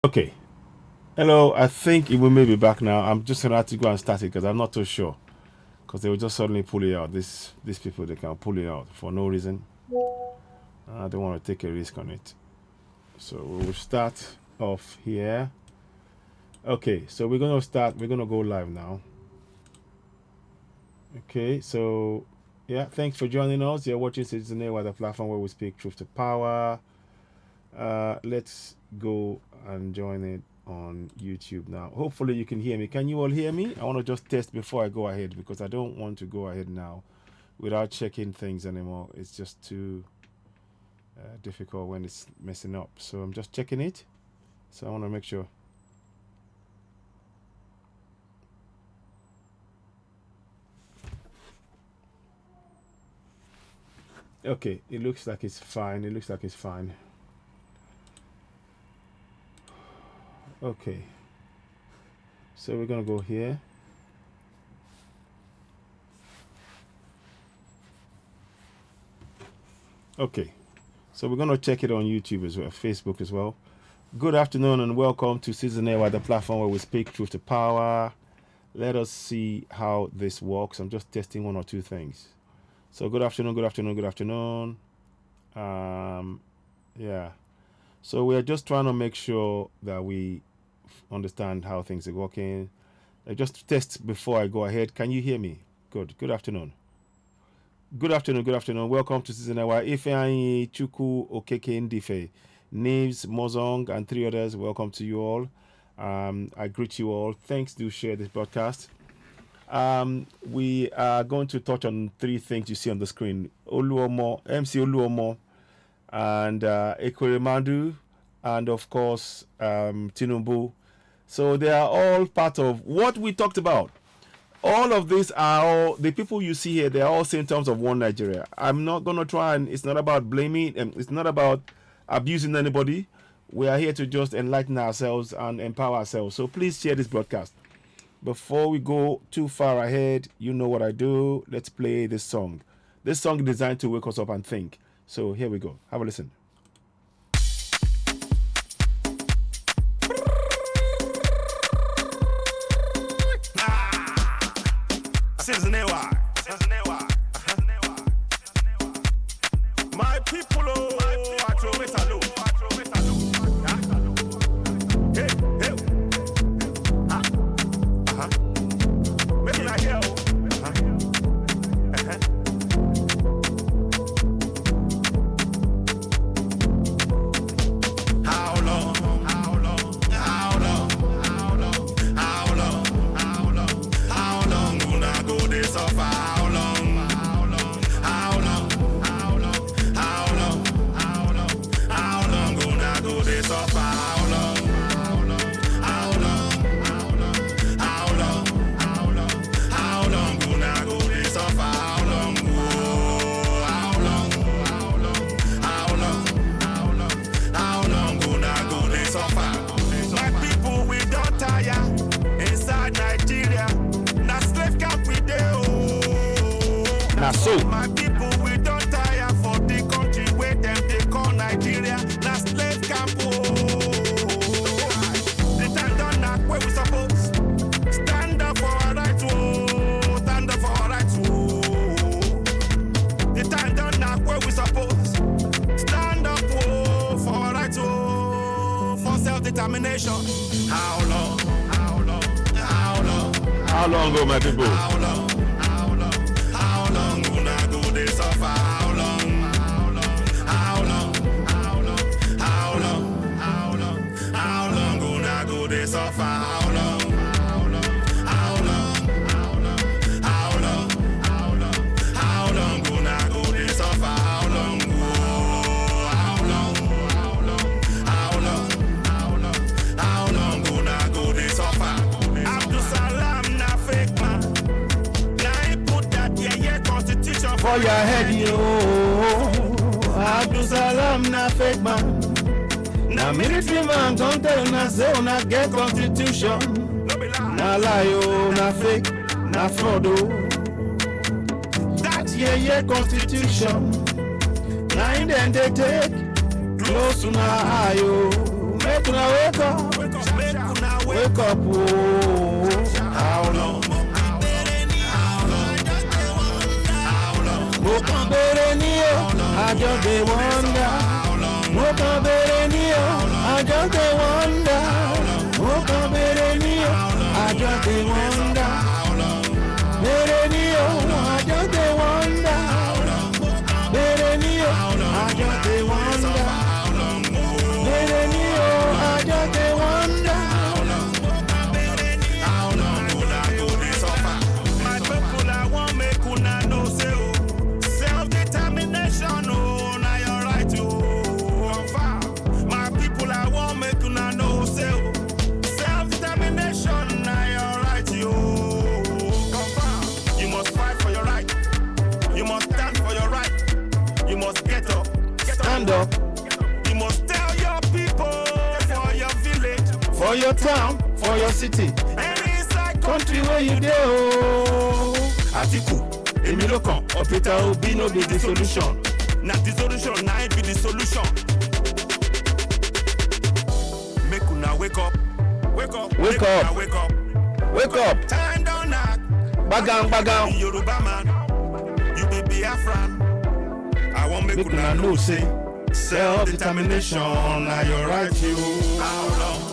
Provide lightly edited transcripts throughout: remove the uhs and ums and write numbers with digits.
Okay. Hello, I think it will maybe back now. I'm just gonna have to go and start it because I'm not too sure. Because they will just suddenly pull it out. These people, they can pull it out for no reason. I don't want to take a risk on it. So we will start off here. Okay, so we're gonna go live now. Okay, so yeah, thanks for joining us. You're watching Citizen Air, the platform where we speak truth to power. Let's go and join it on YouTube now. Hopefully you can hear me. Can you all hear me? I want to just test before I go ahead because I don't want to go ahead now without checking things anymore. It's just too difficult when it's messing up. So I'm just checking it. So I want to make sure. Okay, it looks like it's fine. It looks like it's fine. Okay, so we're gonna go here. Okay, so we're gonna check it on YouTube as well, Facebook as well. Good afternoon and welcome to Citizen Air, the platform where we speak truth to power. Let us see how this works. I'm just testing one or two things. So good afternoon, good afternoon, good afternoon. Yeah. So we are just trying to make sure that we understand how things are working. I just test before I go ahead. Can you hear me? Good. Good afternoon. Good afternoon. Good afternoon. Welcome to Season Awa. Ifeanyi, Chuku, Okeke, Ndife, Neves, Mozong, and three others. Welcome to you all. I greet you all. Thanks. Do share this broadcast. We are going to touch on three things you see on the screen. Oluomo, MC Oluomo, and Ekweremadu, and of course Tinubu. So they are all part of what we talked about. All of these are all the people you see here. They are all saying in terms of one Nigeria. I'm not going to try and it's not about blaming and it's not about abusing anybody. We are here to just enlighten ourselves and empower ourselves. So please share this broadcast. Before we go too far ahead, you know what I do. Let's play this song. This song is designed to wake us up and think. So here we go. Have a listen. My people, I throw it salute. Hey, hey. Making a hell. How long? How long? How long? How long? How long? How long? How long gonna go this so far? How long? How long? How long? How long? How long? How long? How long gonna go this so far? How long? How long? How long? How long? How long? How long? How long gonna go this so far? How long? Oh, how long? How long? How long? How long? How long gonna go this so far? My people, we don't tire inside Nigeria. Na slave camp we dey oh. Na so. My people, we don't tire for the country where them they call Nigeria. Na slave camp oh. The time done knock where we suppose stand up for our rights oh. Stand up for our rights oh. The time done knock where we suppose stand up oh. For our rights oh. For self-determination. How long? How long? How long? How long go my people? How long? How long? How long gonna go this so far? How long? How long? How long? How long? How long? How long? How long gonna go this so far? How long? How long? How long? How long? How long? How long? How long gonna go this so far? How long? Oh, how long? How long? How long? How long? How long gonna go this so far? Abdul Salam na fake man. Now he put that yeah constitution for your head, yo. Abdul Salam na fake man. Now military man don't tell na say una get constitution. Na lie, oh, na fake, na fraud, oh. That yeah constitution. Now in then they take close to na eye, oh. Make una wake up. wake up. Oh, how long? Mo kàn béèrè ní o, I just dey wonder. Mo kàn béèrè ní o, I just dey wonder. Mo kàn béèrè ní o, I just dey wonder. Béèrè ní o, I just dey wonder. Béèrè ní o, I just dey wonder. Béèrè ní o, I just dey wonder. My people, I want make una know say self-determination, oh, now you're right, oh. My people, I want make una know say self-determination, now you're right, oh. You must fight for your right. You must stand for your right. You must get up. Stand up. You must tell your people for your village, For your town, for your city, and inside country where you dey oh. Atiku, Èmi ló kàn, Peter Obi no be the solution. na the solution, na it be the solution. Make una wake up. Wake up. Wake Make up. una wake up. Wake up, Time down now. bagam bagam. You Yoruba man. You be Biafran. I want make Make una una know say self-determination. Now you're right, you. How long?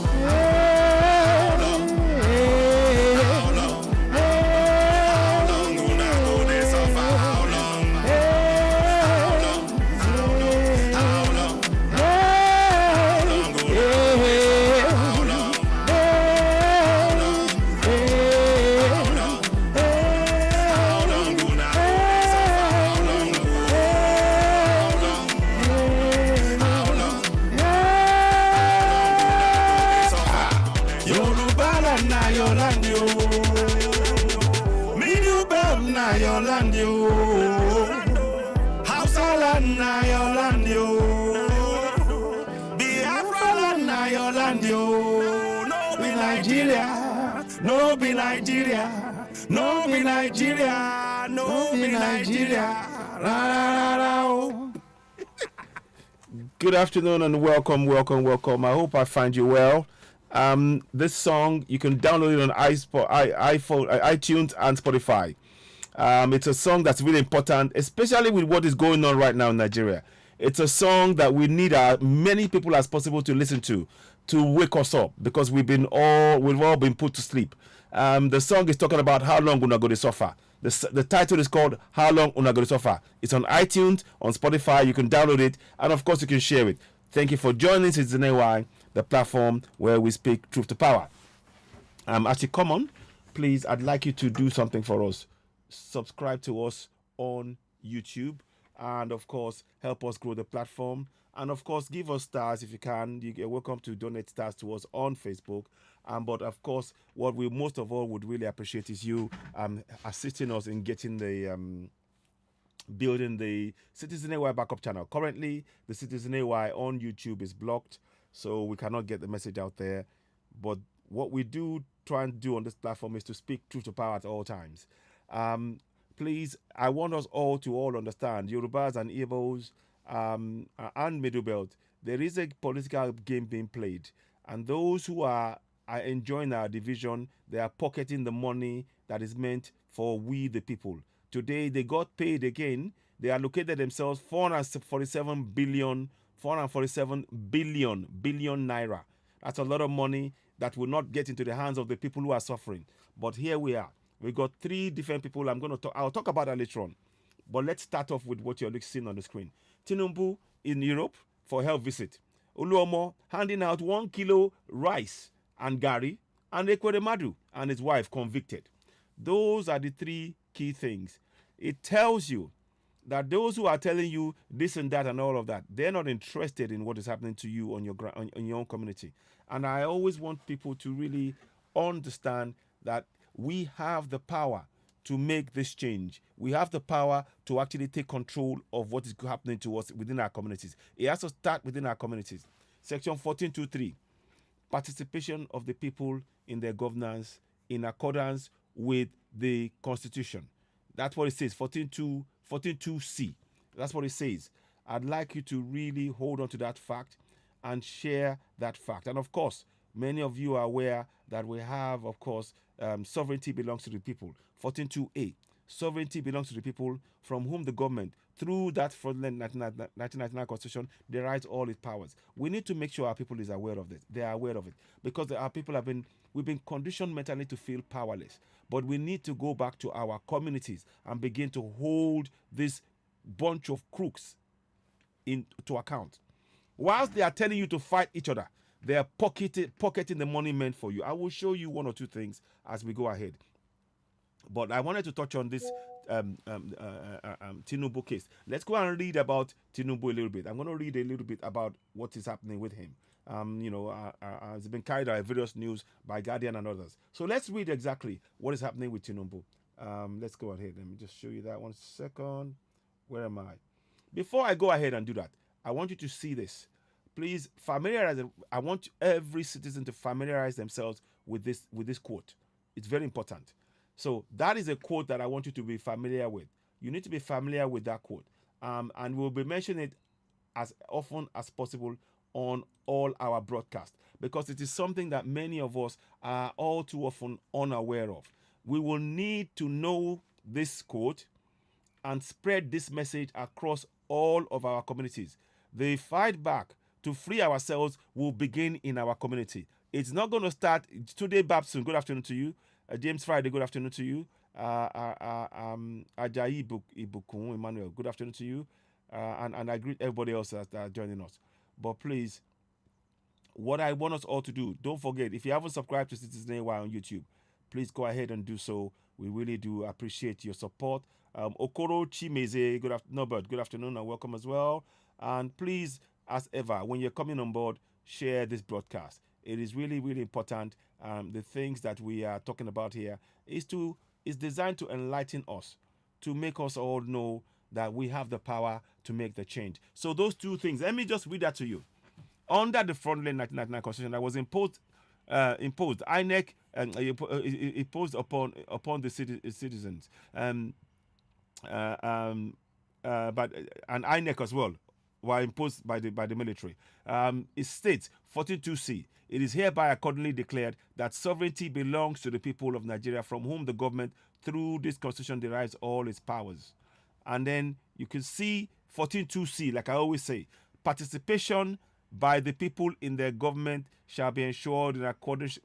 No be Nigeria, no be Nigeria, no be Nigeria. Ra, ra, ra, ra, oh. Good afternoon and welcome. I hope I find you well. This song you can download it on iPhone, iTunes, and Spotify. It's a song that's really important, especially with what is going on right now in Nigeria. It's a song that we need as many people as possible to listen to wake us up, because we've all been put to sleep. The song is talking about how long una go to suffer. The title is called How Long Una Go to Suffer. It's on iTunes, on Spotify. You can download it, and of course you can share it. Thank you for joining Citizen AY, the platform where we speak truth to power. As you come on, please, I'd like you to do something for us. Subscribe to us on YouTube, and of course help us grow the platform, and of course give us stars if you can. You're welcome to donate stars to us on Facebook, but of course what we most of all would really appreciate is you assisting us in getting the building the Citizen AY backup channel. Currently the Citizen AY on YouTube is blocked, so we cannot get the message out there, but what we do try and do on this platform is to speak truth to power at all times. Please, I want us all to understand, Yorubas and Igbos and Middle Belt, there is a political game being played, and those who are enjoying our division, they are pocketing the money that is meant for we the people. Today they got paid again. They allocated themselves 447 billion naira. That's a lot of money that will not get into the hands of the people who are suffering. But here we are. We got three different people. I'll talk about that later on. But let's start off with what you're seeing on the screen. Tinubu in Europe for health visit. Oluomo handing out 1 kilo rice and gari, and Ekweremadu and his wife convicted. Those are the three key things. It tells you that those who are telling you this and that and all of that, they're not interested in what is happening to you on your own community. And I always want people to really understand that we have the power to make this change. We have the power to actually take control of what is happening to us within our communities. It has to start within our communities. Section 14.2.3, participation of the people in their governance in accordance with the Constitution. That's what it says, 14.2C. That's what it says. I'd like you to really hold on to that fact and share that fact. And of course, Many of you are aware that we have, of course, sovereignty belongs to the people. 14.2a. Sovereignty belongs to the people from whom the government, through that fraudulent 1999 constitution, derives all its powers. We need to make sure our people is aware of this. They are aware of it because our people we've been conditioned mentally to feel powerless. But we need to go back to our communities and begin to hold this bunch of crooks into account. Whilst they are telling you to fight each other, they are pocketing the money meant for you. I will show you one or two things as we go ahead. But I wanted to touch on this Tinubu case. Let's go and read about Tinubu a little bit. I'm going to read a little bit about what is happening with him. It's been carried out various news by Guardian and others. So let's read exactly what is happening with Tinubu. Let's go ahead. Let me just show you that 1 second. Where am I? Before I go ahead and do that, I want you to see this. Please familiarize. I want every citizen to familiarize themselves with this quote. It's very important. So that is a quote that I want you to be familiar with. You need to be familiar with that quote. And we'll be mentioning it as often as possible on all our broadcasts because it is something that many of us are all too often unaware of. We will need to know this quote and spread this message across all of our communities. The fight back to free ourselves will begin in our community. It's not going to start today. Babson, good afternoon to you. James Friday, good afternoon to you. Ajayi Ibukun, Emmanuel, good afternoon to you. And I greet everybody else that are joining us. But please, what I want us all to do, don't forget, if you haven't subscribed to Citizen AY on YouTube, please go ahead and do so. We really do appreciate your support. Okoro Chimeze, good afternoon and welcome as well. And please, as ever, when you're coming on board, share this broadcast. It is really, really important. The things that we are talking about here is designed to enlighten us, to make us all know that we have the power to make the change. So those two things, let me just read that to you. Under the fraudulent 1999 constitution that was imposed, INEC imposed upon the citizens, but and INEC as well, were imposed by the military. It states 42C. It is hereby accordingly declared that sovereignty belongs to the people of Nigeria, from whom the government, through this constitution, derives all its powers. And then you can see 14.2C, like I always say, participation by the people in their government shall be ensured in accordance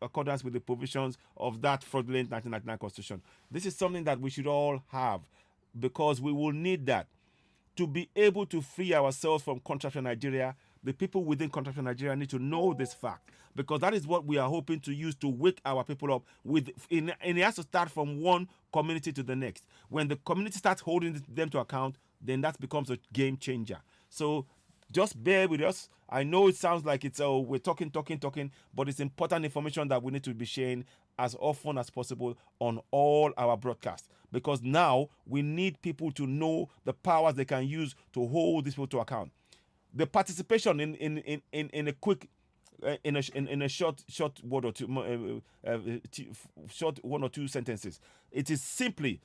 with the provisions of that fraudulent 1999 constitution. This is something that we should all have because we will need that to be able to free ourselves from contraction Nigeria. The people within contraction Nigeria need to know this fact because that is what we are hoping to use to wake our people up with. And it has to start from one community to the next. When the community starts holding them to account, then that becomes a game changer. So just bear with us. I know it sounds like it's we're talking, but it's important information that we need to be sharing as often as possible on all our broadcasts, because now we need people to know the powers they can use to hold these people to account. The participation in a quick in a short word or two, short 1 or 2 sentences. It is simply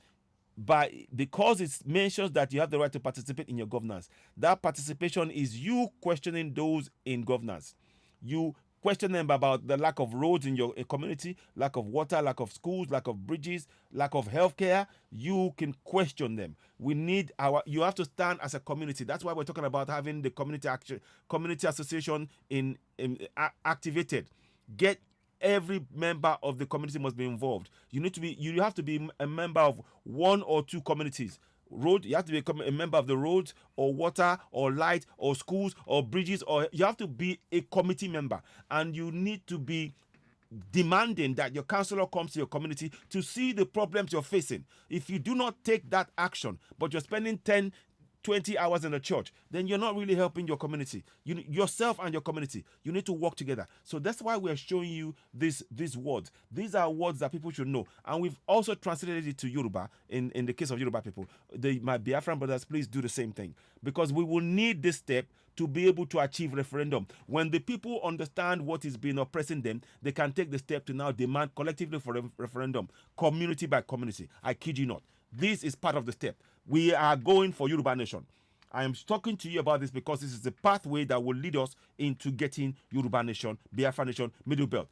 because it mentions that you have the right to participate in your governance. That participation is you questioning those in governance. You question them about the lack of roads in your community, lack of water, lack of schools, lack of bridges, lack of healthcare. You can question them. You have to stand as a community. That's why we're talking about having the community association activated. Get every member of the community must be involved. You have to be a member of 1 or 2 communities. You have to be a member of the roads or water or light or schools or bridges, or you have to be a committee member, and you need to be demanding that your councillor comes to your community to see the problems you're facing. If you do not take that action, but you're spending 10-20 hours in the church, then you're not really helping your community. Yourself and your community, you need to work together. So that's why we're showing you these words. These are words that people should know. And we've also translated it to Yoruba in the case of Yoruba people. My Biafran brothers, please do the same thing, because we will need this step to be able to achieve referendum. When the people understand what is being oppressing them, they can take the step to now demand collectively for a referendum, community by community. I kid you not. This is part of the step. We are going for Yoruba Nation. I am talking to you about this because this is the pathway that will lead us into getting Yoruba Nation, Biafra Nation, Middle Belt.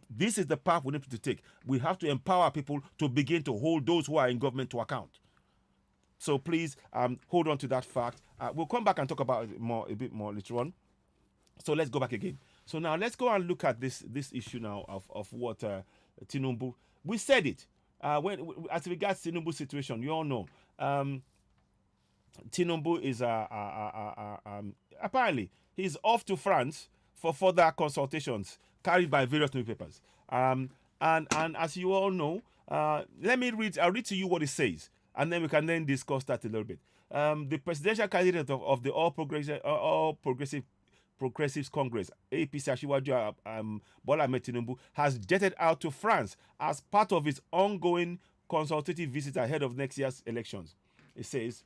This is the path we need to take. We have to empower people to begin to hold those who are in government to account. So please hold on to that fact. We'll come back and talk about it a bit more later on. So let's go back again. So now let's go and look at this issue now of what Tinubu. We said it as regards Tinubu's situation. You all know. Tinubu is apparently he's off to France for further consultations carried by various newspapers. And as you all know, I'll read to you what it says, and then we can then discuss that a little bit. The presidential candidate of the All Progressives Congress, APC Asiwaju Bola Ahmed Tinubu, has jetted out to France as part of his ongoing consultative visit ahead of next year's elections. It says,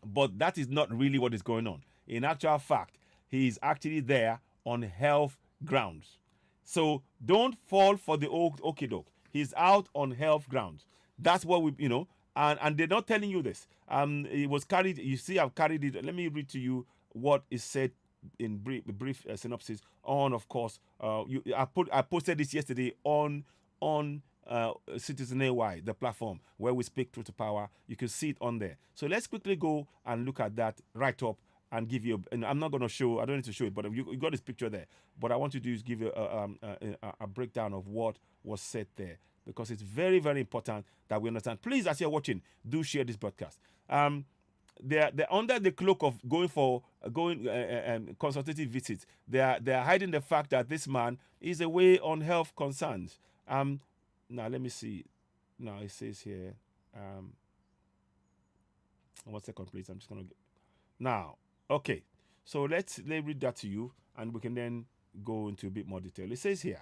but that is not really what is going on. In actual fact, he is actually there on health grounds. So don't fall for the old okey-doke. He's out on health grounds. That's what and they're not telling you this. It was carried, you see, I've carried it. Let me read to you what is said in brief synopsis on, of course, I posted this yesterday on Citizen AY, the platform where we speak truth to power. You can see it on there. So let's quickly go and look at that right up and give you and I'm not going to show, I don't need to show it, but you got this picture there. But I want to do is give you a breakdown of what was said there, because it's very, very important that we understand. Please, as you're watching, do share this broadcast. They're under the cloak of going consultative visits. They're hiding the fact that this man is away on health concerns. Now let me see. Now it says here. 1 second, please. I'm just gonna get now. Okay, so let me read that to you, and we can then go into a bit more detail. It says here,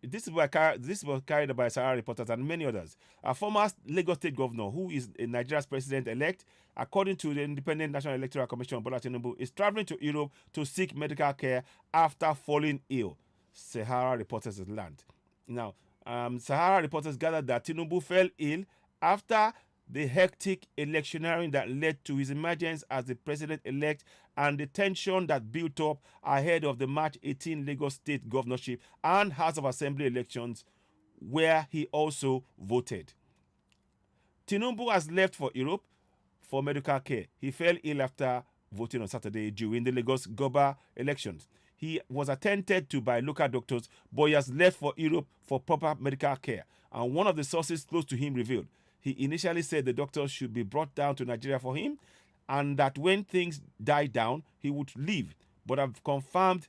this was carried by Sahara reporters and many others. A former Lagos State governor, who is Nigeria's president-elect, according to the Independent National Electoral Commission, Bola Tinubu, is traveling to Europe to seek medical care after falling ill, Sahara reporters learned. Now, Sahara reporters gathered that Tinubu fell ill after the hectic electioneering that led to his emergence as the president-elect and the tension that built up ahead of the March 18 Lagos State governorship and House of Assembly elections, where he also voted. Tinubu has left for Europe for medical care. He fell ill after voting on Saturday during the Lagos Goba elections. He was attended to by local doctors, but he has left for Europe for proper medical care. And one of the sources close to him revealed he initially said the doctors should be brought down to Nigeria for him, and that when things died down, he would leave. But I've confirmed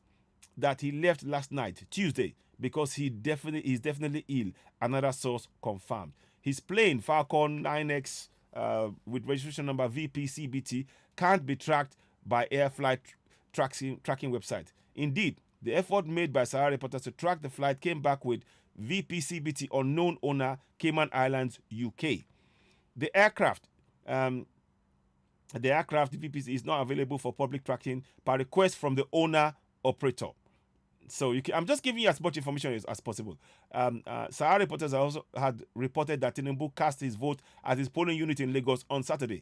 that he left last night, Tuesday, because he's definitely ill. Another source confirmed. His plane, Falcon 9X, with registration number VPCBT, can't be tracked by air flight tracking website. Indeed, the effort made by Sahara reporters to track the flight came back with VPCBT unknown owner, Cayman Islands, UK. The aircraft VPC is not available for public tracking by request from the owner operator. So I'm just giving you as much information as possible. Sahara reporters also had reported that Tinubu cast his vote at his polling unit in Lagos on Saturday.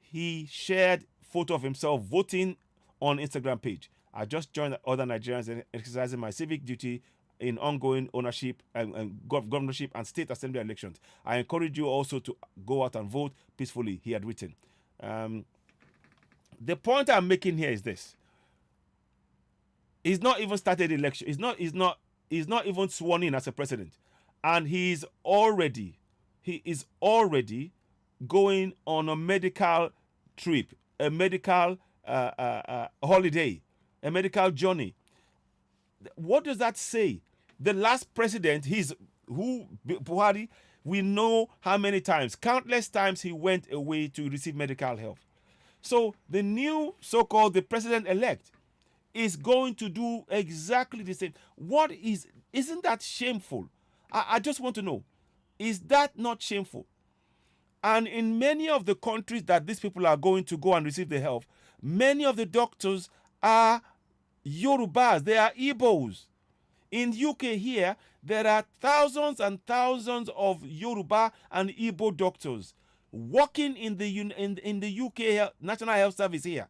He shared photo of himself voting on Instagram page. I just joined other Nigerians in exercising my civic duty in ongoing ownership and governorship and state assembly elections. I encourage you also to go out and vote peacefully, he had written. The point I'm making here is this. He's not even started election. He's not even sworn in as a president. And he is already going on a medical trip, a medical holiday, a medical journey. What does that say? The last president, Buhari, we know how many times, countless times he went away to receive medical help. So the new so-called the president-elect is going to do exactly the same. Isn't that shameful? I just want to know, is that not shameful? And in many of the countries that these people are going to go and receive the help, many of the doctors are Yorubas, they are Igbos. In UK here, there are thousands and thousands of Yoruba and Igbo doctors. working in the UK National Health Service here.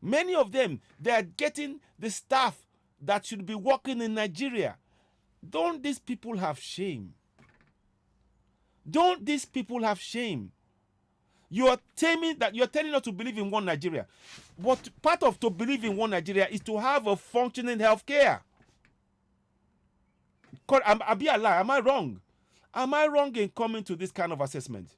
Many of them, they are getting the staff that should be working in Nigeria. Don't these people have shame? Don't these people have shame? You are telling us to believe in one Nigeria. But part of to believe in one Nigeria is to have a functioning healthcare. Am I wrong? Am I wrong in coming to this kind of assessment?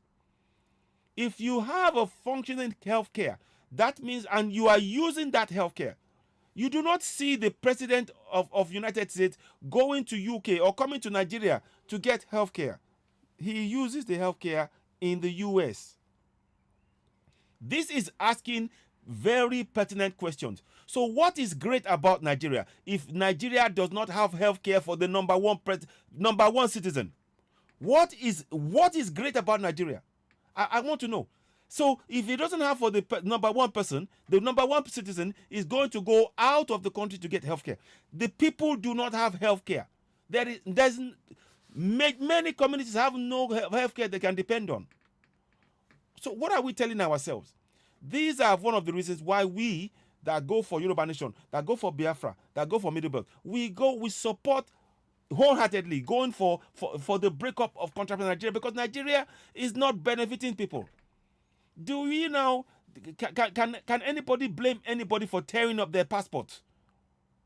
If you have a functioning healthcare, that means, and you are using that healthcare, you do not see the president of United States going to UK or coming to Nigeria to get healthcare. He uses the healthcare in the US. This is asking very pertinent questions. So what is great about Nigeria if Nigeria does not have healthcare for the number one citizen? What is great about Nigeria? I want to know. So if it doesn't have for the number one person, the number one citizen is going to go out of the country to get healthcare. The people do not have healthcare. Many communities have no healthcare they can depend on. So what are we telling ourselves? These are one of the reasons why we that go for Yoruba Nation, that go for Biafra, that go for Middle Belt, we support wholeheartedly going for the breakup of contract in Nigeria, because Nigeria is not benefiting people. Do we now, can anybody blame anybody for tearing up their passport?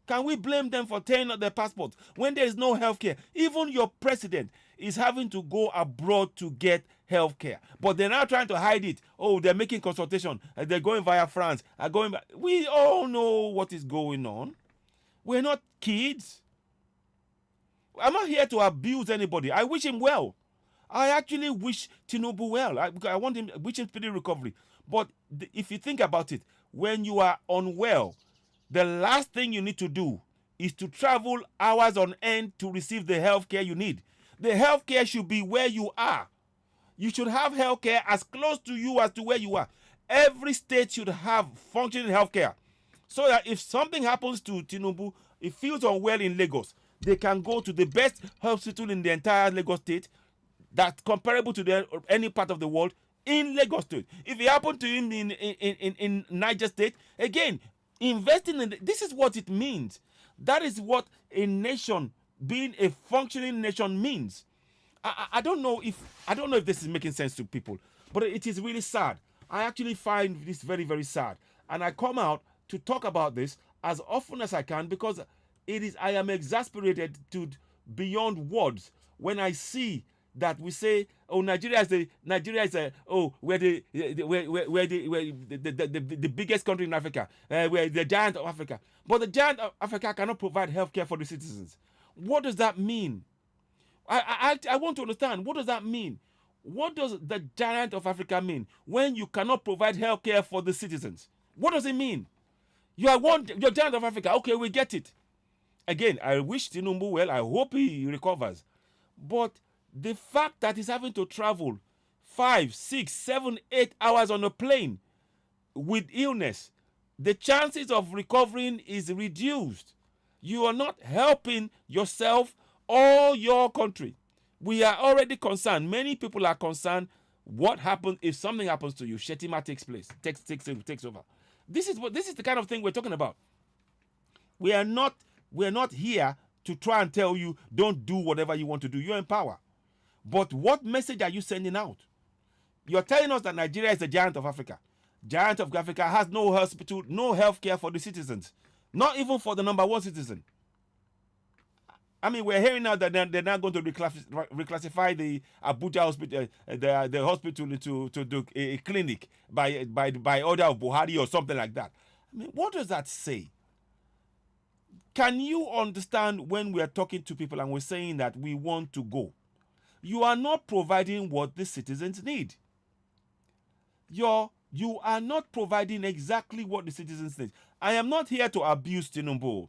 Can we blame them for tearing up their passport when there is no healthcare? Even your president is having to go abroad to get healthcare, but they're now trying to hide it. Oh, they're making consultation. They're going via France. We all know what is going on. We're not kids. I'm not here to abuse anybody. I wish him well. I actually wish Tinubu well. I want him, wish him speedy recovery. But if you think about it, when you are unwell, the last thing you need to do is to travel hours on end to receive the healthcare you need. The healthcare should be where you are. You should have healthcare as close to you as to where you are. Every state should have functioning healthcare, so that if something happens to Tinubu, he feels unwell in Lagos, they can go to the best hospital in the entire Lagos state that's comparable to any part of the world in Lagos state. If it happened to him in Niger state, again, investing in this is what it means. That is what a nation, being a functioning nation, means. I don't know if this is making sense to people, but it is really sad. I actually find this very, very sad, and I come out to talk about this as often as I can, because I am exasperated to beyond words when I see that we say, oh, Nigeria is the biggest country in Africa, we're the giant of Africa. But the giant of Africa cannot provide healthcare for the citizens. What does that mean? I want to understand. What does that mean? What does the giant of Africa mean when you cannot provide healthcare for the citizens? What does it mean? You're giant of Africa. Okay, we get it. Again, I wish Tinubu well. I hope he recovers. But the fact that he's having to travel 5, 6, 7, 8 hours on a plane with illness, the chances of recovering is reduced. You are not helping yourself or your country. We are already concerned. Many people are concerned. What happens if something happens to you? Shetima takes over. This is the kind of thing we're talking about. We're not here to try and tell you don't do whatever you want to do. You're in power. But what message are you sending out? You're telling us that Nigeria is the giant of Africa. Giant of Africa has no hospital, no health care for the citizens. Not even for the number one citizen. I mean, we're hearing now that they're now going to reclassify the Abuja hospital, the hospital to do a clinic by order of Buhari or something like that. I mean, what does that say? Can you understand when we are talking to people and we're saying that we want to go? You are not providing what the citizens need. You are not providing exactly what the citizens need. I am not here to abuse Tinubu.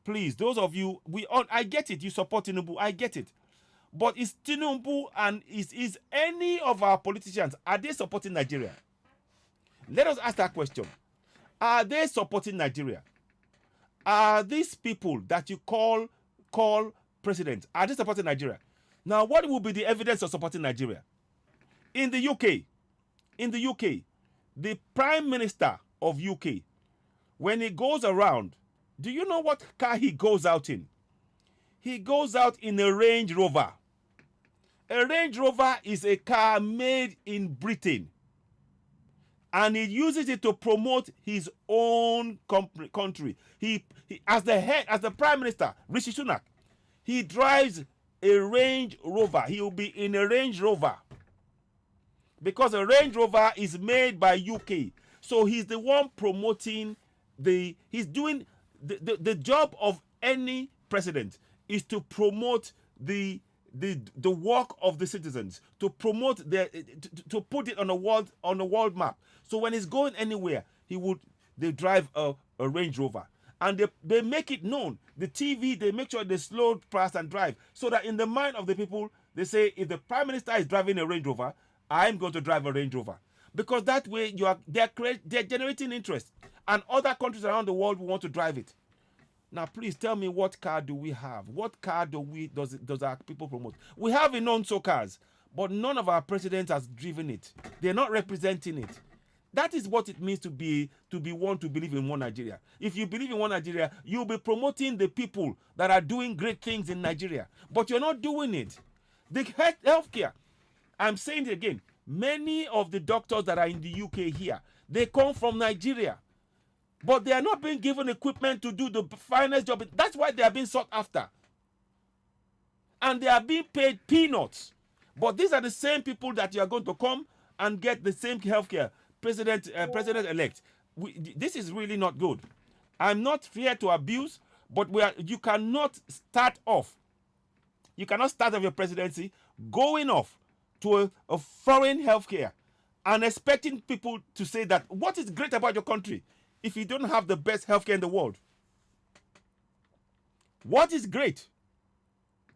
Please, those of you, I get it. You support Tinubu. I get it. But is Tinubu and is any of our politicians, are they supporting Nigeria? Let us ask that question. Are they supporting Nigeria? Are these people that you call president, are they supporting Nigeria? Now, what will be the evidence of supporting Nigeria? In the UK, the Prime Minister of UK, when he goes around, do you know what car he goes out in? He goes out in a Range Rover. A Range Rover is a car made in Britain. And he uses it to promote his own country. He as the Prime Minister, Rishi Sunak, he drives a Range Rover. He will be in a Range Rover. Because a Range Rover is made by UK. So he's the one promoting he's doing the job of any president is to promote the work of the citizens, to promote to put it on a world map. So when he's going anywhere, they drive a Range Rover. And they make it known. The TV, they make sure they slow pass and drive. So that in the mind of the people, they say, if the Prime Minister is driving a Range Rover, I'm going to drive a Range Rover. Because that way they're generating interest. And other countries around the world will want to drive it. Now, please tell me, what car do we have? What car does our people promote? We have Inonso cars, but none of our presidents has driven it. They're not representing it. That is what it means to want to believe in one Nigeria. If you believe in one Nigeria, you'll be promoting the people that are doing great things in Nigeria. But you're not doing it. The healthcare, I'm saying it again, many of the doctors that are in the UK here, they come from Nigeria. But they are not being given equipment to do the finest job. That's why they are being sought after. And they are being paid peanuts. But these are the same people that you are going to come and get the same healthcare. President-elect. This is really not good. I'm not here to abuse, but you cannot start off. You cannot start off your presidency going off to a foreign healthcare and expecting people to say that what is great about your country if you don't have the best healthcare in the world? What is great?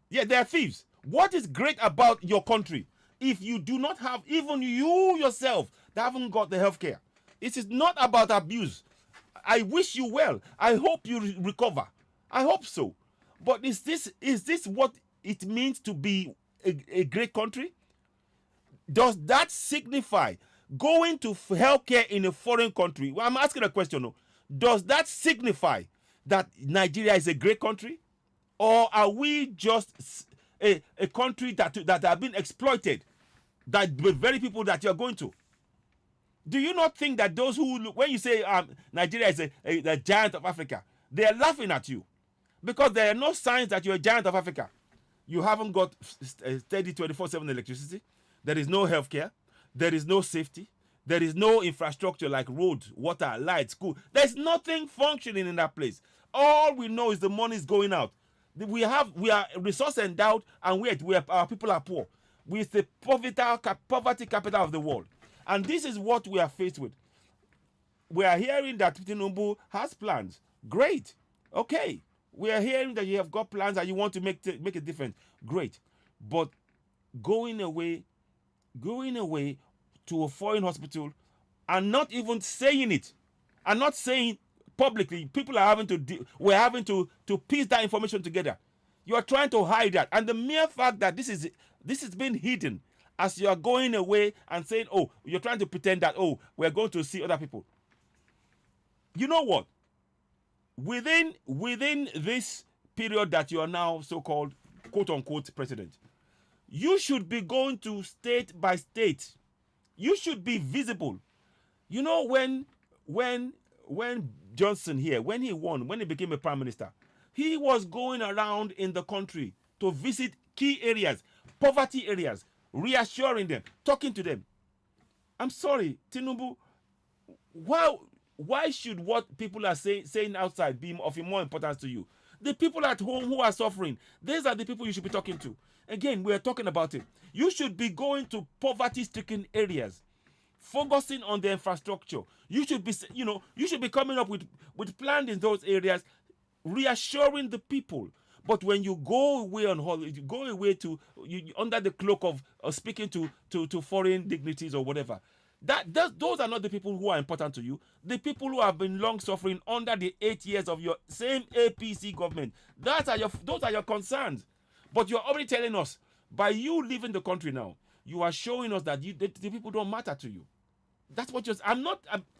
Yeah, they are thieves. What is great about your country if you do not have, even you yourself, that haven't got the healthcare? It is not about abuse. I wish you well. I hope you recover. I hope so. But is this what it means to be a great country? Does that signify going to healthcare in a foreign country? Well, I'm asking a question. No. Does that signify that Nigeria is a great country? Or are we just a country that have been exploited by the very people that you're going to? Do you not think that those who look, when you say Nigeria is a giant of Africa, they are laughing at you? Because there are no signs that you're a giant of Africa. You haven't got steady 24/7 electricity. There is no healthcare. There is no safety. There is no infrastructure like roads, water, lights, school. There's nothing functioning in that place. All we know is the money is going out. We are resource endowed, and our people are poor. We're the poverty capital of the world. And this is what we are faced with. We are hearing that Tinubu has plans. Great. Okay. We are hearing that you have got plans and you want to make a difference. Great. But going away to a foreign hospital and not even saying it, and not saying publicly, we're having to piece that information together. You are trying to hide that. And the mere fact that this is being hidden as you are going away and saying, oh, you're trying to pretend that, oh, we're going to see other people. You know what? Within this period that you are now so-called quote-unquote president, you should be going to state by state. You should be visible. You know, when Johnson here, when he became a prime minister, he was going around in the country to visit key areas, poverty areas, reassuring them, talking to them. I'm sorry, Tinubu, why should what people are saying outside be of more importance to you? The people at home who are suffering, these are the people you should be talking to. Again, we are talking about it. You should be going to poverty-stricken areas, focusing on the infrastructure. You should be coming up with plans in those areas, reassuring the people. But when you go away on holiday, you go away under the cloak of speaking to foreign dignitaries or whatever, those are not the people who are important to you. The people who have been long suffering under the 8 years of your same APC government, those are your concerns. But you're already telling us, by you leaving the country now, you are showing us that the people don't matter to you. That's what you're.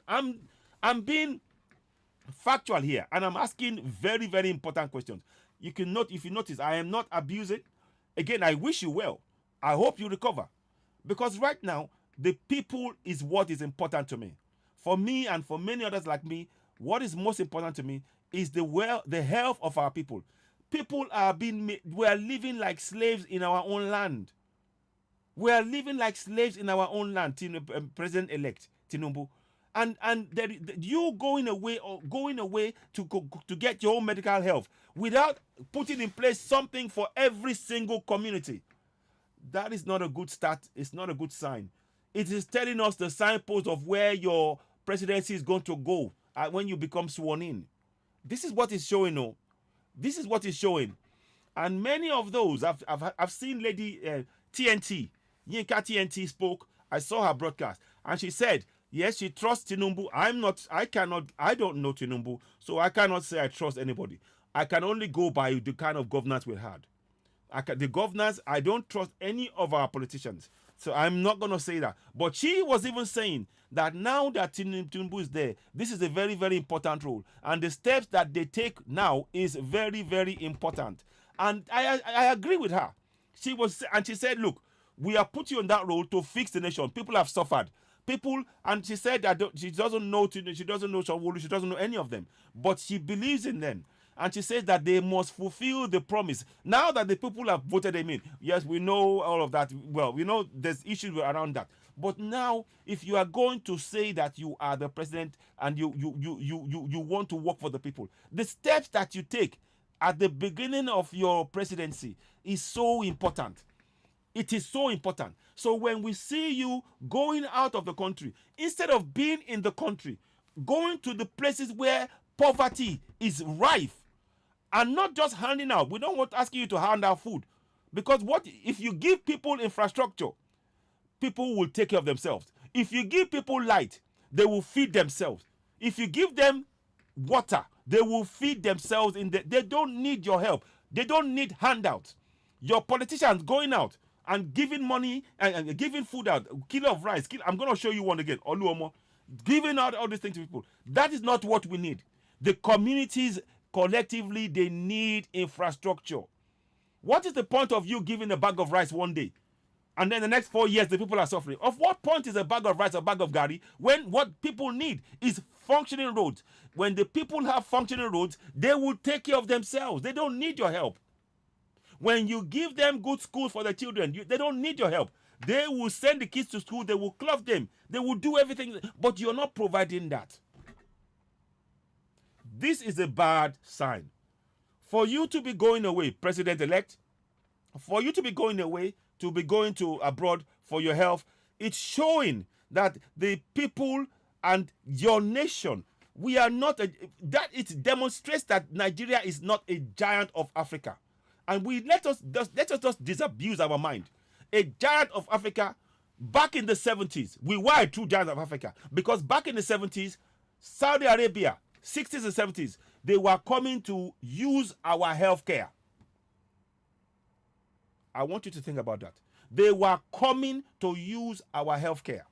I'm being factual here, and I'm asking very, very important questions. You can note, if you notice, I am not abusing. Again, I wish you well. I hope you recover, because right now the people is what is important to me. For me and for many others like me, what is most important to me is the health of our people. People are we are living like slaves in our own land. We are living like slaves in our own land, President-elect Tinubu. And you going away to get your own medical health without putting in place something for every single community. That is not a good start. It's not a good sign. It is telling us the signpost of where your presidency is going to go when you become sworn in. This is what it's showing. Oh, this is what it's showing. And many of those, I've seen Lady TNT, Yinka TNT spoke. I saw her broadcast, and she said, yes, she trusts Tinubu. I don't know Tinubu, so I cannot say I trust anybody. I can only go by the kind of governance we had. The governance, I don't trust any of our politicians. So I'm not going to say that. But she was even saying that now that Tinubu is there, this is a very, very important role. And the steps that they take now is very, very important. And I agree with her. She said, look, we have put you in that role to fix the nation. People have suffered. And she said that she doesn't know Tinubu, she doesn't know Shawulu, she doesn't know any of them. But she believes in them. And she says that they must fulfill the promise. Now that the people have voted them in, yes, we know all of that. Well, we know there's issues around that. But now, if you are going to say that you are the president and you want to work for the people, the steps that you take at the beginning of your presidency is so important. It is so important. So when we see you going out of the country, instead of being in the country, going to the places where poverty is rife, and not just handing out. We don't want asking you to hand out food, because what if you give people infrastructure, people will take care of themselves. If you give people light, they will feed themselves. If you give them water, they will feed themselves. They don't need your help. They don't need handouts. Your politicians going out and giving money and giving food out, kilo of rice. I'm going to show you one again. Oluomo, giving out all these things to people. That is not what we need. The communities collectively, they need infrastructure. What is the point of you giving a bag of rice one day, and then the next 4 years the people are suffering? Of what point is a bag of rice, a bag of gari, when what people need is functioning roads? When the people have functioning roads, they will take care of themselves. They don't need your help. When you give them good schools for the children, they don't need your help. They will send the kids to school, they will clothe them, they will do everything, but you're not providing that. This is a bad sign. For you to be going away, President-elect, for you to be going away, to be going to abroad for your health, it's showing that the people and your nation, we are not, that it demonstrates that Nigeria is not a giant of Africa. And let us just disabuse our mind. A giant of Africa, back in the 70s, we were a true giant of Africa. Because back in the 70s, Saudi Arabia, 60s and 70s, they were coming to use our healthcare. I want you to think about that. They were coming to use our healthcare.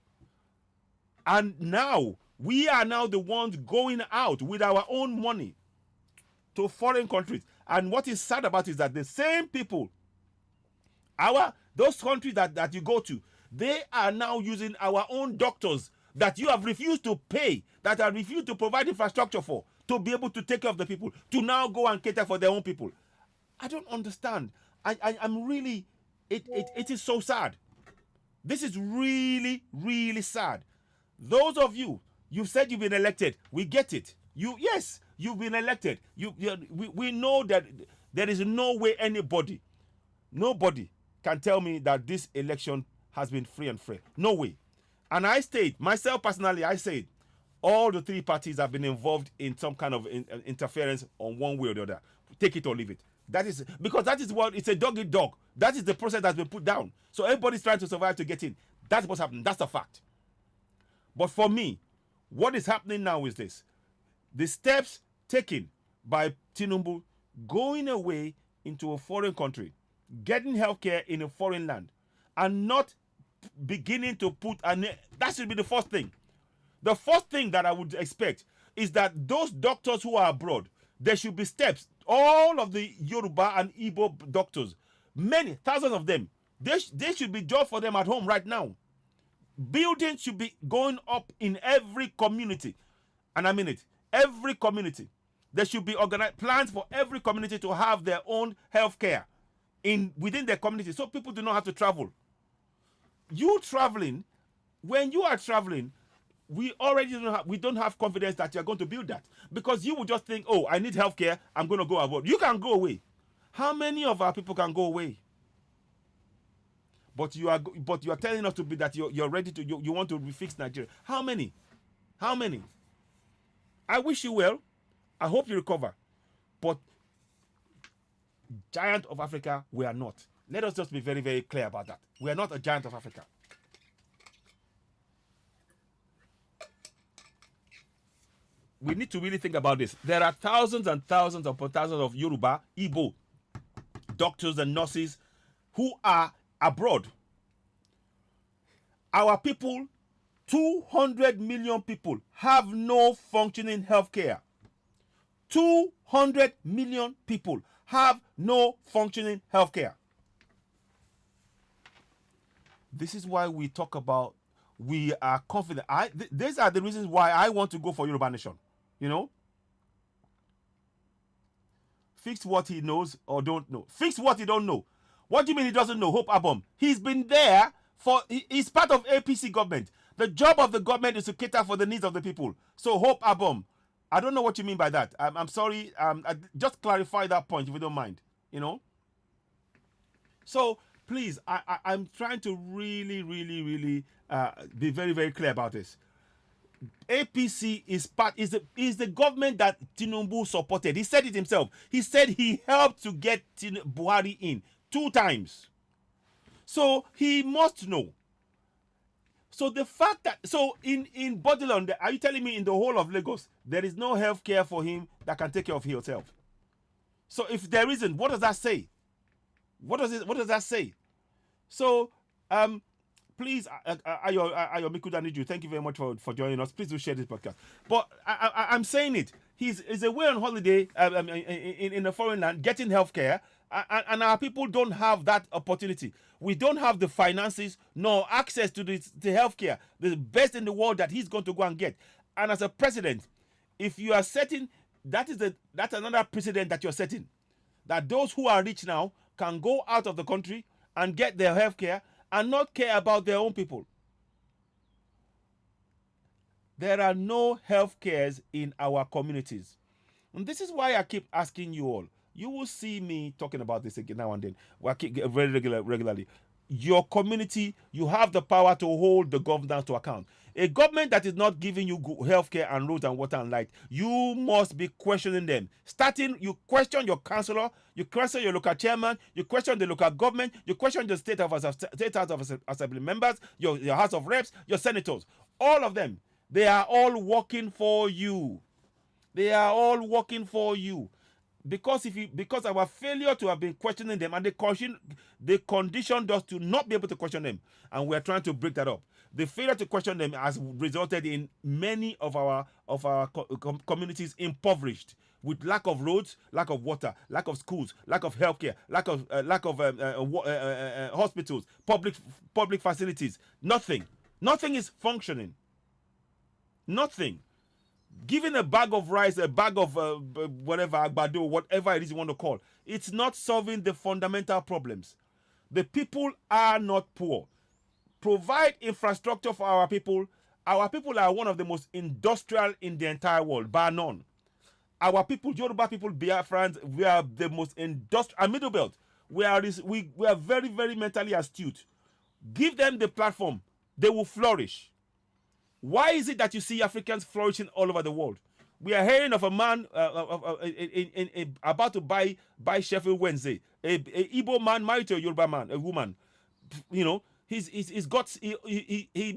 And now, we are now the ones going out with our own money to foreign countries. And what is sad about it is that the same people, those countries that you go to, they are now using our own doctors that you have refused to pay, that have refused to provide infrastructure for, to be able to take care of the people, to now go and cater for their own people. I don't understand. I'm really, it is so sad. This is really, really sad. Those of you, you've said you've been elected. We get it. Yes, you've been elected. We know that there is no way nobody can tell me that this election has been free and fair. No way. And I stayed, myself personally, I said, all the three parties have been involved in some kind of interference on one way or the other. Take it or leave it. That is because that is what it's a dog eat dog. That is the process that's been put down. So everybody's trying to survive to get in. That's what's happening. That's a fact. But for me, what is happening now is this: the steps taken by Tinubu going away into a foreign country, getting healthcare in a foreign land, and not beginning to put, and that should be the first thing. The first thing that I would expect is that those doctors who are abroad, there should be steps. All of the Yoruba and Igbo doctors, many thousands of them, they should be job for them at home right now. Buildings should be going up in every community, and I mean it, every community. There should be organized plans for every community to have their own health care within their community, so people do not have to travel. You traveling, when you are traveling, we already don't have confidence that you're going to build that, because you will just think, oh, I need healthcare, I'm going to go abroad. You can go away. How many of our people can go away? But you are telling us to be that you're ready to you want to refix Nigeria. How many? How many? I wish you well. I hope you recover. But giant of Africa, we are not. Let us just be very, very clear about that. We are not a giant of Africa. We need to really think about this. There are thousands and thousands upon thousands of Yoruba, Igbo doctors and nurses who are abroad. Our people, 200 million people, have no functioning healthcare. 200 million people have no functioning healthcare. This is why we talk about, we are confident. These are the reasons why I want to go for Yoruba Nation. You know? Fix what he knows or don't know. Fix what he don't know. What do you mean he doesn't know? Hope Abom. He's been there he's part of APC government. The job of the government is to cater for the needs of the people. So Hope Abom, I don't know what you mean by that. I'm sorry. Just clarify that point if you don't mind. You know? So please, I'm trying to really, really, really be very, very clear about this. APC is the government that Tinubu supported. He said it himself. He said he helped to get Buhari in 2 times. So he must know. So the fact that, so in Bodilon, are you telling me in the whole of Lagos, there is no health care for him that can take care of himself? So if there isn't, what does that say? What does that say? So, please, Ayo Mikuda Niju, thank you very much for joining us. Please do share this podcast. But I'm saying it. He's away on holiday in a foreign land, getting healthcare, and our people don't have that opportunity. We don't have the finances nor access to the healthcare, the best in the world that he's going to go and get. And as a president, if you are setting, that's another precedent that you're setting, that those who are rich now can go out of the country and get their healthcare and not care about their own people. There are no health cares in our communities. And this is why I keep asking you all. You will see me talking about this again now and then. Very regularly. Your community, you have the power to hold the government to account. A government that is not giving you health care and roads and water and light, you must be questioning them. Starting, you question your councillor, you question your local chairman, you question the local government, you question the state House of Assembly members, your House of Reps, your senators. All of them. They are all working for you. They are all working for you. Because our failure to have been questioning them, and they conditioned us to not be able to question them, and we are trying to break that up. The failure to question them has resulted in many of our communities impoverished, with lack of roads, lack of water, lack of schools, lack of healthcare, lack of hospitals, public facilities. Nothing is functioning. Nothing. Giving a bag of rice, a bag of whatever, agbado, whatever it is you want to call, it's not solving the fundamental problems. The people are not poor. Provide infrastructure for our people. Our people are one of the most industrial in the entire world, bar none. Our people, Yoruba people, Biafrans, we are the most industrial, middle belt. We are very, very mentally astute. Give them the platform. They will flourish. Why is it that you see Africans flourishing all over the world? We are hearing of a man about to buy Sheffield Wednesday. A Igbo man married to a Yoruba man, a woman. You know, he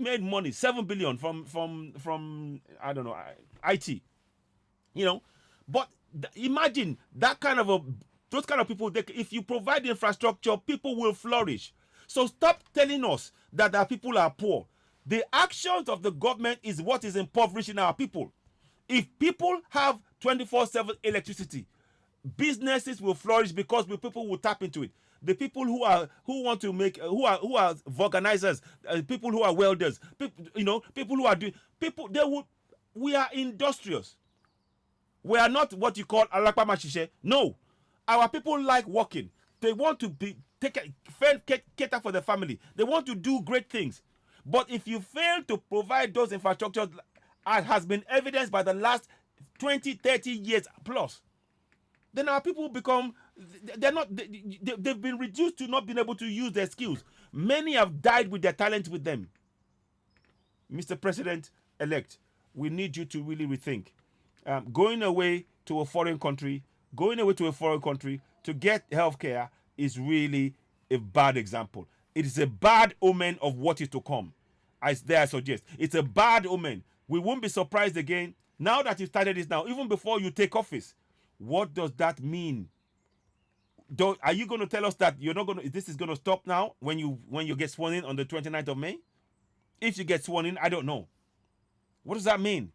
made money, 7 billion from I don't know, IT. You know, but imagine that kind of those kind of people. If you provide infrastructure, people will flourish. So stop telling us that our people are poor. The actions of the government is what is impoverishing our people. If people have 24/7 electricity, businesses will flourish because the people will tap into it. The people who want to make who are vulcanizers, people who are welders, people who are doing people they would. We are industrious. We are not what you call alakpa machishe. No, our people like working. They want to cater for the family. They want to do great things. But if you fail to provide those infrastructures, as has been evidenced by the last 20, 30 years plus, then our people become, they've been reduced to not being able to use their skills. Many have died with their talent with them. Mr. President-elect, we need you to really rethink. Going away to a foreign country to get healthcare is really a bad example. It is a bad omen of what is to come. I suggest. It's a bad omen. We won't be surprised again. Now that you started this now, even before you take office, what does that mean? Are you going to tell us that you're not going to, this is going to stop now when you get sworn in on the 29th of May? If you get sworn in, I don't know. What does that mean?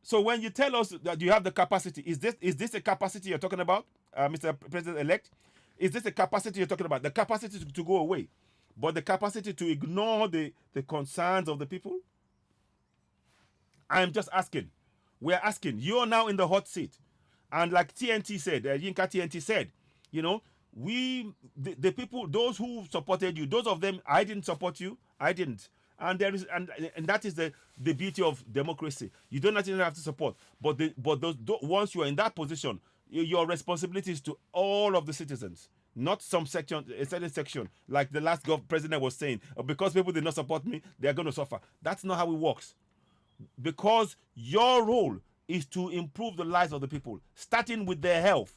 So when you tell us that you have the capacity, is this a capacity you're talking about, Mr. President-elect? Is this a capacity you're talking about? The capacity to go away, but the capacity to ignore the concerns of the people? I'm just asking. We're asking. You're now in the hot seat. And like TNT said, Yinka TNT said, the people, those who supported you, those of them, I didn't support you. I didn't. And that is the beauty of democracy. You don't necessarily have to support, but once you are in that position, your responsibility is to all of the citizens, not some section, a certain section, like the last president was saying. Because people did not support me, they are going to suffer. That's not how it works. Because your role is to improve the lives of the people, starting with their health.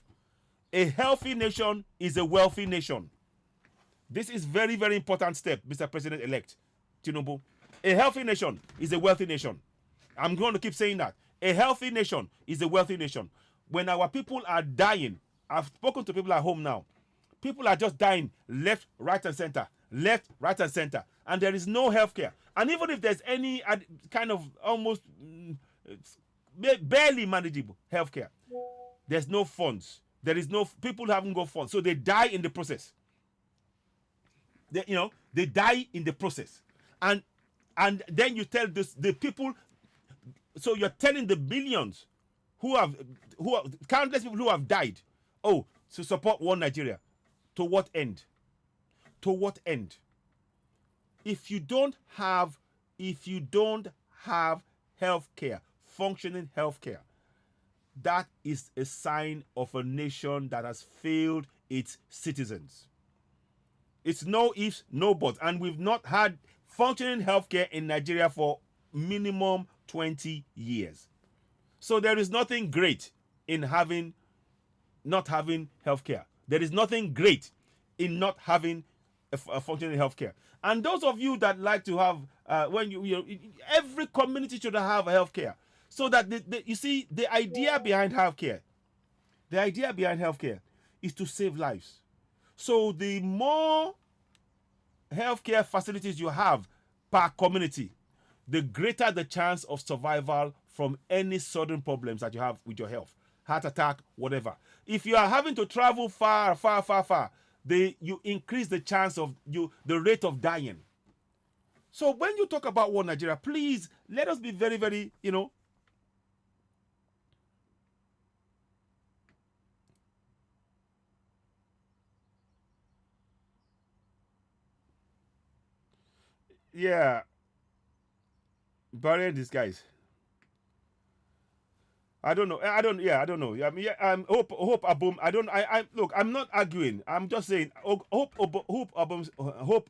A healthy nation is a wealthy nation. This is very, very important step, Mr. President-elect Tinubu. A healthy nation is a wealthy nation. I'm going to keep saying that. A healthy nation is a wealthy nation. When our people are dying, I've spoken to people at home now. People are just dying left, right, and center. Left, right, and center. And there is no health care. And even if there's any kind of almost barely manageable health care, there's no funds. There is no, people haven't got funds. So they die in the process. They die in the process. And then you tell the people, so you're telling the billions who have countless people who have died, to support one Nigeria. To what end? To what end? If you don't have healthcare, functioning healthcare, that is a sign of a nation that has failed its citizens. It's no ifs, no buts, and we've not had functioning healthcare in Nigeria for minimum 20 years. So there is nothing great in not having healthcare. There is nothing great in not having a functioning healthcare. And those of you that like to have, every community should have healthcare. So that you see, the idea behind healthcare is to save lives. So the more healthcare facilities you have per community, the greater the chance of survival from any sudden problems that you have with your health, heart attack, whatever. If you are having to travel far, you increase the chance of the rate of dying. So when you talk about one Nigeria, please let us be very, very, yeah, burying these guys. I don't know. I don't know. I mean, hope Abum. Look. I'm not arguing. I'm just saying. Hope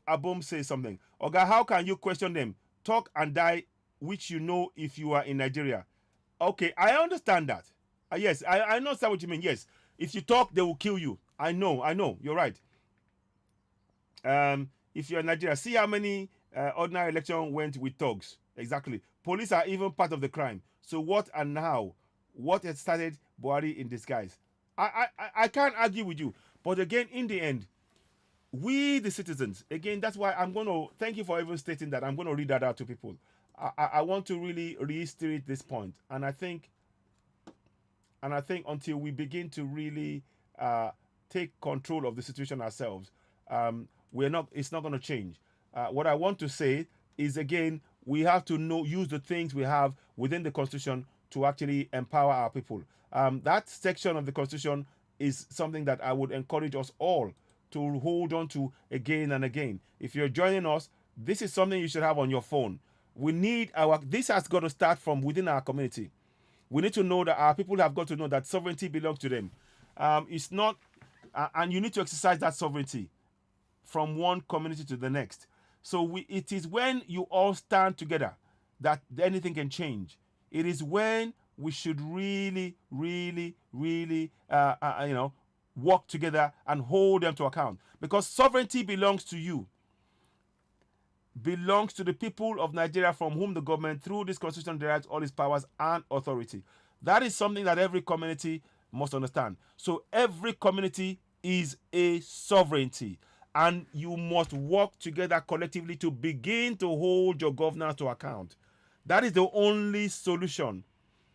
Abum says something. Oga, how can you question them? Talk and die, which you know if you are in Nigeria. Okay, I understand that. Yes, I understand what you mean. Yes, if you talk, they will kill you. I know. You're right. If you're in Nigeria, see how many ordinary election went with thugs. Exactly. Police are even part of the crime. So what and how? What had started Buhari in disguise? I can't argue with you. But again, in the end, we the citizens, again, that's why I'm going to thank you for even stating that. I'm going to read that out to people. I want to really reiterate this point, and I think until we begin to really take control of the situation ourselves, it's not going to change. What I want to say is, again, we have to use the things we have within the Constitution to actually empower our people. That section of the Constitution is something that I would encourage us all to hold on to again and again. If you're joining us, this is something you should have on your phone. This has got to start from within our community. We need to know that our people have got to know that sovereignty belongs to them. It's not, and you need to exercise that sovereignty from one community to the next. So it is when you all stand together that anything can change. It is when we should really, really, really, work together and hold them to account. Because sovereignty belongs to you, belongs to the people of Nigeria, from whom the government, through this constitution, derives all its powers and authority. That is something that every community must understand. So every community is a sovereignty, and you must work together collectively to begin to hold your governors to account. That is the only solution.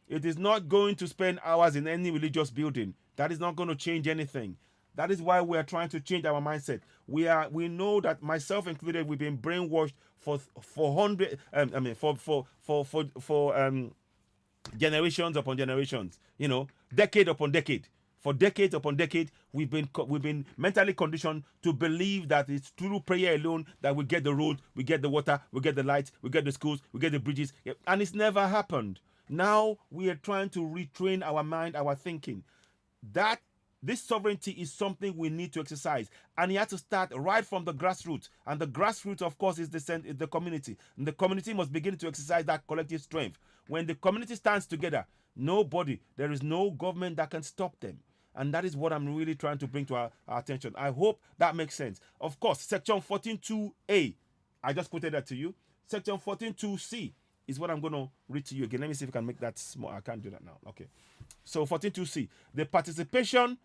It is not going to spend hours in any religious building. That is not going to change anything. That is why we are trying to change our mindset. We know that, myself included, we've been brainwashed for generations upon generations. Decade upon decade. For decades upon decade, we've been mentally conditioned to believe that it's through prayer alone that we get the road, we get the water, we get the lights, we get the schools, we get the bridges, and it's never happened. Now we are trying to retrain our mind, our thinking. This sovereignty is something we need to exercise, and you have to start right from the grassroots. And the grassroots, of course, is the community. And the community must begin to exercise that collective strength. When the community stands together, there is no government that can stop them. And that is what I'm really trying to bring to our attention. I hope that makes sense. Of course, Section 14.2a, I just quoted that to you. Section 14.2c is what I'm going to read to you again. Let me see if I can make that small. I can't do that now. Okay. So 14.2c, the participation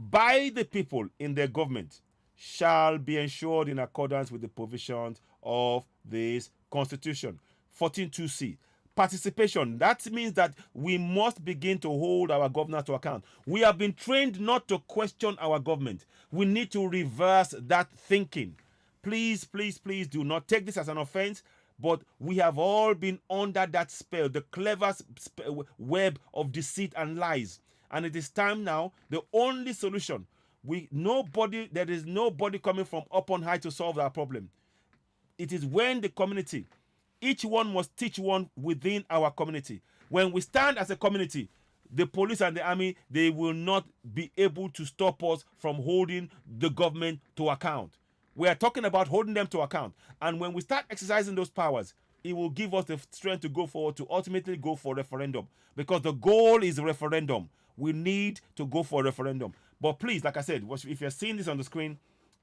by the people in their government shall be ensured in accordance with the provisions of this Constitution. 14.2c. Participation. That means that we must begin to hold our governor to account. We have been trained not to question our government. We need to reverse that thinking. Please, please, please do not take this as an offense, but we have all been under that spell, the clever web of deceit and lies. And it is time now, the only solution. There is nobody coming from up on high to solve our problem. It is when the community, each one must teach one within our community. When we stand as a community, the police and the army, they will not be able to stop us from holding the government to account. We are talking about holding them to account. And when we start exercising those powers, it will give us the strength to go forward, to ultimately go for referendum. Because the goal is referendum. We need to go for a referendum. But please, like I said, if you're seeing this on the screen,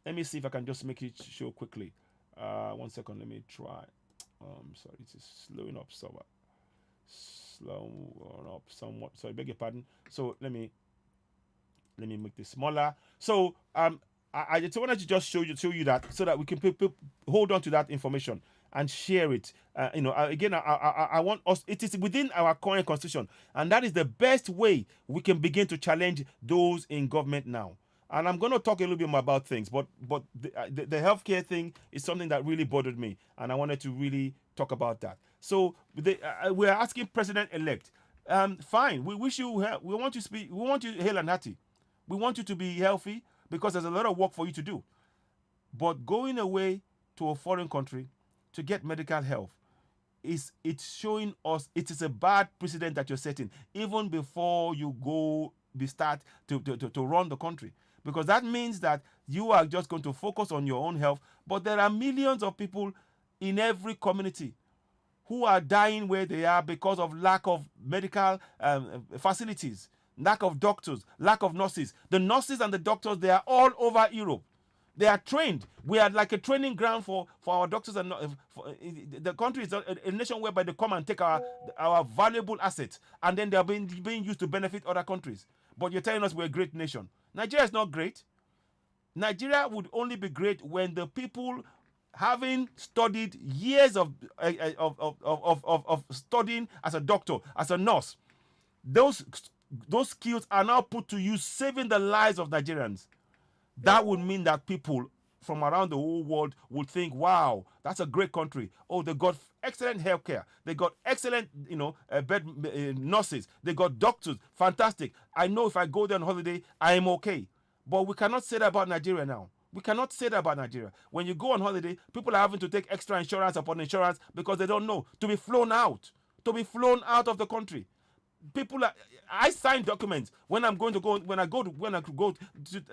let me see if I can just make it show quickly. 1 second, let me try. Sorry, it is slowing up somewhat. Sorry, beg your pardon. So let me make this smaller. So I just wanted to just show you that, so that we can hold on to that information and share it. Again, I want us. It is within our current constitution, and that is the best way we can begin to challenge those in government now. And I'm going to talk a little bit more about things, but the healthcare thing is something that really bothered me, and I wanted to really talk about that. So we're asking President-elect, fine, we wish you we want you hale and hearty. We want you to be healthy, because there's a lot of work for you to do. But going away to a foreign country to get medical health, it's showing us it is a bad precedent that you're setting, even before you start to run the country. Because that means that you are just going to focus on your own health, but there are millions of people in every community who are dying where they are because of lack of medical facilities, lack of doctors, lack of nurses. The nurses and the doctors, they are all over Europe. They are trained. We are like a training ground for our doctors. And the country is a nation whereby they come and take our valuable assets, and then they are being used to benefit other countries. But you're telling us we're a great nation. Nigeria is not great. Nigeria would only be great when the people, having studied years of studying as a doctor, as a nurse, those skills are now put to use, saving the lives of Nigerians. That would mean that people from around the whole world would think, wow, that's a great country. Oh, they got excellent healthcare. They got excellent, nurses. They got doctors. Fantastic. I know if I go there on holiday, I am okay. But we cannot say that about Nigeria now. We cannot say that about Nigeria. When you go on holiday, people are having to take extra insurance upon insurance because they don't know. To be flown out of the country. I sign documents when I go to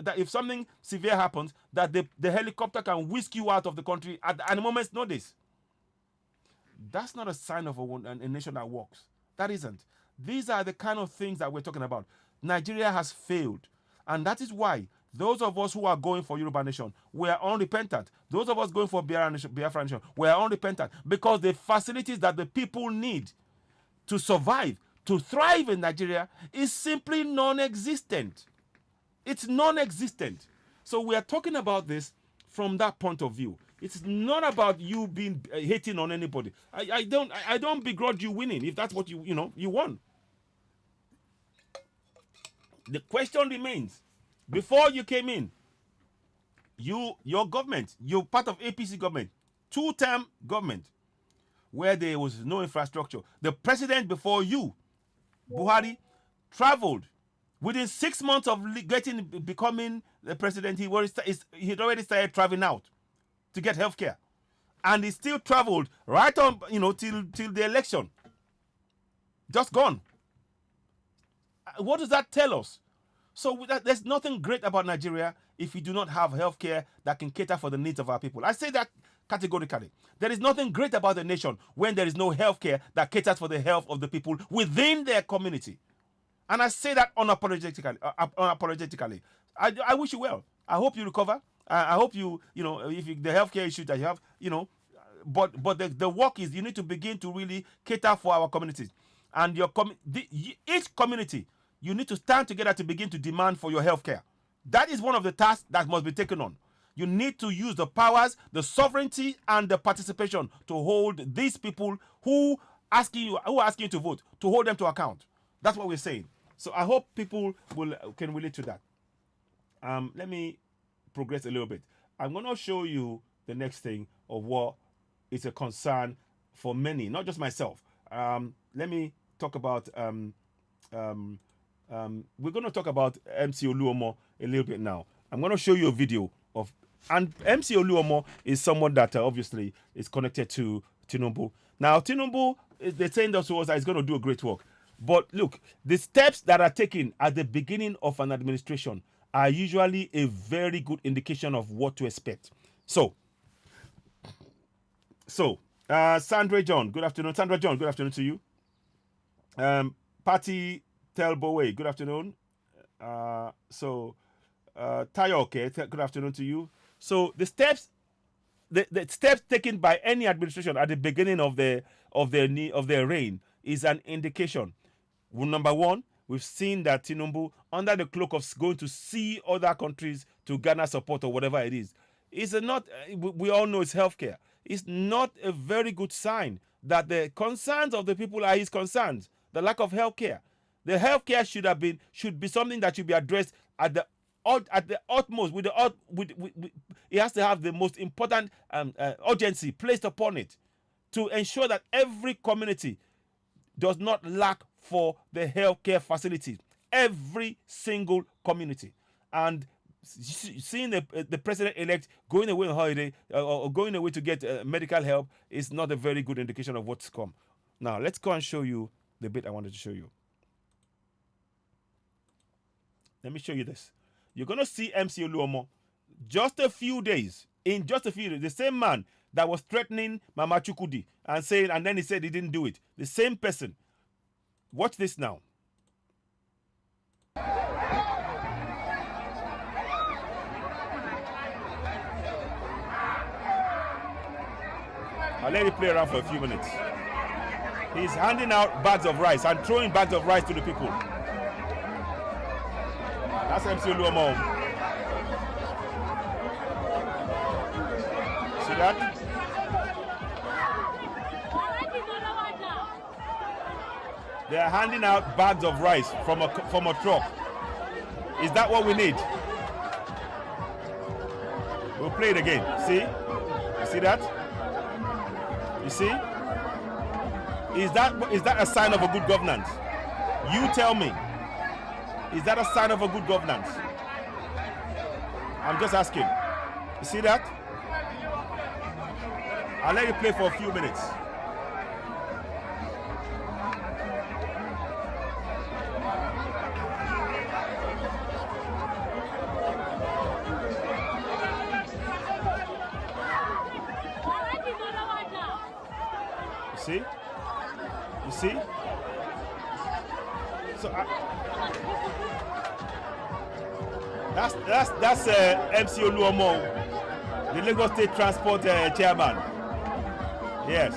that if something severe happens, that the helicopter can whisk you out of the country at a moment's notice. That's not a sign of a nation that works. That isn't. These are the kind of things that we're talking about. Nigeria has failed, and that is why those of us who are going for Yoruba Nation, we are unrepentant. Those of us going for Biafra Nation, we are unrepentant, because the facilities that the people need to survive, to thrive in Nigeria, is simply non-existent. It's non-existent. So we are talking about this from that point of view. It's not about you being hating on anybody. I don't begrudge you winning if that's what you want. The question remains: before you came in, your government, you're part of APC government, two-term government, where there was no infrastructure. The president before you, Buhari, traveled within 6 months of becoming the president. He'd already started traveling out to get healthcare, and he still traveled right on, till the election. Just gone. What does that tell us? So there's nothing great about Nigeria if we do not have healthcare that can cater for the needs of our people. I say that categorically. There is nothing great about the nation when there is no healthcare that caters for the health of the people within their community. And I say that unapologetically. I wish you well. I hope you recover. I hope the healthcare issue that you have, but the work is, you need to begin to really cater for our communities. And each community, you need to stand together to begin to demand for your healthcare. That is one of the tasks that must be taken on. You need to use the powers, the sovereignty, and the participation to hold these people who are asking you to vote, to hold them to account. That's what we're saying. So I hope people can relate to that. Let me progress a little bit. I'm going to show you the next thing of what is a concern for many, not just myself. Let me talk about we're going to talk about MC Oluomo a little bit now. I'm going to show you a video of, and MC Oluomo is someone that obviously is connected to Tinubu. Now, Tinubu, they're saying that he's going to do a great work. But look, the steps that are taken at the beginning of an administration are usually a very good indication of what to expect. So, Sandra John, good afternoon. Sandra John, good afternoon to you. Patty Telbowe, good afternoon. Tayo, okay, good afternoon to you. So the steps taken by any administration at the beginning of their reign is an indication. Well, number one, we've seen that Tinubu, under the cloak of going to see other countries to garner support or whatever it is not. We all know it's healthcare. It's not a very good sign that the concerns of the people are his concerns. The lack of healthcare. The healthcare should be something that should be addressed at the utmost. It has to have the most important urgency placed upon it to ensure that every community does not lack for the healthcare facilities. Every single community. And seeing the president-elect going away on holiday or going away to get medical help is not a very good indication of what's come. Now, let's go and show you the bit I wanted to show you. Let me show you this. You're going to see MC Oluomo in just a few days, the same man that was threatening Mama Chukudi and then he said he didn't do it. The same person. Watch this now. I'll let it play around for a few minutes. He's handing out bags of rice and throwing bags of rice to the people. That's MC Oluomo. See that? They are handing out bags of rice from a truck. Is that what we need? We'll play it again. See? You see that? You see? Is that a sign of a good governance? You tell me. Is that a sign of a good governance? I'm just asking. You see that? I'll let you play for a few minutes. See? You see? So that's MC Oluomo, the Lagos State Transport Chairman. Yes.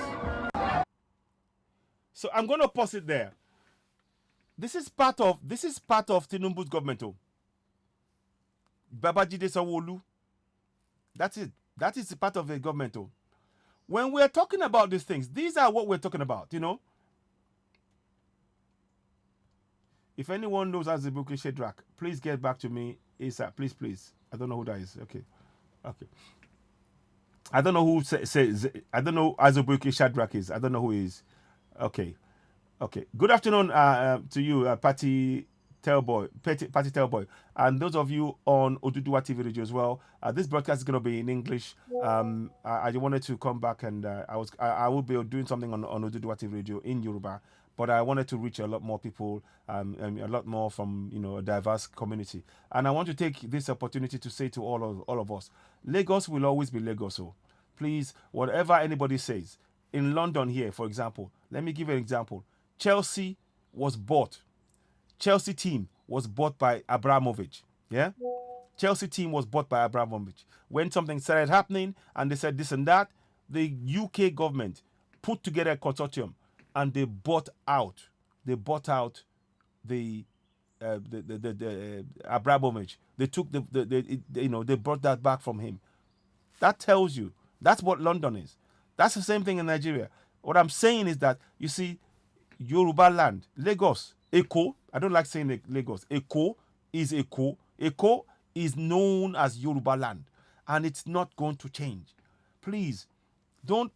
So I'm going to pause it there. This is part of Tinubu's government. Babajide Sanwo-Olu. That's it. That is part of the government. When we're talking about these things, these are what we're talking about, you know. If anyone knows Azubuike Shadrach, please get back to me ASAP. Please. I don't know who that is. Okay. I don't know who says. I don't know who Azubuike Shadrach is. I don't know who he is. Okay. Good afternoon to you, Patty Tellboy, and those of you on Oduduwa TV radio as well. This broadcast is going to be in English. I wanted to come back and I will be doing something on Oduduwa TV radio in Yoruba, but I wanted to reach a lot more people, and a lot more from a diverse community. And I want to take this opportunity to say to all of us, Lagos will always be Lagos. So please, whatever anybody says, in London here, for example, let me give you an example. Chelsea team was bought by Abramovich. Yeah? Chelsea team was bought by Abramovich. When something started happening and they said this and that, the UK government put together a consortium and they bought out the Abramovich. They took they brought that back from him. That tells you that's what London is. That's the same thing in Nigeria. What I'm saying is that, you see, Yoruba land, Lagos, Eko, I don't like saying Lagos. Eko is Eko. Eko is known as Yoruba land, and it's not going to change. Please, don't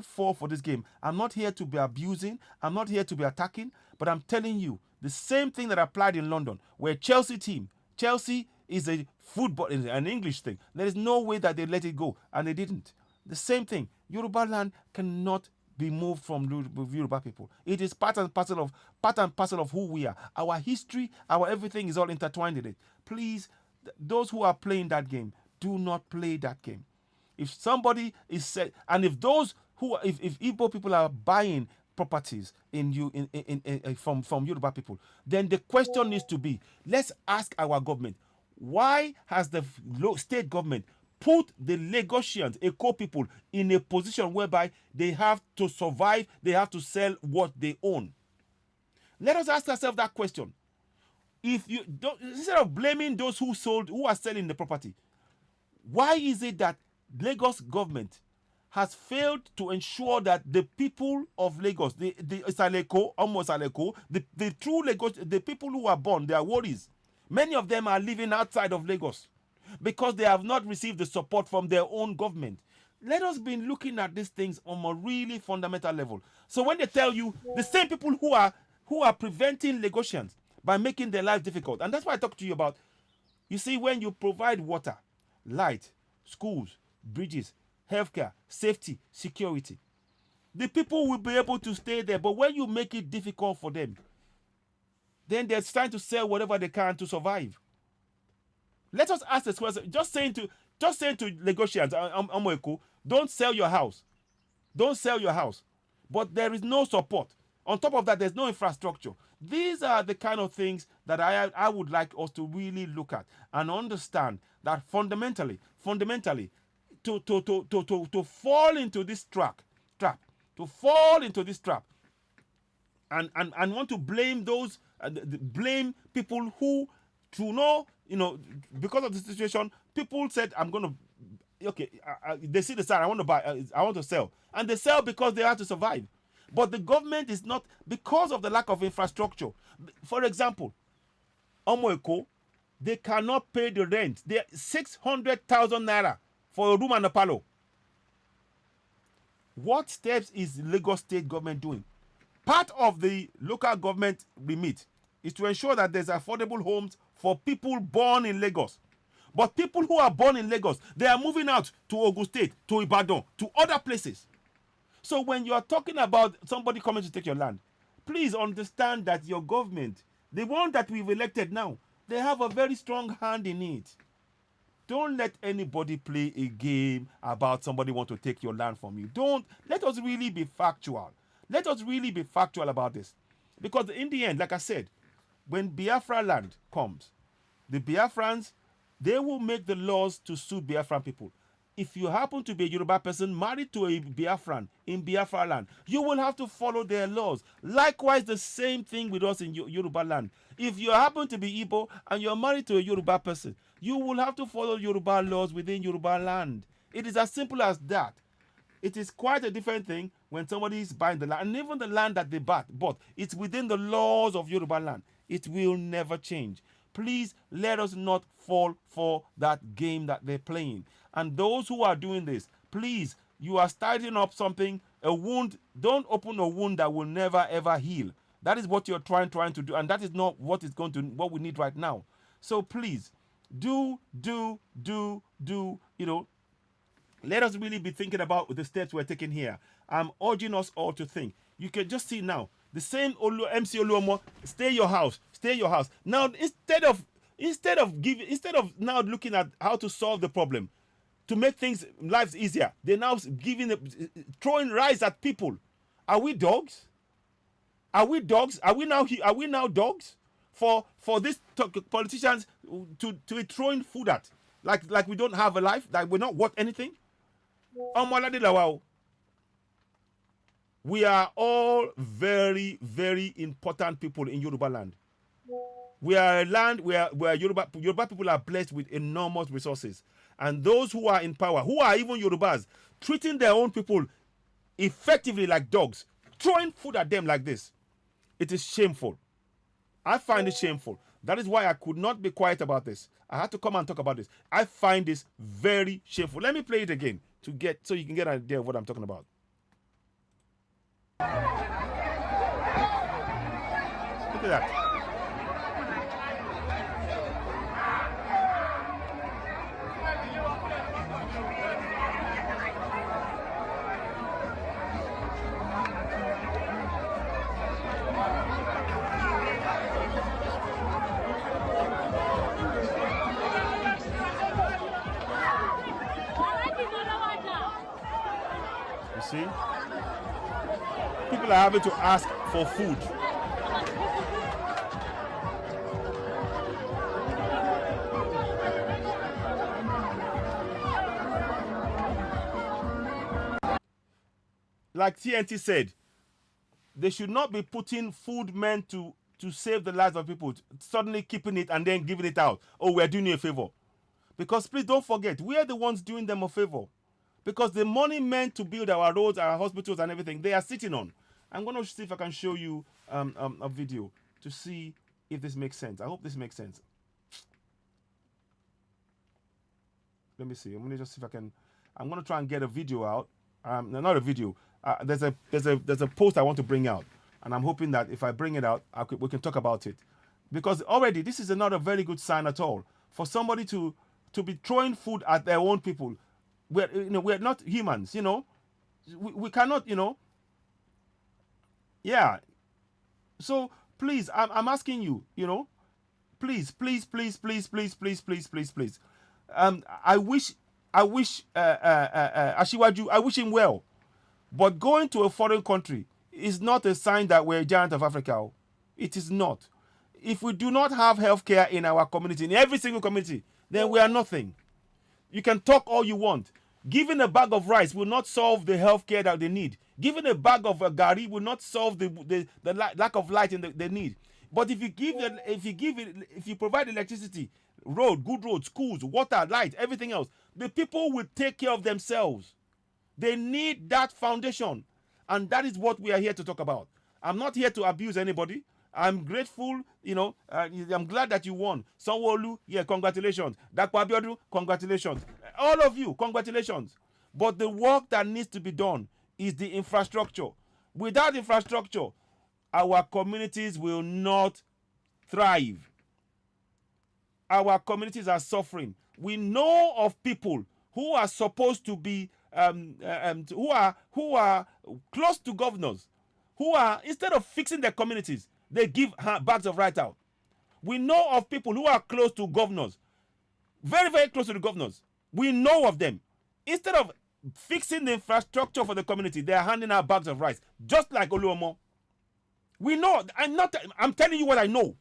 fall for this game. I'm not here to be abusing. I'm not here to be attacking, but I'm telling you, the same thing that applied in London, where Chelsea is a football, an English thing. There is no way that they let it go, and they didn't. The same thing. Yoruba land cannot be moved from Yoruba people. It is part and parcel of who we are. Our history, our everything is all intertwined in it. Please, those who are playing that game, do not play that game. If somebody is said, and if Igbo people are buying properties from Yoruba people, then the question needs to be, let's ask our government, why has the state government put the Lagosians, Eko people, in a position whereby they have to survive, they have to sell what they own? Let us ask ourselves that question. If you don't, instead of blaming those who are selling the property, why is it that Lagos government has failed to ensure that the people of Lagos, the Isaleko, almost Aleko, the true Lagos, the people who are born, they are worries. Many of them are living outside of Lagos because they have not received the support from their own government. Let us be looking at these things on a really fundamental level. So when they tell you, the same people who are preventing Lagosians by making their life difficult, and that's why I talk to you about, you see, when you provide water, light, schools, bridges, healthcare, safety, security, the people will be able to stay there. But when you make it difficult for them, then they're trying to sell whatever they can to survive. Let us ask this question. Just saying to Lagosians, Amoeko, don't sell your house. Don't sell your house. But there is no support. On top of that, there's no infrastructure. These are the kind of things that I would like us to really look at and understand that fundamentally, to fall into this trap, and want to blame those, blame people who, to know, because of the situation, people said, I'm going to okay, they see the sign, I want to buy, I want to sell. And they sell because they have to survive. But the government is not, because of the lack of infrastructure. For example, Omoeko, they cannot pay the rent. They're 600,000 naira for a room and a parlor. What steps is Lagos state government doing? Part of the local government remit is to ensure that there's affordable homes for people born in Lagos. But people who are born in Lagos, they are moving out to Ogun State, to Ibadan, to other places. So when you are talking about somebody coming to take your land, please understand that your government, the one that we've elected now, they have a very strong hand in it. Don't let anybody play a game about somebody want to take your land from you. Don't. Let us really be factual. Let us really be factual about this. Because in the end, like I said, when Biafra land comes, the Biafrans, they will make the laws to suit Biafran people. If you happen to be a Yoruba person married to a Biafran in Biafra land, you will have to follow their laws. Likewise, the same thing with us in Yoruba land. If you happen to be Igbo and you're married to a Yoruba person, you will have to follow Yoruba laws within Yoruba land. It is as simple as that. It is quite a different thing when somebody is buying the land, and even the land that they bought, it's within the laws of Yoruba land. It will never change. Please let us not fall for that game that they're playing. And those who are doing this, please, you are starting up something, a wound. Don't open a wound that will never ever heal. That is what you're trying to do, and that is not what is going to what we need right now. So please, do let us really be thinking about the steps we're taking here. I'm urging us all to think. You can just see now the same MC Oluomo, stay your house. Now instead of now looking at how to solve the problem, to make lives easier, they're now throwing rice at people. Are we dogs? Are we dogs? Are we now dogs for these politicians to be throwing food at? Like we don't have a life, like we're not worth anything? We are all very, very important people in Yoruba land. We are a land where Yoruba people are blessed with enormous resources. And those who are in power, who are even Yorubas, treating their own people effectively like dogs, throwing food at them like this. It is shameful. I find it shameful. That is why I could not be quiet about this. I had to come and talk about this. I find this very shameful. Let me play it again so you can get an idea of what I'm talking about. Look at that. See? People are having to ask for food. Like TNT said, they should not be putting food meant to save the lives of people, suddenly keeping it and then giving it out. Oh, we're doing you a favor. Because please don't forget, we are the ones doing them a favor. Because the money meant to build our roads, our hospitals and everything, they are sitting on. I'm going to see if I can show you a video to see if this makes sense. I hope this makes sense. Let me see. I'm going to just see if I can. I'm going to try and get a video out. No, not a video. There's a post I want to bring out. And I'm hoping that if I bring it out, we can talk about it. Because already, this is not a very good sign at all. For somebody to be throwing food at their own people. We're not humans, we cannot, yeah. So please, I'm asking you, please. I wish Ashiwaju, I wish him well, but going to a foreign country is not a sign that we're a giant of Africa. It is not. If we do not have healthcare in our community, in every single community, then we are nothing. You can talk all you want. Giving a bag of rice will not solve the health care that they need. Giving a bag of gari will not solve the lack of light in they need. But if you provide electricity, road, good roads, schools, water, light, everything else. The people will take care of themselves. They need that foundation. And that is what we are here to talk about. I'm not here to abuse anybody. I'm grateful, I'm glad that you won. Sanwo-Olu, yeah, congratulations. Dapo Abiodun, congratulations. All of you, congratulations. But the work that needs to be done is the infrastructure. Without infrastructure, our communities will not thrive. Our communities are suffering. We know of people who are supposed to be who are close to governors, who are, instead of fixing their communities, they give bags of rice out. We know of people who are close to governors, very, very close to the governors. We know of them. Instead of fixing the infrastructure for the community, they are handing out bags of rice, just like Oluomo. We know. I'm telling you what I know.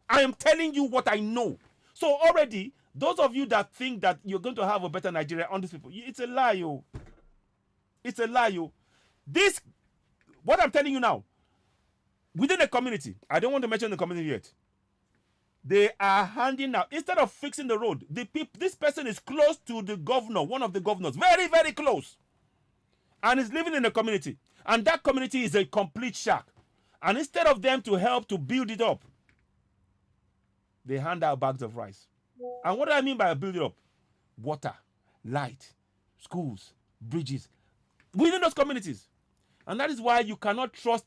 I am telling you what I know. So already, those of you that think that you're going to have a better Nigeria on these people, it's a lie, yo. It's a lie, yo. This, what I'm telling you now, within the community, I don't want to mention the community yet. They are handing out, instead of fixing the road, this person is close to the governor, one of the governors, very, very close, and is living in the community. And that community is a complete shack. And instead of them to help to build it up, they hand out bags of rice. And what do I mean by build it up? Water, light, schools, bridges, within those communities. And that is why you cannot trust,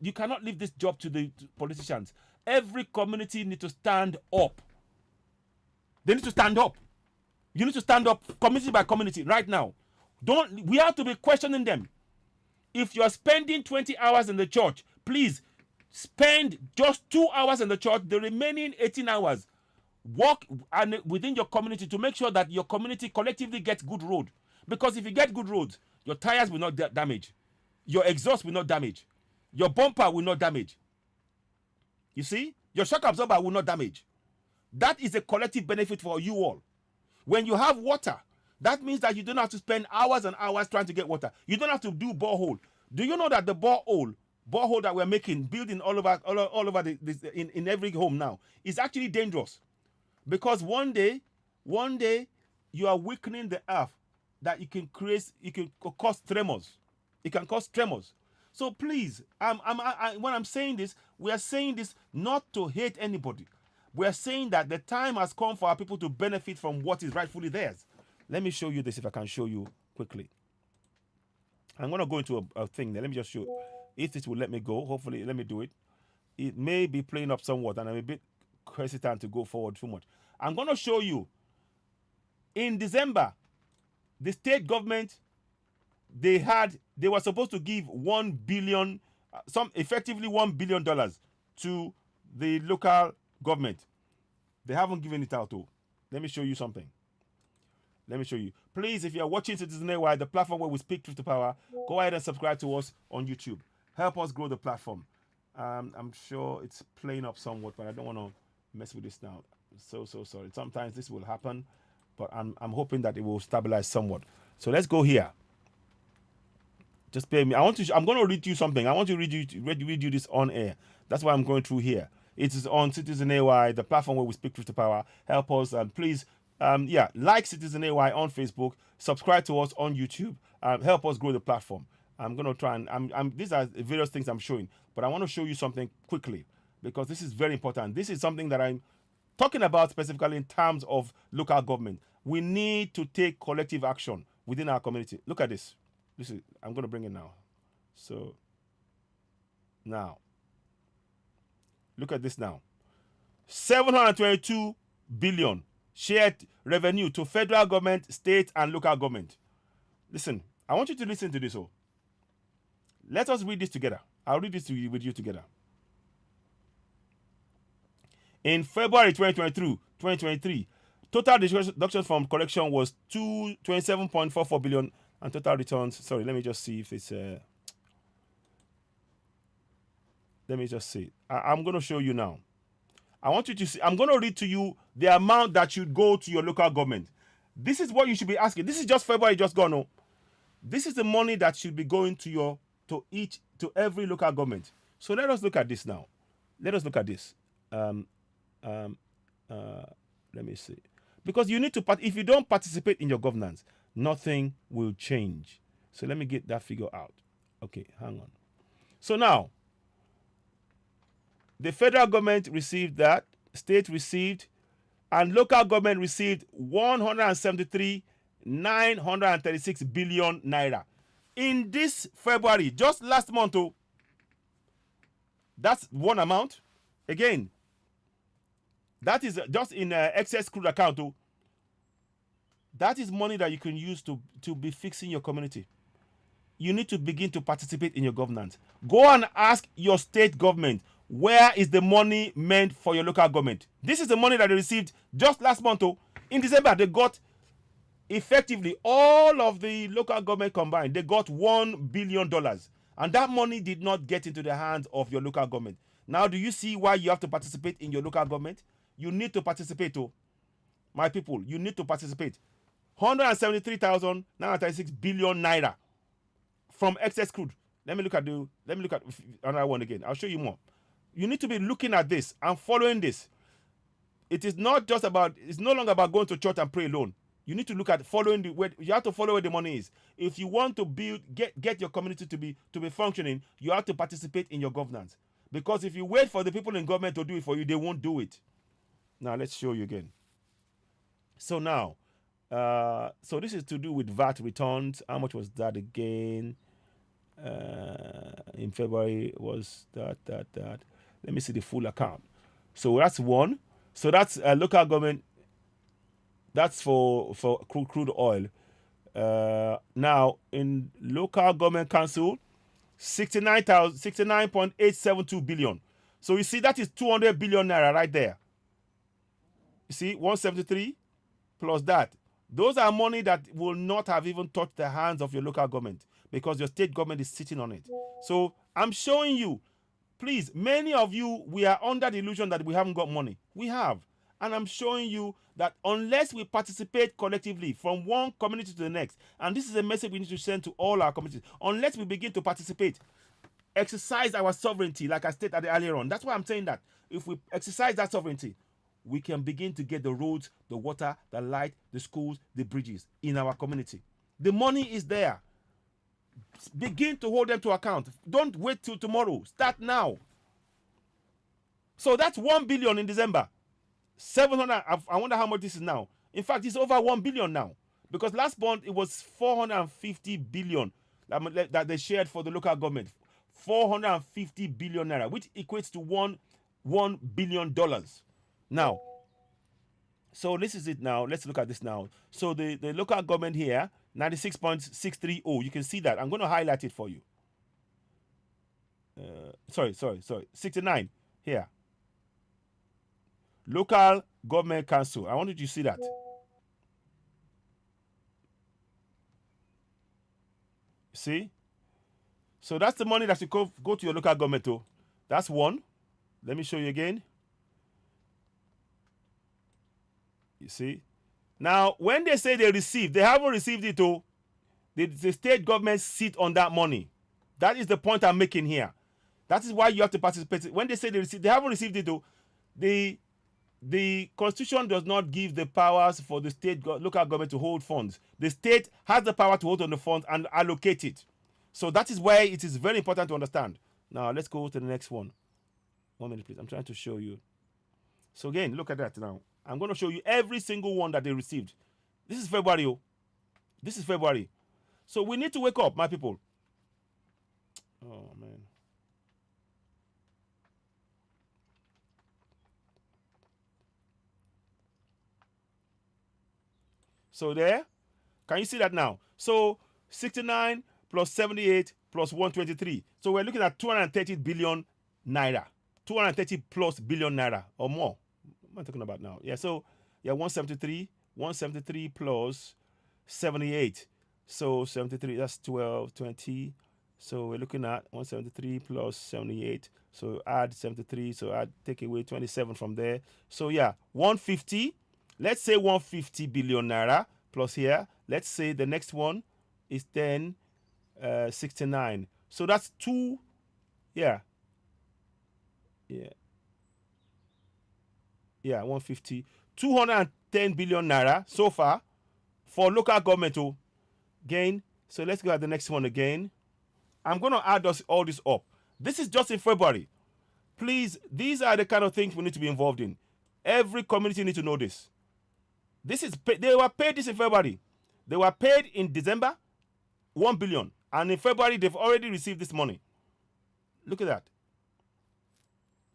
you cannot leave this job to the politicians. Every community needs to stand up. They need to stand up. You need to stand up community by community right now. We have to be questioning them. If you are spending 20 hours in the church, please spend just 2 hours in the church, the remaining 18 hours. Work within your community to make sure that your community collectively gets good road. Because if you get good roads, your tires will not damage. Your exhaust will not damage. Your bumper will not damage. You see? Your shock absorber will not damage. That is a collective benefit for you all. When you have water, that means that you don't have to spend hours and hours trying to get water. You don't have to do borehole. Do you know that the borehole that we're making, building all over in every home now, is actually dangerous? Because one day you are weakening the earth, that it can cause tremors. It can cause tremors. So please, when I'm saying this, we are saying this not to hate anybody. We are saying that the time has come for our people to benefit from what is rightfully theirs. Let me show you this, if I can show you quickly. I'm going to go into a thing there. Let me just show. If this will let me go, hopefully let me do it. It may be playing up somewhat, and I'm a bit hesitant to go forward too much. I'm going to show you. In December, the state government, they were supposed to give $1 billion, effectively $1 billion to the local government. They haven't given it out though. Let me show you something. Let me show you. Please, if you are watching Citizen AY, the platform where we speak truth to power, go ahead and subscribe to us on YouTube. Help us grow the platform. I'm sure it's playing up somewhat, but I don't want to mess with this now. So sorry. Sometimes this will happen, but I'm hoping that it will stabilize somewhat. So let's go here. Just bear me. I'm going to read you something. I want to read you this on air. That's why I'm going through here. It is on Citizen AY, the platform where we speak truth to power. Help us, and please, like Citizen AY on Facebook, subscribe to us on YouTube, help us grow the platform. I'm going to try and these are various things I'm showing, but I want to show you something quickly because this is very important. This is something that I'm talking about specifically in terms of local government. We need to take collective action within our community. Look at this. I'm going to bring it now. So now, look at this now. 722 billion shared revenue to federal government, state, and local government. Listen, I want you to listen to this. Let us read this together. I'll read this with you together. In February 2023, total deduction from collection was 27.44 billion, and total returns. Sorry, let me just see if it's. Let me just see. I'm going to show you now. I want you to see. I'm going to read to you the amount that should go to your local government. This is what you should be asking. This is just February just gone. No, this is the money that should be going to every local government. So let us look at this now. Let us look at this. Let me see. Because you need to, if you don't participate in your governance, nothing will change. So let me get that figure out. Okay, hang on. So now, the federal government received that, state received, and local government received 173,936 billion naira. In this February, just last month, oh, that's one amount. Again, that is just in excess crude account. Oh, that is money that you can use to be fixing your community. You need to begin to participate in your governance. Go and ask your state government, where is the money meant for your local government? This is the money that they received just last month. Oh, in December, they got effectively all of the local government combined. They got $1 billion. And that money did not get into the hands of your local government. Now, do you see why you have to participate in your local government? You need to participate, oh, my people. You need to participate. 173,936 billion naira from excess crude. Let me look at another one again. I'll show you more. You need to be looking at this and following this. It is not just about, it's no longer about going to church and pray alone. You need to look at following you have to follow where the money is. If you want to build, get your community to be functioning, you have to participate in your governance. Because if you wait for the people in government to do it for you, they won't do it. Now let's show you again. So now, so this is to do with VAT returns. How much was that again? In February was that. Let me see the full account. So that's one. So that's local government. That's for crude oil. Now in local government council, 69.872 billion. So you see that is 200 billion naira right there. You see 173 plus that. Those are money that will not have even touched the hands of your local government because your state government is sitting on it. So I'm showing you, please, many of you, we are under the illusion that we haven't got money. We have. And I'm showing you that unless we participate collectively from one community to the next, and this is a message we need to send to all our communities, unless we begin to participate, exercise our sovereignty, like I stated earlier on. That's why I'm saying that. If we exercise that sovereignty, we can begin to get the roads, the water, the light, the schools, the bridges in our community. The money is there. Begin to hold them to account. Don't wait till tomorrow. Start now. So that's 1 billion in December. 700. I wonder how much this is now. In fact, it's over 1 billion now. Because last month it was 450 billion that they shared for the local government. 450 billion naira, which equates to $1 billion. Now, so this is it now. Let's look at this now. So the local government here, 96.630. You can see that. I'm going to highlight it for you. Sorry. 69 here. Local government council. I wanted you to see that. See? So that's the money that should go to your local government. Oh. That's one. Let me show you again. You see? Now, when they say they received, they haven't received it. Oh. The state government sit on that money. That is the point I'm making here. That is why you have to participate. When they say they received, they haven't received it. Oh. The constitution does not give the powers for the local government to hold funds. The state has the power to hold on the funds and allocate it. So that is why it is very important to understand. Now, let's go to the next one. 1 minute, please. I'm trying to show you. So again, look at that now. I'm going to show you every single one that they received. This is February. Oh. This is February. So we need to wake up, my people. Oh, man. So there, can you see that now? So 69 plus 78 plus 123. So we're looking at 230 billion naira. 230 plus billion naira or more. What am I talking about now? Yeah, so yeah, 173 plus 78. So 73, that's 12, 20. So we're looking at 173 plus 78. So add 73, so take away 27 from there. So yeah, 150. Let's say 150 billion naira plus here. Let's say the next one is 69. So that's 2. Yeah. 150. 210 billion naira so far for local government to gain. So let's go at the next one again. I'm going to add all this up. This is just in February. Please, these are the kind of things we need to be involved in. Every community needs to know this. They were paid this in February. They were paid in December, 1 billion. And in February, they've already received this money. Look at that.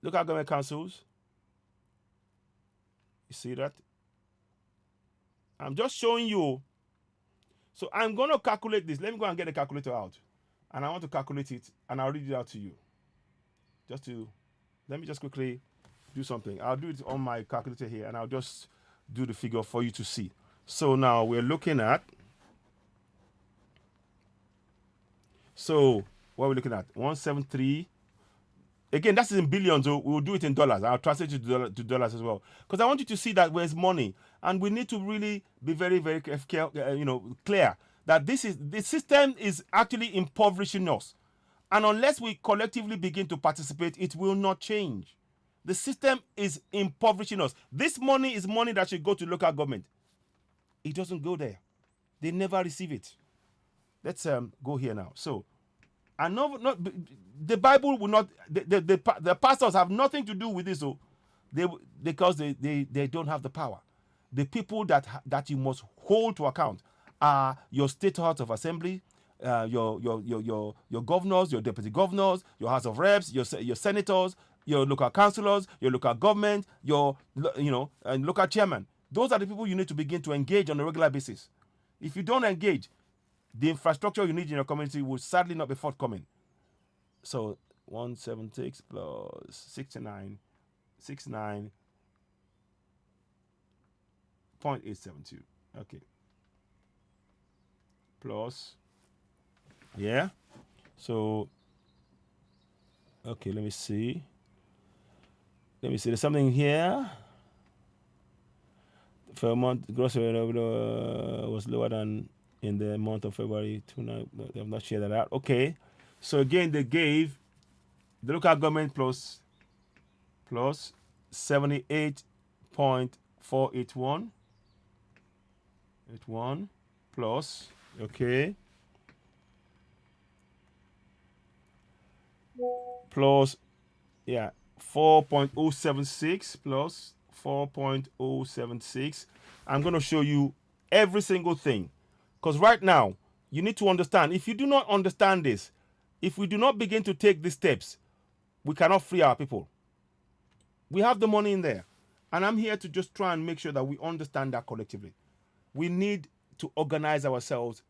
Local government councils. You see that? I'm just showing you. So I'm going to calculate this. Let me go and get the calculator out. And I want to calculate it. And I'll read it out to you. Let me just quickly do something. I'll do it on my calculator here. And I'll just do the figure for you to see. So now we're looking at. So what are we looking at? 173. Again, that's in billions. So we'll do it in dollars. I'll translate it to dollars as well. Because I want you to see that where's money. And we need to really be very, very clear that the system is actually impoverishing us. And unless we collectively begin to participate, it will not change. The system is impoverishing us. This money is money that should go to local government. It doesn't go there. They never receive it. Let's go here now. So, and not the Bible will not. The pastors have nothing to do with this. So, because they don't have the power. The people that you must hold to account are your state house of assembly, your governors, your deputy governors, your house of reps, your senators, your local councillors, your local government, and local chairman. Those are the people you need to begin to engage on a regular basis. If you don't engage, the infrastructure you need in your community will sadly not be forthcoming. So 176 plus 69, 69.872. Okay. Plus, yeah. So, okay, let me see. There's something here. For a month, gross revenue was lower than in the month of February. They have not shared that out. Okay. So again, they gave the local government plus 78.481. 81 plus, okay, plus, yeah, 4.076 plus 4.076. I'm going to show you every single thing. Because right now, you need to understand. If you do not understand this, if we do not begin to take these steps, we cannot free our people. We have the money in there. And I'm here to just try and make sure that we understand that collectively. We need to organize ourselves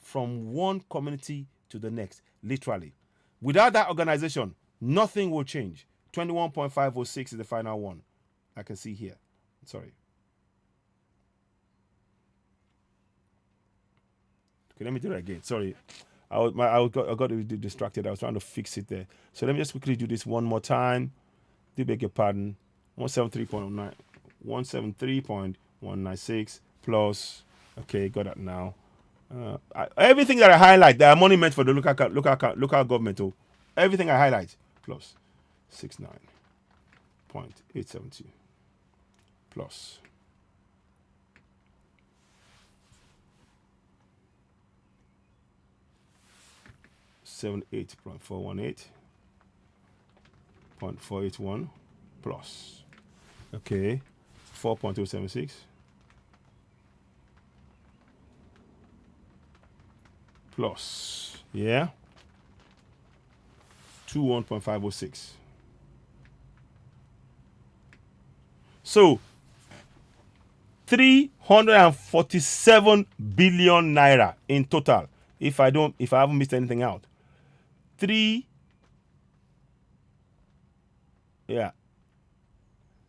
from one community to the next, literally. Without that organization, nothing will change. 21.506 is the final one. I can see here. Sorry. Okay, let me do it again. Sorry. I got distracted. I was trying to fix it there. So let me just quickly do this one more time. Do beg your pardon. 173.196 plus. Okay, got that now. Everything that I highlight, there are money meant for the local government. Oh, everything I highlight plus 69.872 plus 78.418.481 plus, okay, 4.276 plus, yeah, 21.506. So 347 billion naira in total. If I haven't missed anything out.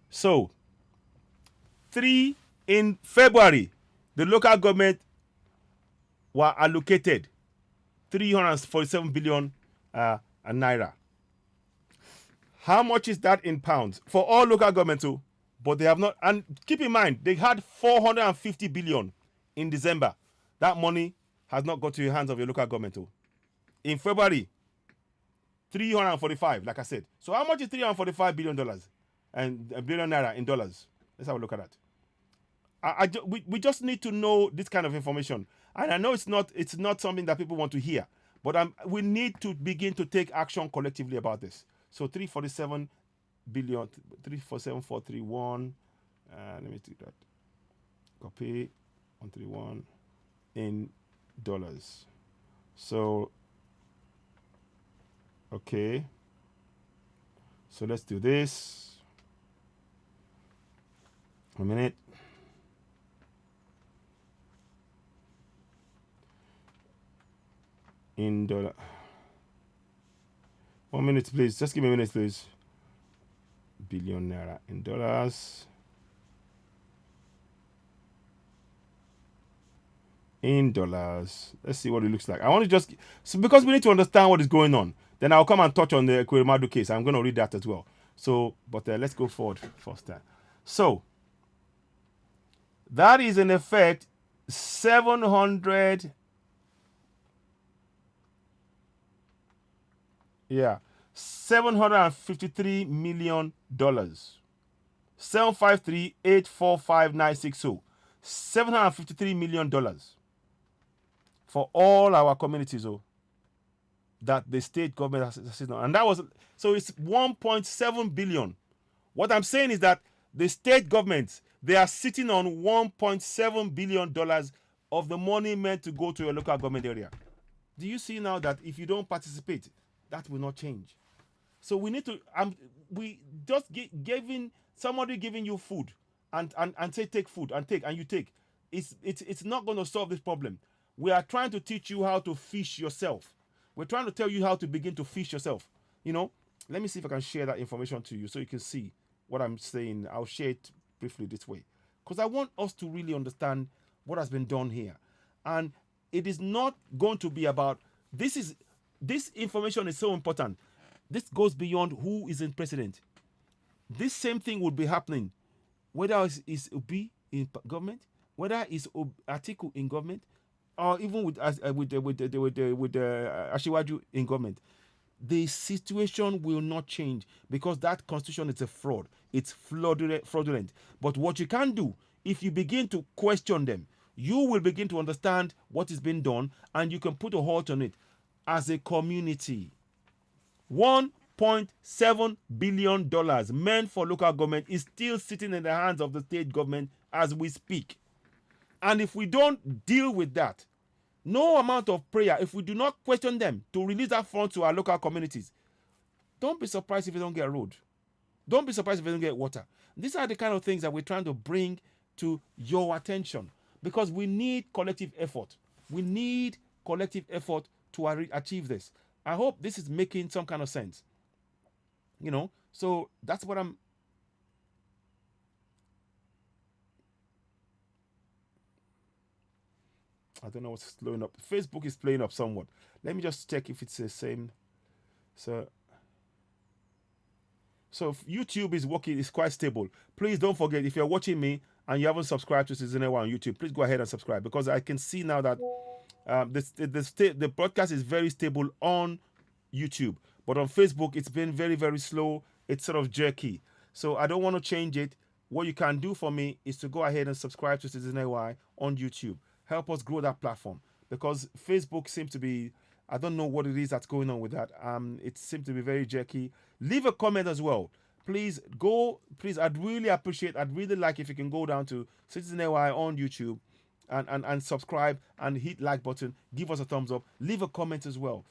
So 3 in February, the local government were allocated 347 billion naira. How much is that in pounds for all local governments? But they have not, and keep in mind, they had 450 billion in December. That money has not got to the hands of your local government. In February, 345, like I said. So how much is $345 billion and $1 billion naira in dollars? Let's have a look at that. we just need to know this kind of information. And I know it's not something that people want to hear, but we need to begin to take action collectively about this. So 347 billion, 347,431. Let me do that. Copy 131 in dollars. So okay. So let's do this. A minute. In dollar. 1 minute, please. Just give me a minute, please. Billion naira in dollars. In dollars. Let's see what it looks like. I want to just, so because we need to understand what is going on. Then I'll come and touch on the Ekweremadu case. I'm going to read that as well. So, but let's go forward first time. So, that is in effect 700. Yeah, $753 million. 753,845,960. $753 million for all our communities that the state government has assisted on. And that was, so it's 1.7 billion. What I'm saying is that the state governments, they are sitting on $1.7 billion of the money meant to go to your local government area. Do you see now that if you don't participate, that will not change? So we need to, we just giving somebody giving you food and say take food and you take. It's not going to solve this problem. We are trying to teach you how to fish yourself. We're trying to tell you how to begin to fish yourself. You know, let me see if I can share that information to you so you can see what I'm saying. I'll share it briefly this way, because I want us to really understand what has been done here. And it is not going to be about, this information is so important. This goes beyond who is in president. This same thing would be happening whether it's Obi in government, whether it's Atiku in government, or even with Ashiwaju in government. The situation will not change because that constitution is a fraud. It's fraudulent. But what you can do, if you begin to question them, you will begin to understand what is being done, and you can put a halt on it as a community. $1.7 billion meant for local government is still sitting in the hands of the state government as we speak. And if we don't deal with that, no amount of prayer, if we do not question them to release that fund to our local communities, don't be surprised if we don't get a road. Don't be surprised if we don't get water. These are the kind of things that we're trying to bring to your attention, because we need collective effort. We need collective effort to achieve this. I hope this is making some kind of sense. You know, so that's what I'm. I don't know what's slowing up. Facebook is playing up somewhat. Let me just check if it's the same. So YouTube is working, it's quite stable. Please don't forget, if you're watching me and you haven't subscribed to Season 1 on YouTube, please go ahead and subscribe, because I can see now that the broadcast is very stable on YouTube. But on Facebook, it's been very, very slow. It's sort of jerky. So I don't want to change it. What you can do for me is to go ahead and subscribe to Citizen AY on YouTube. Help us grow that platform, because Facebook seems to be, I don't know what it is that's going on with that. It seems to be very jerky. Leave a comment as well. Please, I'd really appreciate, I'd really like if you can go down to Citizen AY on YouTube and subscribe and hit like button, give us a thumbs up, leave a comment as well.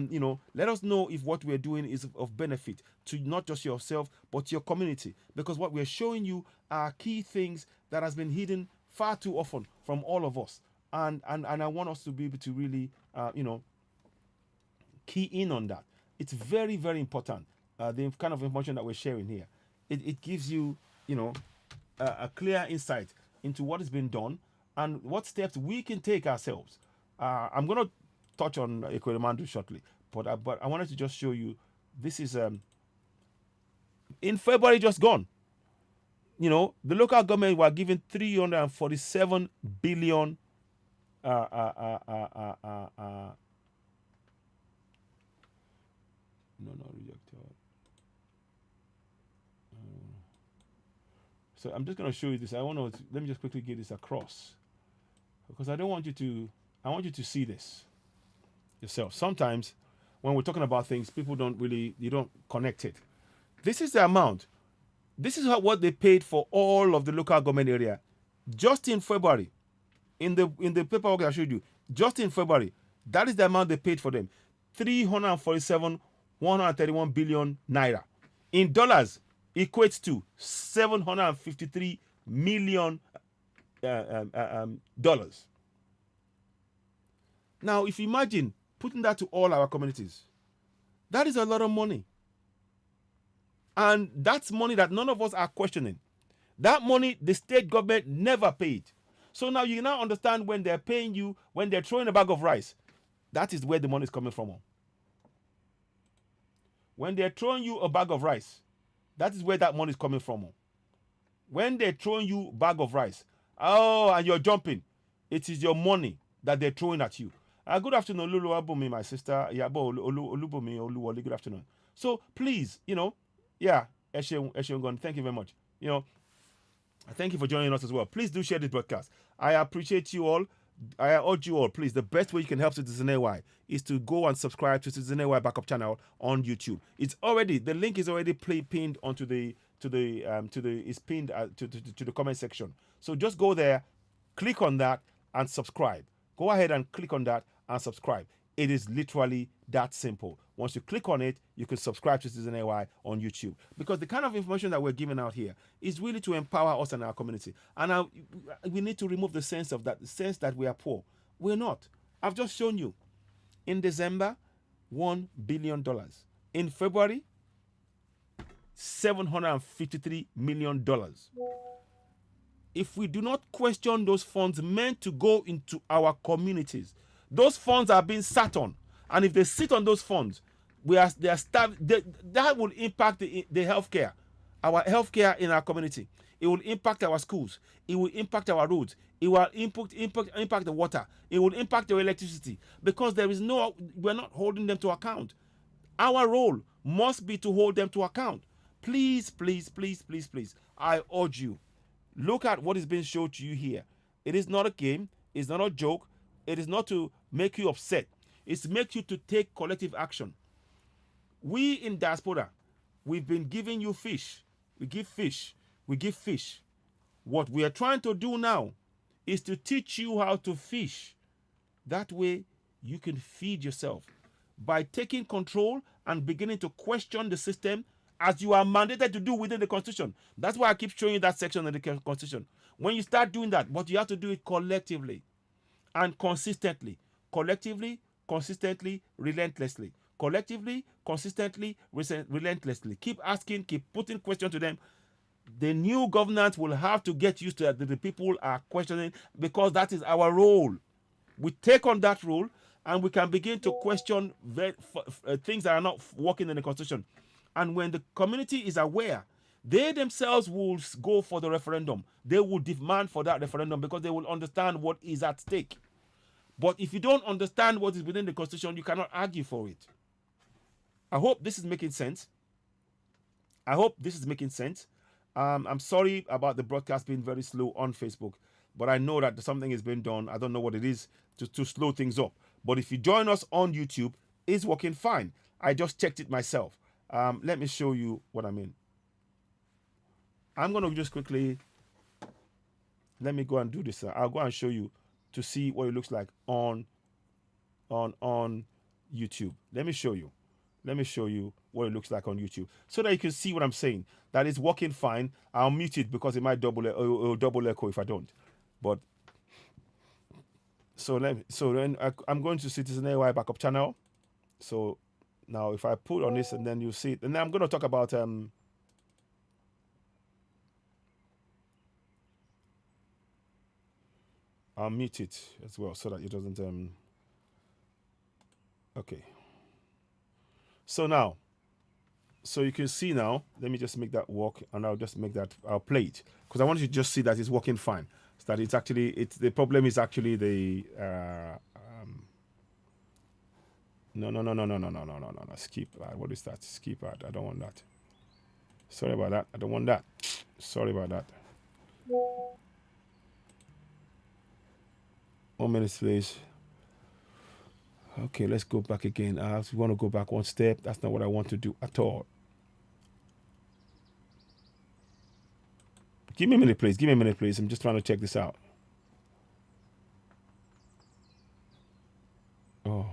You know, let us know if what we're doing is of benefit to not just yourself but your community, because what we're showing you are key things that has been hidden far too often from all of us, and I want us to be able to really you know, key in on that. It's very, very important, the kind of information that we're sharing here. It gives you, you know, a clear insight into what has been done and what steps we can take ourselves. I'm going to touch on Ekweremadu shortly, but I wanted to just show you, this is in February just gone. You know, the local government were given 347 billion no, rejected. So I'm just going to show you this. Let me just quickly get this across, because I don't want you to, I want you to see this yourself. Sometimes when we're talking about things, people you don't connect it. This is the amount. This is what they paid for all of the local government area just in February. In the paperwork I showed you, just in February, that is the amount they paid for them. 131 billion naira. In dollars, equates to 753 million dollars. Now, if you imagine putting that to all our communities, that is a lot of money. And that's money that none of us are questioning. That money, the state government never paid. So now you now understand when they're paying you, when they're throwing a bag of rice, that is where the money is coming from. When they're throwing you a bag of rice, that is where that money is coming from. When they're throwing you a bag of rice, and you're jumping, it is your money that they're throwing at you. Good afternoon, Oluomo, my sister. Olubomi, Oluwole, good afternoon. So please, Esheun, thank you very much. Thank you for joining us as well. Please do share this broadcast. I appreciate you all. I urge you all, please, the best way you can help Citizen AY is to go and subscribe to Citizen AY backup channel on YouTube. The link is already pinned onto the comment section. So just go there, click on that and subscribe. Go ahead and click on that and subscribe. It is literally that simple. Once you click on it, you can subscribe to Citizen AY on YouTube. Because the kind of information that we're giving out here is really to empower us and our community. And we need to remove the sense that we are poor. We're not. I've just shown you. In December, $1 billion. In February, $753 million. If we do not question those funds meant to go into our communities, those funds are being sat on. And if they sit on those funds, that will impact the healthcare, our healthcare in our community. It will impact our schools. It will impact our roads. It will impact the water. It will impact the electricity, because we're not holding them to account. Our role must be to hold them to account. Please, please, please, please, please, I urge you, look at what is being shown to you here. It is not a game. It's not a joke. It is not to make you upset. It's to make you to take collective action. We in diaspora, we've been giving you fish. We give fish. We give fish. What we are trying to do now is to teach you how to fish. That way you can feed yourself. By taking control and beginning to question the system as you are mandated to do within the Constitution. That's why I keep showing you that section of the Constitution. When you start doing that, but you have to do it collectively and consistently. Collectively, consistently, relentlessly. Collectively, consistently, relentlessly. Keep asking, keep putting questions to them. The new governance will have to get used to that the people are questioning, because that is our role. We take on that role and we can begin to question things that are not working in the Constitution. And when the community is aware, they themselves will go for the referendum. They will demand for that referendum because they will understand what is at stake. But if you don't understand what is within the Constitution, you cannot argue for it. I hope this is making sense. I hope this is making sense. I'm sorry about the broadcast being very slow on Facebook, but I know that something is being done. I don't know what it is to slow things up. But if you join us on YouTube, it's working fine. I just checked it myself. Let me show you what I mean. I'm going to just quickly, let me go and do this. I'll go and show you to see what it looks like on YouTube. Let me show you. Let me show you what it looks like on YouTube so that you can see what I'm saying. That is working fine. I'll mute it because it might double echo if I don't. But so then I'm going to Citizen AY backup channel. So now if I put on this and then you see it, and then I'm going to talk about I'll mute it as well so that it doesn't okay. So now, so you can see now, let me just make that work, and I'll just make that, I'll play it, because I want you to just see that it's working fine. So that it's actually, the problem is actually the, no, skip, what is that, skip ad, I don't want that. Sorry about that, I don't want that. Sorry about that. 1 minute, please. Okay, let's go back again. I want to go back one step. That's not what I want to do at all. Give me a minute, please. Give me a minute, please. I'm just trying to check this out. Oh.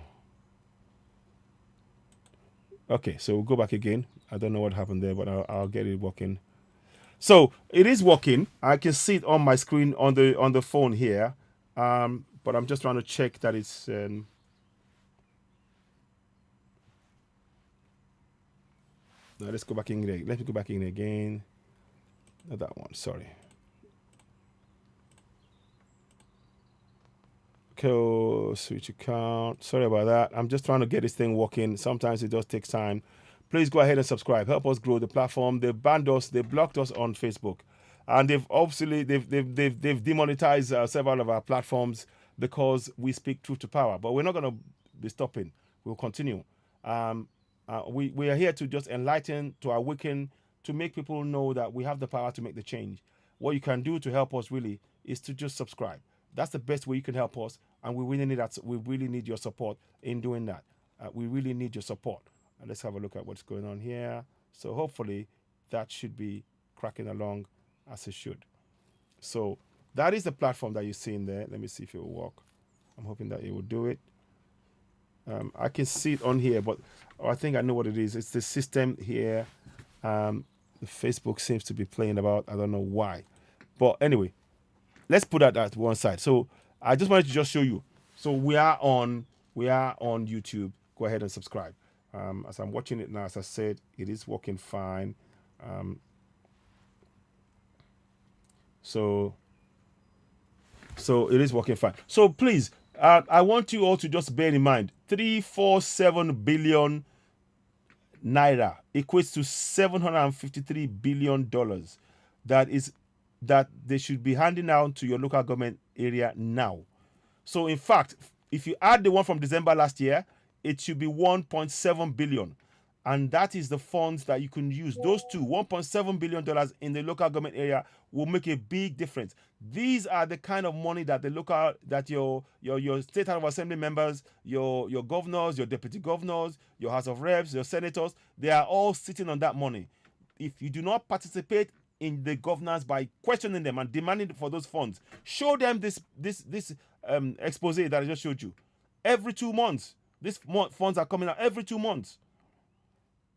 Okay, so we'll go back again. I don't know what happened there, but I'll get it working. So it is working. I can see it on my screen on the phone here, but I'm just trying to check that it's. Now let's go back in there. Let me go back in again. Not that one. Sorry. Okay, switch account. Sorry about that. I'm just trying to get this thing working. Sometimes it just takes time. Please go ahead and subscribe. Help us grow the platform. They've banned us. They blocked us on Facebook, and they've obviously they've demonetized several of our platforms because we speak truth to power. But we're not going to be stopping. We'll continue. We are here to just enlighten, to awaken, to make people know that we have the power to make the change. What you can do to help us really is to just subscribe. That's the best way you can help us, and we really need that. We really need your support in doing that. We really need your support. And let's have a look at what's going on here. So hopefully that should be cracking along as it should. So that is the platform that you're seeing there. Let me see if it will work. I'm hoping that it will do it. I can see it on here, but I think I know what it is. It's the system here. Facebook seems to be playing about. I don't know why. But anyway, let's put that at one side. So I just wanted to just show you. So we are on YouTube. Go ahead and subscribe. As I'm watching it now, as I said, it is working fine. So it is working fine. So please, I want you all to just bear in mind, 347 billion naira equates to $753 billion. That they should be handing out to your local government area now. So in fact, if you add the one from December last year, it should be 1.7 billion. And that is the funds that you can use. Those two, $1.7 billion in the local government area, will make a big difference. These are the kind of money that your state house of assembly members, your governors, your deputy governors, your house of reps, your senators, they are all sitting on that money. If you do not participate in the governance by questioning them and demanding for those funds, show them this expose that I just showed you. Every 2 months, these funds are coming out every 2 months.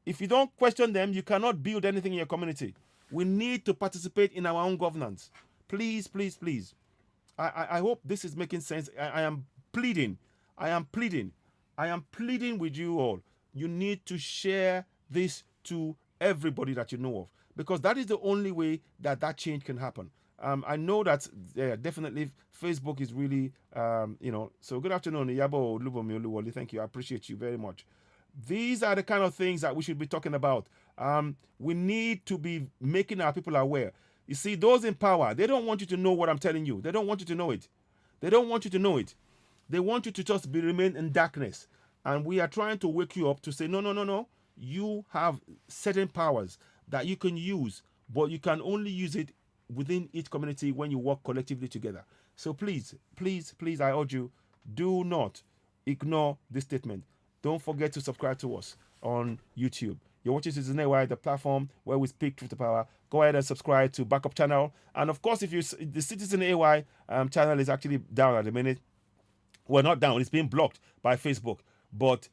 If you don't question them, you cannot build anything in your community. We need to participate in our own governance. Please, please, please. I hope this is making sense. I am pleading with you all. You need to share this to everybody that you know of, because that is the only way that change can happen. I know that definitely Facebook is really, So good afternoon, Yabo Lubomi Oluwole. Thank you. I appreciate you very much. These are the kind of things that we should be talking about. We need to be making our people aware. You see, those in power, they don't want you to know what I'm telling you. They don't want you to know it. They don't want you to know it. They want you to just remain in darkness. And we are trying to wake you up to say, no. You have certain powers that you can use, but you can only use it within each community when you work collectively together. So please, please, please, I urge you, do not ignore this statement. Don't forget to subscribe to us on YouTube. You're watching Citizen AY, the platform where we speak truth to power. Go ahead and subscribe to Backup Channel. And of course, the Citizen AY channel is actually down at the minute. Well, not down. It's being blocked by Facebook. But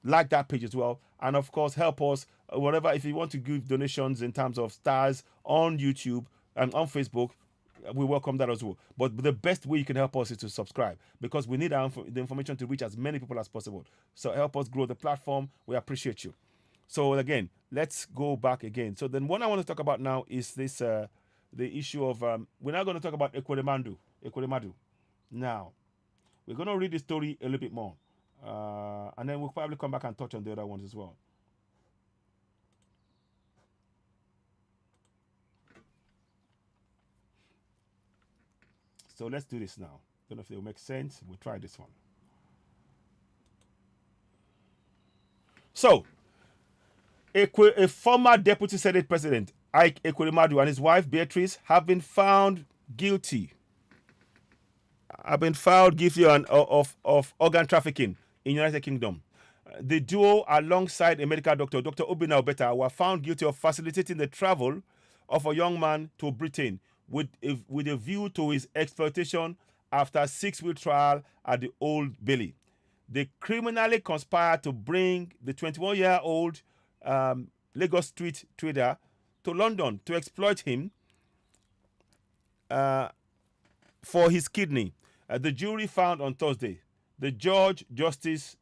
like that page as well. And of course, help us, whatever. If you want to give donations in terms of stars on YouTube and on Facebook, we welcome that as well. But the best way you can help us is to subscribe, because we need the information to reach as many people as possible. So help us grow the platform. We appreciate you. So again, let's go back again. So then what I want to talk about now is this, the issue of, we're now going to talk about Ekweremadu. Now, we're going to read the story a little bit more. And then we'll probably come back and touch on the other ones as well. So let's do this now. Don't know if it will make sense. We'll try this one. So, a former deputy Senate president Ike Ekweremadu and his wife Beatrice have been found guilty. Have been found guilty of organ trafficking in United Kingdom. The duo, alongside a medical doctor, Dr. Obina Obeta, were found guilty of facilitating the travel of a young man to Britain with a view to his exploitation after a 6-week trial at the Old Bailey. They criminally conspired to bring the 21-year-old Lagos street trader to London to exploit him for his kidney. The jury found on Thursday. The judge, Justice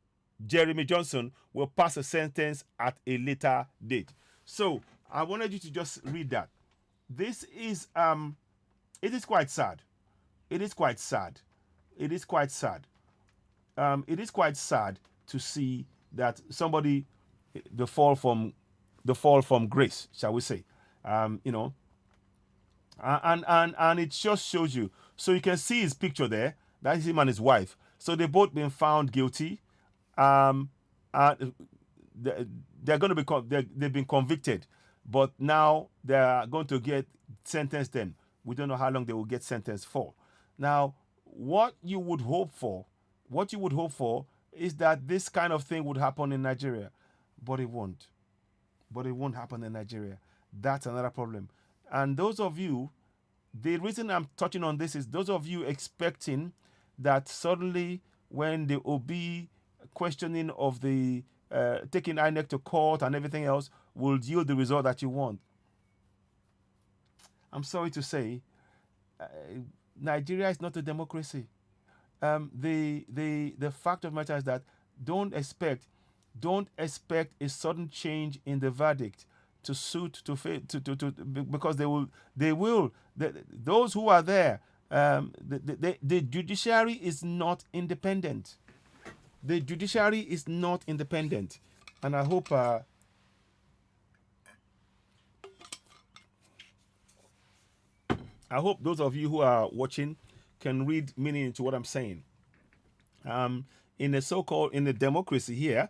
Jeremy Johnson, will pass a sentence at a later date. So I wanted you to just read that. This is it is quite sad. It is quite sad. It is quite sad. It is quite sad to see that somebody the fall from grace, shall we say? You know, and it just shows you. So you can see his picture there. That is him and his wife. So they've both been found guilty. They're going to be they've been convicted, but now they're going to get sentenced. Then we don't know how long they will get sentenced for. Now, what you would hope for is that this kind of thing would happen in Nigeria, but it won't. But it won't happen in Nigeria. That's another problem. And those of you, the reason I'm touching on this is those of you expecting that suddenly when the OB questioning of the taking INEC to court and everything else will yield the result that you want. I'm sorry to say, Nigeria is not a democracy. The fact of the matter is that don't expect a sudden change in the verdict to suit because those who are there. The judiciary is not independent. The judiciary is not independent, and I hope those of you who are watching can read meaning into what I'm saying. In the democracy here,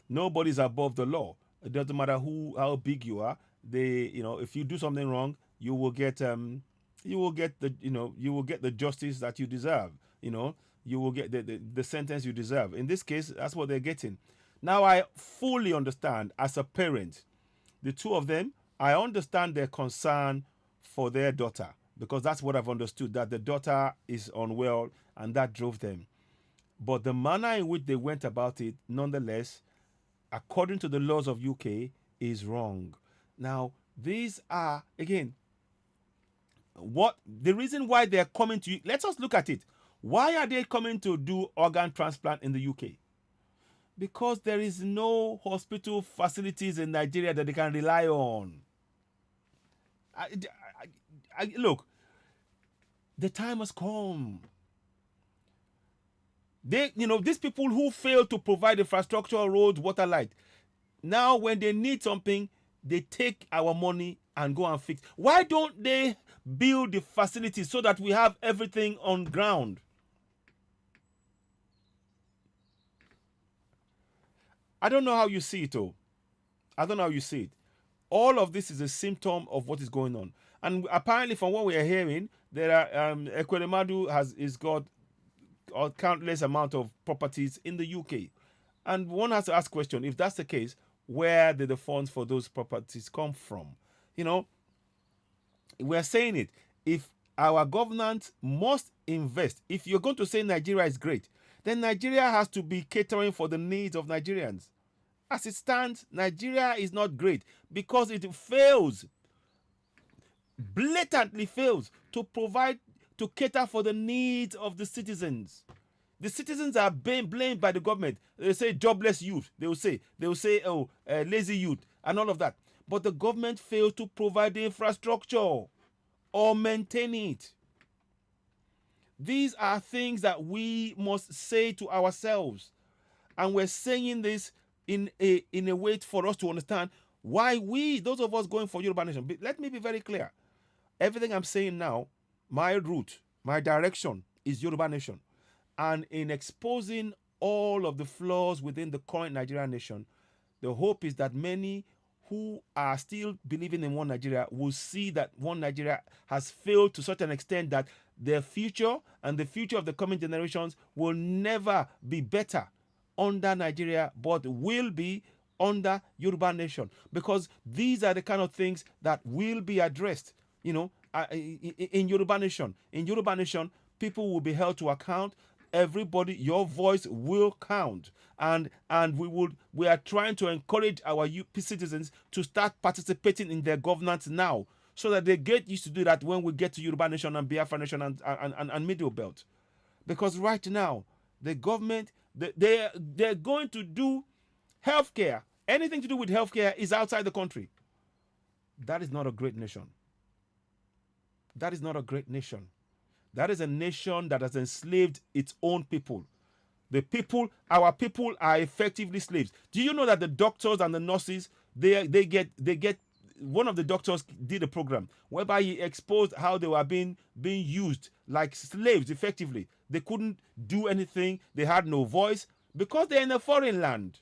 nobody's above the law. It doesn't matter how big you are. If you do something wrong, you will get the justice that you deserve. You will get the sentence you deserve. In this case, that's what they're getting. Now, I fully understand as a parent, the two of them, I understand their concern for their daughter, because that's what I've understood, that the daughter is unwell and that drove them. But the manner in which they went about it, nonetheless, according to the laws of UK, is wrong. Now, these are, again, what the reason why they're coming to you. Let us look at it. Why are they coming to do organ transplant in the UK? Because there is no hospital facilities in Nigeria that they can rely on. Look, the time has come. These people who fail to provide infrastructure, roads, water, light, now when they need something, they take our money and go and fix. Why don't they build the facilities so that we have everything on ground? I don't know how you see it, though. I don't know how you see it. All of this is a symptom of what is going on. And apparently, from what we are hearing, there are Ekweremadu has got a countless amount of properties in the UK. And one has to ask the question, if that's the case, where did the funds for those properties come from? We're saying it. If our government must invest, if you're going to say Nigeria is great, then Nigeria has to be catering for the needs of Nigerians. As it stands, Nigeria is not great because it fails, blatantly fails to cater for the needs of the citizens. The citizens are being blamed by the government. They say jobless youth. They will say, lazy youth and all of that. But the government failed to provide the infrastructure or maintain it. These are things that we must say to ourselves. And we're saying this in a way for us to understand why those of us going for Yoruba Nation. But let me be very clear. Everything I'm saying now, my route, my direction is Yoruba Nation. And in exposing all of the flaws within the current Nigerian nation, the hope is that many who are still believing in one Nigeria will see that one Nigeria has failed to such an extent that their future and the future of the coming generations will never be better under Nigeria, but will be under Yoruba nation, because these are the kind of things that will be addressed, in Yoruba nation. In Yoruba nation, people will be held to account. Everybody, your voice will count, and we are trying to encourage our citizens to start participating in their governance now, so that they get used to do that when we get to Yoruba nation and Biafra nation and Middle Belt. Because right now, the government, they're going to do healthcare. Anything to do with healthcare is outside the country. That is not a great nation. That is not a great nation. That is a nation that has enslaved its own people. Our people are effectively slaves. Do you know that the doctors and the nurses, they get one of the doctors did a program whereby he exposed how they were being used like slaves effectively. They couldn't do anything. They had no voice because they're in a foreign land.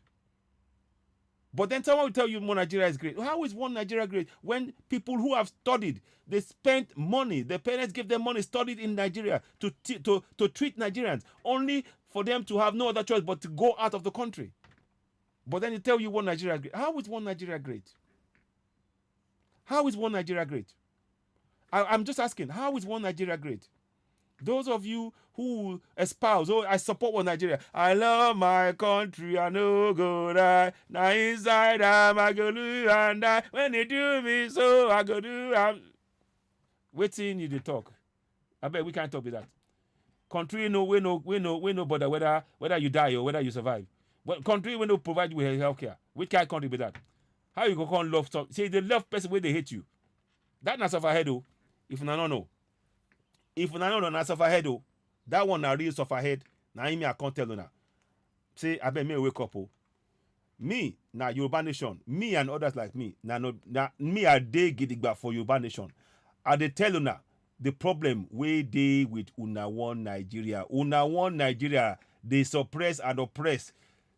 But then someone will tell you one Nigeria is great. How is one Nigeria great when people who have studied, they spent money, their parents gave them money, studied in Nigeria to treat Nigerians, only for them to have no other choice but to go out of the country? But then they tell you one Nigeria great. How is one Nigeria great? How is one Nigeria great? I'm just asking, how is one Nigeria great? Those of you who espouse, I support one Nigeria. I love my country, I no go die. Now inside I go do and die. When they do me so, I go do. Waiting you to talk. I bet we can't talk with that. Country we no bother whether you die or whether you survive. But country we no provide you with health care. Which kind of country be that? How you go call love talk? Say they love person where they hate you. That not suffer head though. If you don't know. If you don't know, not suffer head though. That one na real suffer head. Now me I can't tell you now. Say I bet me wake up oh. Me na Yoruba nation. Me and others like me. Na me a dey gidigba for Yoruba nation. I dey tell you now the problem we dey with una one Nigeria. Una one Nigeria. They suppress and oppress.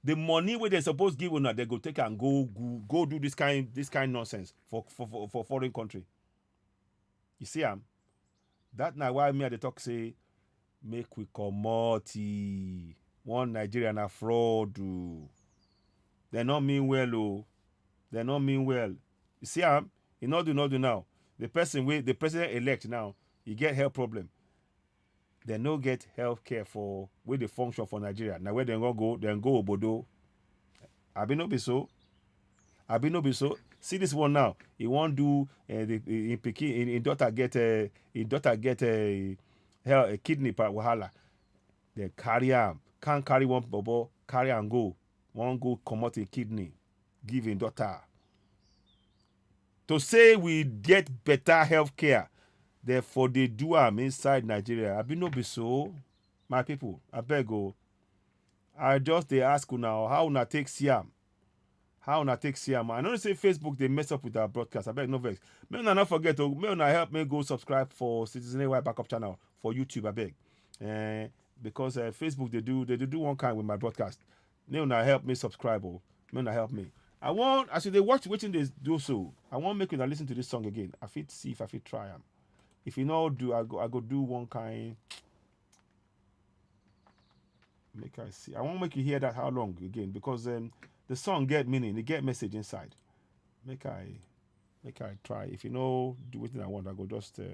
The money where they supposed give una, they go take and go do this kind nonsense for foreign country. You see, that now why me at the talk say make we comot one Nigerian a fraud. They not mean well, oh. They not mean well. You see, he not do now. The president elect now, he get health problem. They no get health care for where they function for Nigeria. Now where they go Obodo. Abi no be so. See this one now. He won't do his daughter get a kidney wahala. They carry him. Can't carry one bobo, carry and go. One go comot a kidney. Give him daughter. To say we get better health care. Therefore, they do inside Nigeria. I be no be so, my people. I beg you. I just they ask you now how una take Siam. How una take Siam. I know say Facebook they mess up with our broadcast. I beg no vex. May una not forget to may una help me go subscribe for Citizen AY Backup channel for YouTube. I beg. Because Facebook they do one kind with my broadcast. May una help me subscribe. May una help me. I want as they watch watching this do so. I want make una listen to this song again. I fit see if I fit try them. If you know do I go do one kind. Make I see. I won't make you hear that how long again because the song get meaning, it get message inside. Make I try. If you know do what I want, I go just there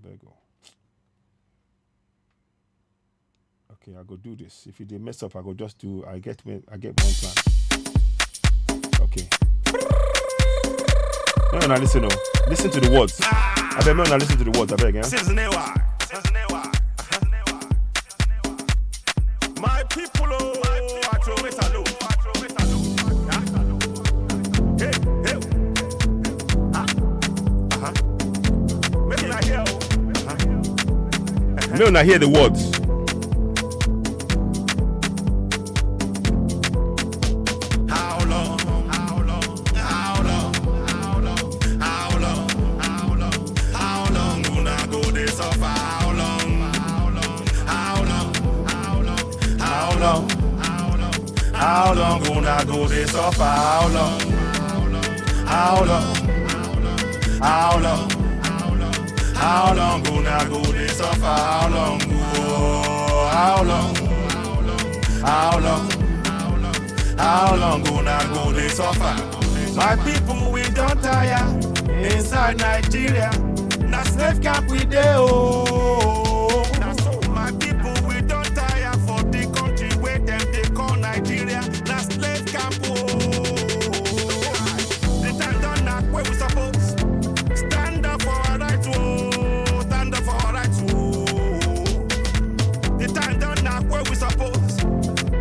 you go. Okay, I go do this. If you did mess up, I go just do I get one plan. Okay. No, listen, no. Listen to the words. I beg, no, listen to the words. I beg, yeah. My people, I throw it a low. Hey. Maybe I hear. No, I hear the words. How long una go dey suffer? How long? How long? How long? How long una go dey suffer? How long? Oh, how long? How long? How long una go dey suffer? My people, we don tire inside Nigeria. Na slave camp we dey oh. Na so my people, we don tire for the country where them dey call Nigeria. Na slave camp oh. The time don knack where we suppose stand up for our rights oh. Stand up for our rights oh. The time don knack where we suppose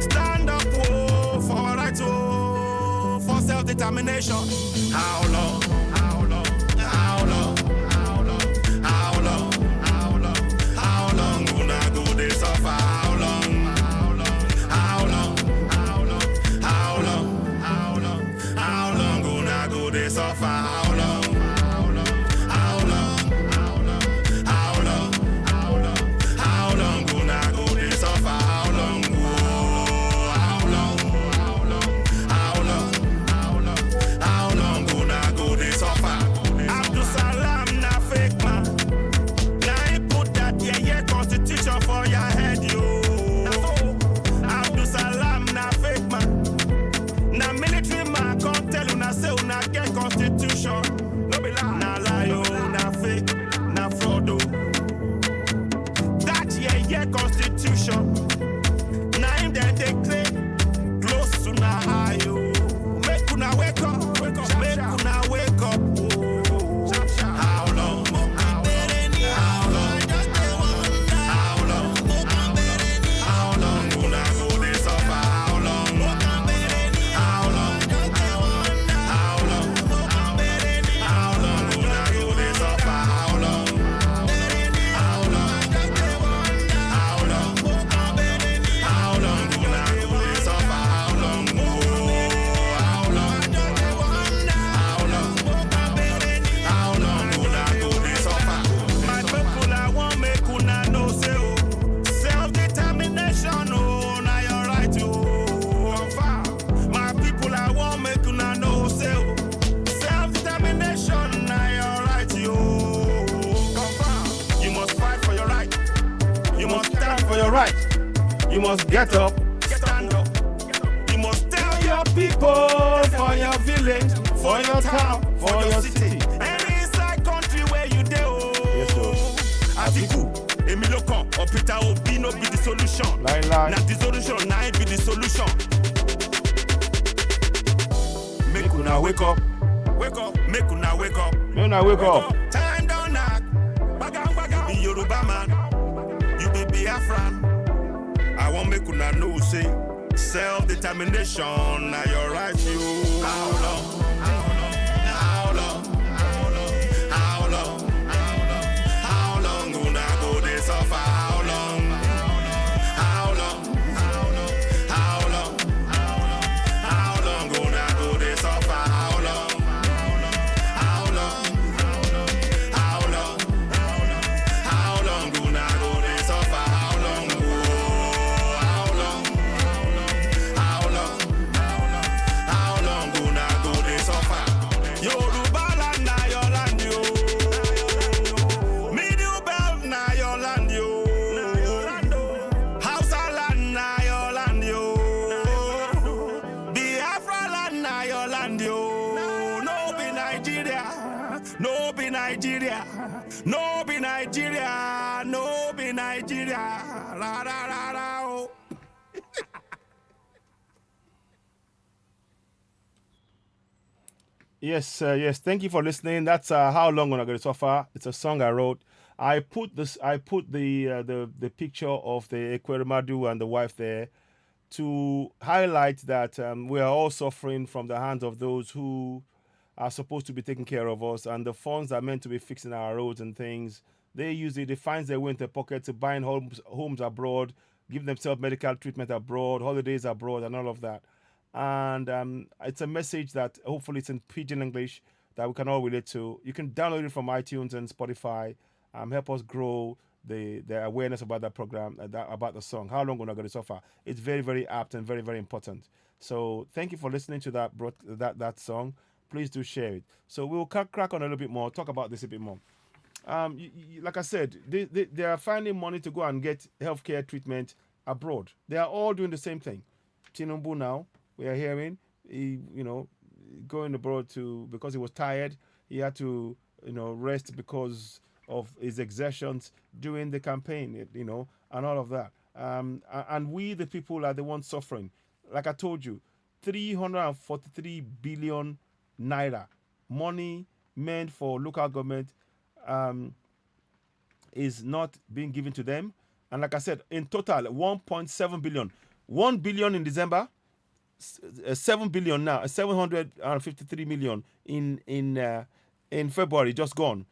stand up oh for our rights oh. For self-determination. How long? How long? How long? How long? How long? How long? How long una go dey suffer? How long? How long? How long? How long? How long? How long? How long una go dey suffer? How long? How long? How long? How long? How long? How long? How long una go dey suffer? How long? Oh, how long? How long? How long? How long? How long una go dey suffer? Abdul Salam na fake man. Na him put that yeah constitution for your head yo. Abdul Salam na fake man. Na military man come tell una say una get constitution. No be lie. Na lie oh, na fake, na fraud oh. That yeah constitution. Na him dem dey claim close to na eye oh. Make una wake up, make una wake up oh. How long? How long? How long? How long una go dey suffer? How long? How long? How long? How long una go dey suffer? How long? How long? How long? How long una go dey suffer? How long? Oh, how long? How long? How long una go dey suffer? My people, I want make una know say oh, self-determination oh, na your right oh. Confirm. My people, I want make una know say oh, self-determination na your right oh. Confirm. You must fight for your right. You must stand for your right. You must get up, stand up. You must tell your people for your village, for your town, for your city, any inside country where you dey oh. Yes, sir. Atiku, Emilokan, or Peter Obi no be the solution. Lie, lie. Na the solution, na him be the solution. Make una wake up, make una wake up. May una wake up. Time don knack. You be Yoruba man, you be Biafran. I want make una know say self-determination na your right you. How long? How long? How long? How long una go dey suffer? How long? How long? How long? How long una go dey suffer? How long? How long? How long? How long una go dey suffer? How long? Oh, how long? How long? How long una go dey suffer? Yoruba land na your land yo. Middle belt na your land yo. Hausa land na your land yo. Biafra land na your land yo. No be Nigeria. No be Nigeria. No be Nigeria. No be Nigeria. La la la la oh. Yes, yes. Thank you for listening. That's how long when I go to suffer. It's a song I wrote. I put this. I put the picture of the Ekweremadu and the wife there to highlight that we are all suffering from the hands of those who are supposed to be taking care of us, and the funds that are meant to be fixing our roads and things. They find their way into their pocket to buying homes abroad, give themselves medical treatment abroad, holidays abroad, and all of that. And it's a message that hopefully it's in pidgin English that we can all relate to. You can download it from iTunes and Spotify. Help us grow the awareness about that program, about the song. How long we're not going to suffer. It's very, very apt and very, very important. So thank you for listening to that song. Please do share it. So we'll crack on a little bit more, talk about this a bit more. Like I said, they are finding money to go and get healthcare treatment abroad. They are all doing the same thing. Tinubu now, we are hearing, he, going abroad because he was tired. He had to, rest because of his exertions during the campaign, and all of that. And we, the people, are the ones suffering. Like I told you, 343 billion naira money meant for local government is not being given to them. And like I said, in total, 1.7 billion. 1 billion in December, 7 billion now, 753 million in February, just gone.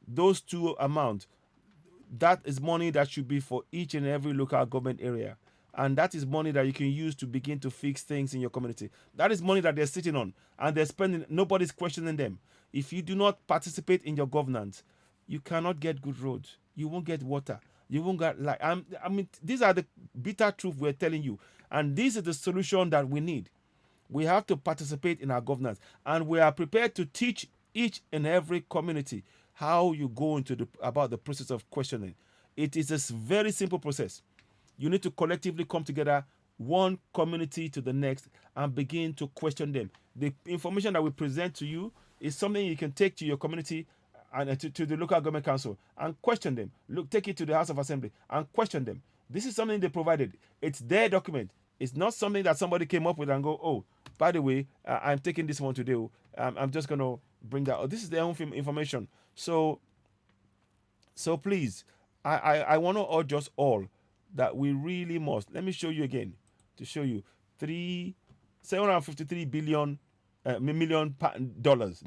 Those two amounts, that is money that should be for each and every local government area. And that is money that you can use to begin to fix things in your community. That is money that they're sitting on and they're spending. Nobody's questioning them. If you do not participate in your governance, you cannot get good roads. You won't get water. You won't get light. I mean, these are the bitter truth we're telling you. And this is the solution that we need. We have to participate in our governance. And we are prepared to teach each and every community how you go about the process of questioning. It is a very simple process. You need to collectively come together, one community to the next, and begin to question them. The information that we present to you is something you can take to your community and to the local government council and question them. Take it to the House of Assembly and question them. This is something they provided. It's their document. It's not something that somebody came up with and go, oh, by the way, I'm taking this one today. I'm just going to bring that. This is their own information. So please, I want to urge us all that we really must. Let me show you again to show you 753 billion million dollars.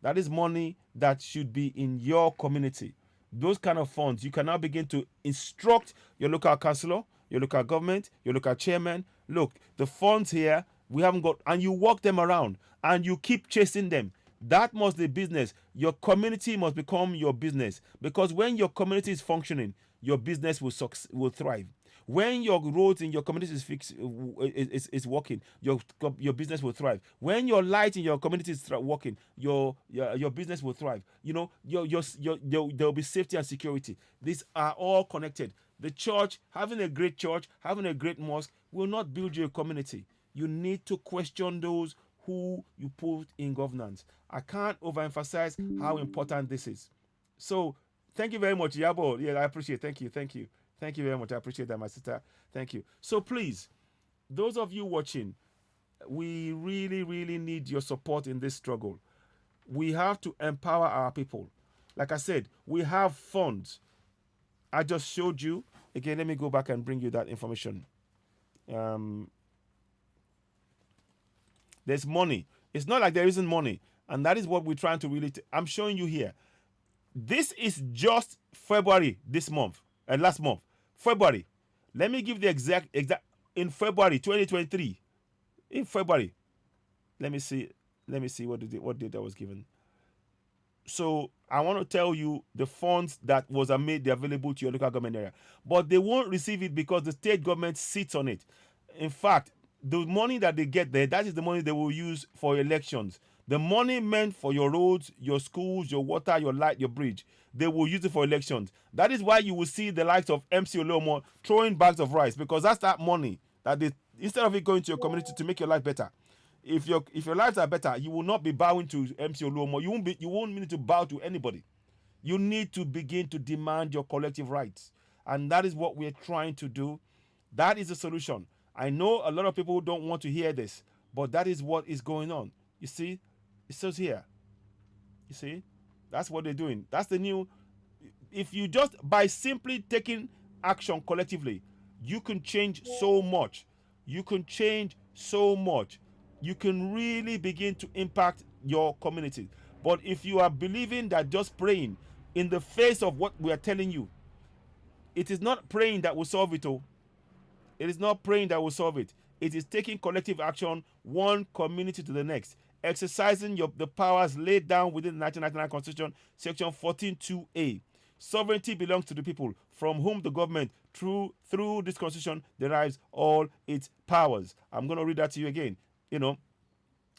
That is money that should be in your community. Those kind of funds, you can now begin to instruct your local councillor, your local government, your local chairman. Look, the funds here we haven't got, and you walk them around and you keep chasing them. That must be business. Your community must become your business, because when your community is functioning, your business will thrive. When your roads in your community is working, your business will thrive. When your light in your community is working, your business will thrive. There will be safety and security. These are all connected. The church, having a great mosque, will not build your community. You need to question those who you put in governance. I can't overemphasize how important this is. So thank you very much, Yabo. Yeah, I appreciate it. Thank you. Thank you very much. I appreciate that, my sister. Thank you. So please, those of you watching, we really, really need your support in this struggle. We have to empower our people. Like I said, we have funds. I just showed you. Again, let me go back and bring you that information. There's money. It's not like there isn't money. And that is what we're trying to really... I'm showing you here. This is just February this month. Last month. February. Let me give the exact... In February 2023. In February. Let me see what date I was given. So I want to tell you the funds that was made available to your local government area. But they won't receive it because the state government sits on it. In fact, the money that they get there, that is the money they will use for elections. The money meant for your roads, your schools, your water, your light, your bridge, they will use it for elections. That is why you will see the likes of MC Oluomo throwing bags of rice, because that's that money that they, instead of it going to your community to make your life better. If your lives are better, you will not be bowing to MC Oluomo. You won't need to bow to anybody. You need to begin to demand your collective rights. And that is what we're trying to do. That is the solution. I know a lot of people don't want to hear this, but that is what is going on. You see, it says here. You see, that's what they're doing. That's the new. If you just, by simply taking action collectively, you can change so much. You can change so much. You can really begin to impact your community. But if you are believing that just praying in the face of what we are telling you, it is not praying that will solve it all. It is not praying that will solve it. It is taking collective action, one community to the next, exercising the powers laid down within the 1999 Constitution, Section 14(2)(a). Sovereignty belongs to the people, from whom the government, through this constitution, derives all its powers. I'm going to read that to you again.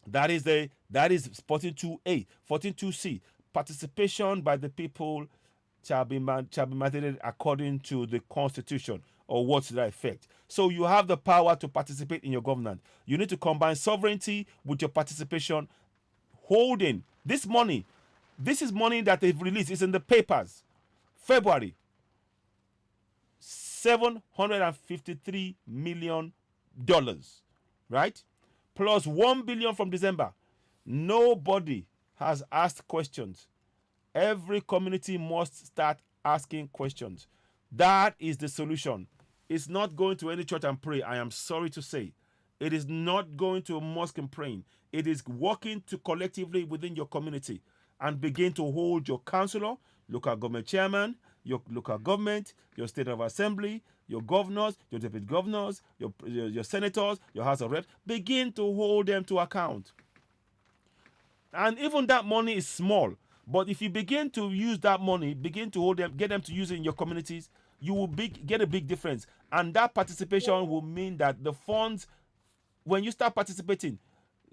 That is 14.2a, 14.2c. Participation by the people shall be mandated according to the constitution, or what's that effect. So you have the power to participate in your government. You need to combine sovereignty with your participation. Holding this money. This is money that they've released. It's in the papers. February, $753 million, right? Plus $1 billion from December. Nobody has asked questions. Every community must start asking questions. That is the solution. It's not going to any church and pray. I am sorry to say. It is not going to a mosque and praying. It is working to collectively within your community and begin to hold your councillor, local government chairman, your local government, your state of assembly, your governors, your deputy governors, your senators, your house of reps. Begin to hold them to account. And even that money is small. But if you begin to use that money, begin to hold them, get them to use it in your communities, you will get a big difference. And that participation will mean that the funds, when you start participating,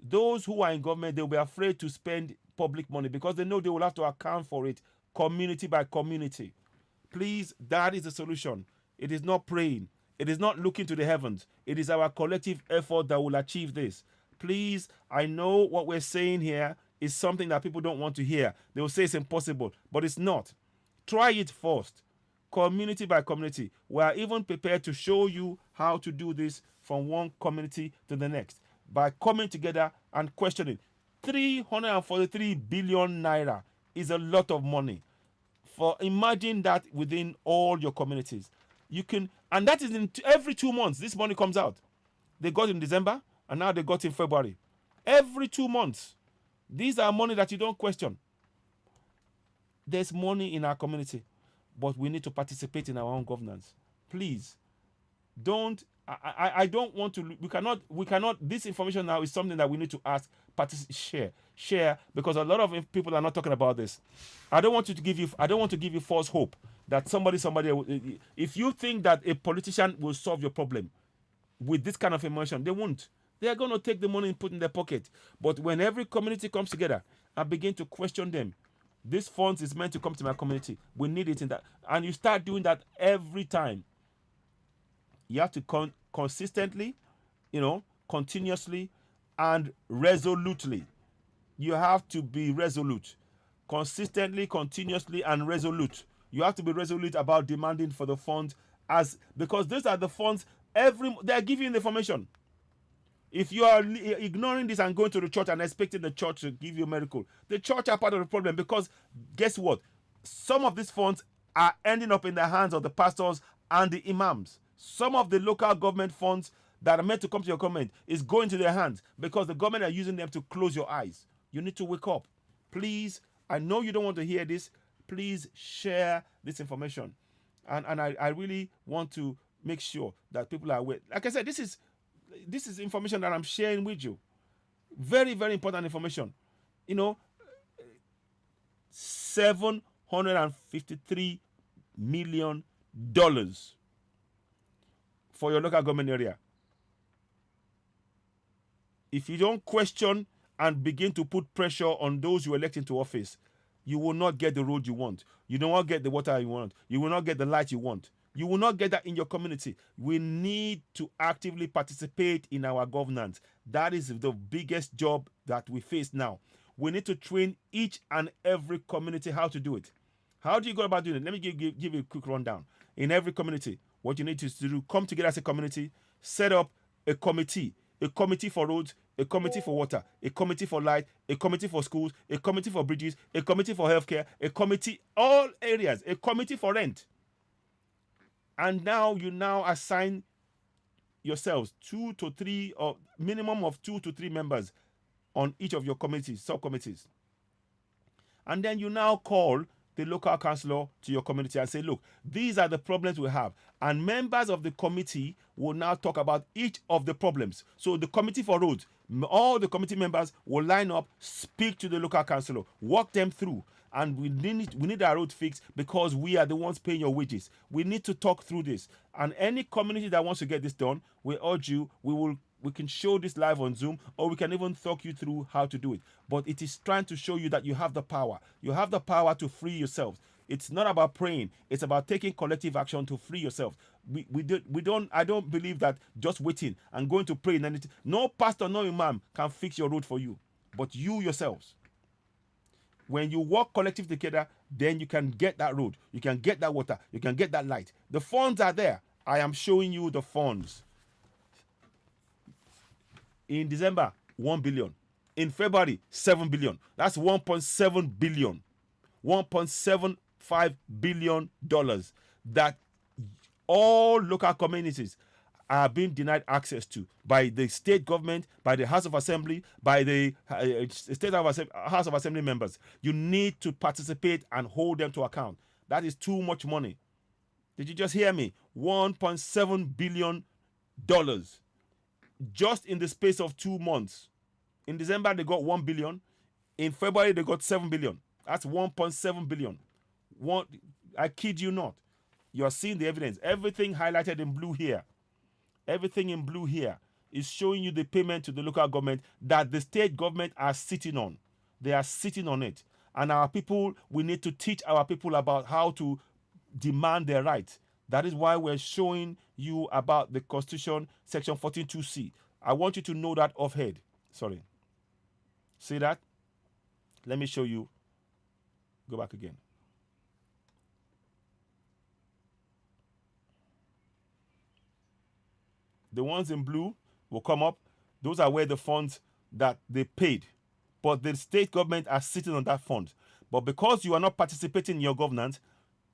those who are in government, they'll be afraid to spend public money because they know they will have to account for it community by community. Please, that is the solution. It is not praying. It is not looking to the heavens. It is our collective effort that will achieve this. Please, I know what we're saying here is something that people don't want to hear. They will say it's impossible, but it's not. Try it first. Community by community. We are even prepared to show you how to do this from one community to the next by coming together and questioning. 343 billion naira is a lot of money. Imagine that within all your communities. You can, and that is in every 2 months. This money comes out. They got in December, and now they got in February. Every 2 months. These are money that you don't question. There's money in our community, but we need to participate in our own governance. Please, don't. I don't want to. We cannot. This information now is something that we need to ask, share, because a lot of people are not talking about this. I don't want to give you false hope that somebody. If you think that a politician will solve your problem with this kind of information, they won't. They are going to take the money and put in their pocket. But when every community comes together and begin to question them, this funds is meant to come to my community. We need it in that. And you start doing that every time. You have to consistently, continuously and resolutely. You have to be resolute. Consistently, continuously and resolute. You have to be resolute about demanding for the funds because these are the funds they are giving you the information. If you are ignoring this and going to the church and expecting the church to give you a miracle, the church are part of the problem because guess what? Some of these funds are ending up in the hands of the pastors and the imams. Some of the local government funds that are meant to come to your government is going to their hands because the government are using them to close your eyes. You need to wake up. Please, I know you don't want to hear this. Please share this information. And I really want to make sure that people are aware. Like I said, this is information that I'm sharing with you. Very, very important information. $753 million for your local government area. If you don't question and begin to put pressure on those you elect into office, you will not get the road you want. You will not get the water you want. You will not get the light you want. You will not get that in your community. We need to actively participate in our governance. That is the biggest job that we face now. We need to train each and every community how to do it. How do you go about doing it? Let me give you a quick rundown. In every community, what you need to do, come together as a community, set up a committee for roads, a committee for water, a committee for light, a committee for schools, a committee for bridges, a committee for healthcare, a committee, all areas, a committee for rent. And now you assign yourselves 2 to 3 or minimum of 2 to 3 members on each of your committees, subcommittees. And then you now call the local councillor to your community and say, look, these are the problems we have. And members of the committee will now talk about each of the problems. So the committee for roads, all the committee members will line up, speak to the local councillor, walk them through. and we need our road fixed because we are the ones paying your wages. We need to talk through this. And any community that wants to get this done, we urge you, we can show this live on Zoom, or we can even talk you through how to do it. But it is trying to show you that you have the power. You have the power to free yourselves. It's not about praying. It's about taking collective action to free yourself. I don't believe that just waiting and going to pray. No pastor, no imam can fix your road for you, but you yourselves. When you work collectively together, then you can get that road. You can get that water. You can get that light. The funds are there. I am showing you the funds. In December, 1 billion. In February, 7 billion. That's 1.7 billion. 1.75 billion dollars that all local communities are being denied access to by the state government, by the House of Assembly, by the House of Assembly members. You need to participate and hold them to account. That is too much money. Did you just hear me? $1.7 billion just in the space of 2 months. In December, they got 1 billion. In February, they got 7 billion. That's 1.7 billion. I kid you not. You are seeing the evidence. Everything highlighted in blue here. Everything in blue here is showing you the payment to the local government that the state government are sitting on. They are sitting on it. And our people, we need to teach our people about how to demand their rights. That is why we're showing you about the Constitution, Section 14.2c. I want you to know that off head. Sorry. See that? Let me show you. Go back again. The ones in blue will come up. Those are where the funds that they paid. But the state government are sitting on that fund. But because you are not participating in your governance,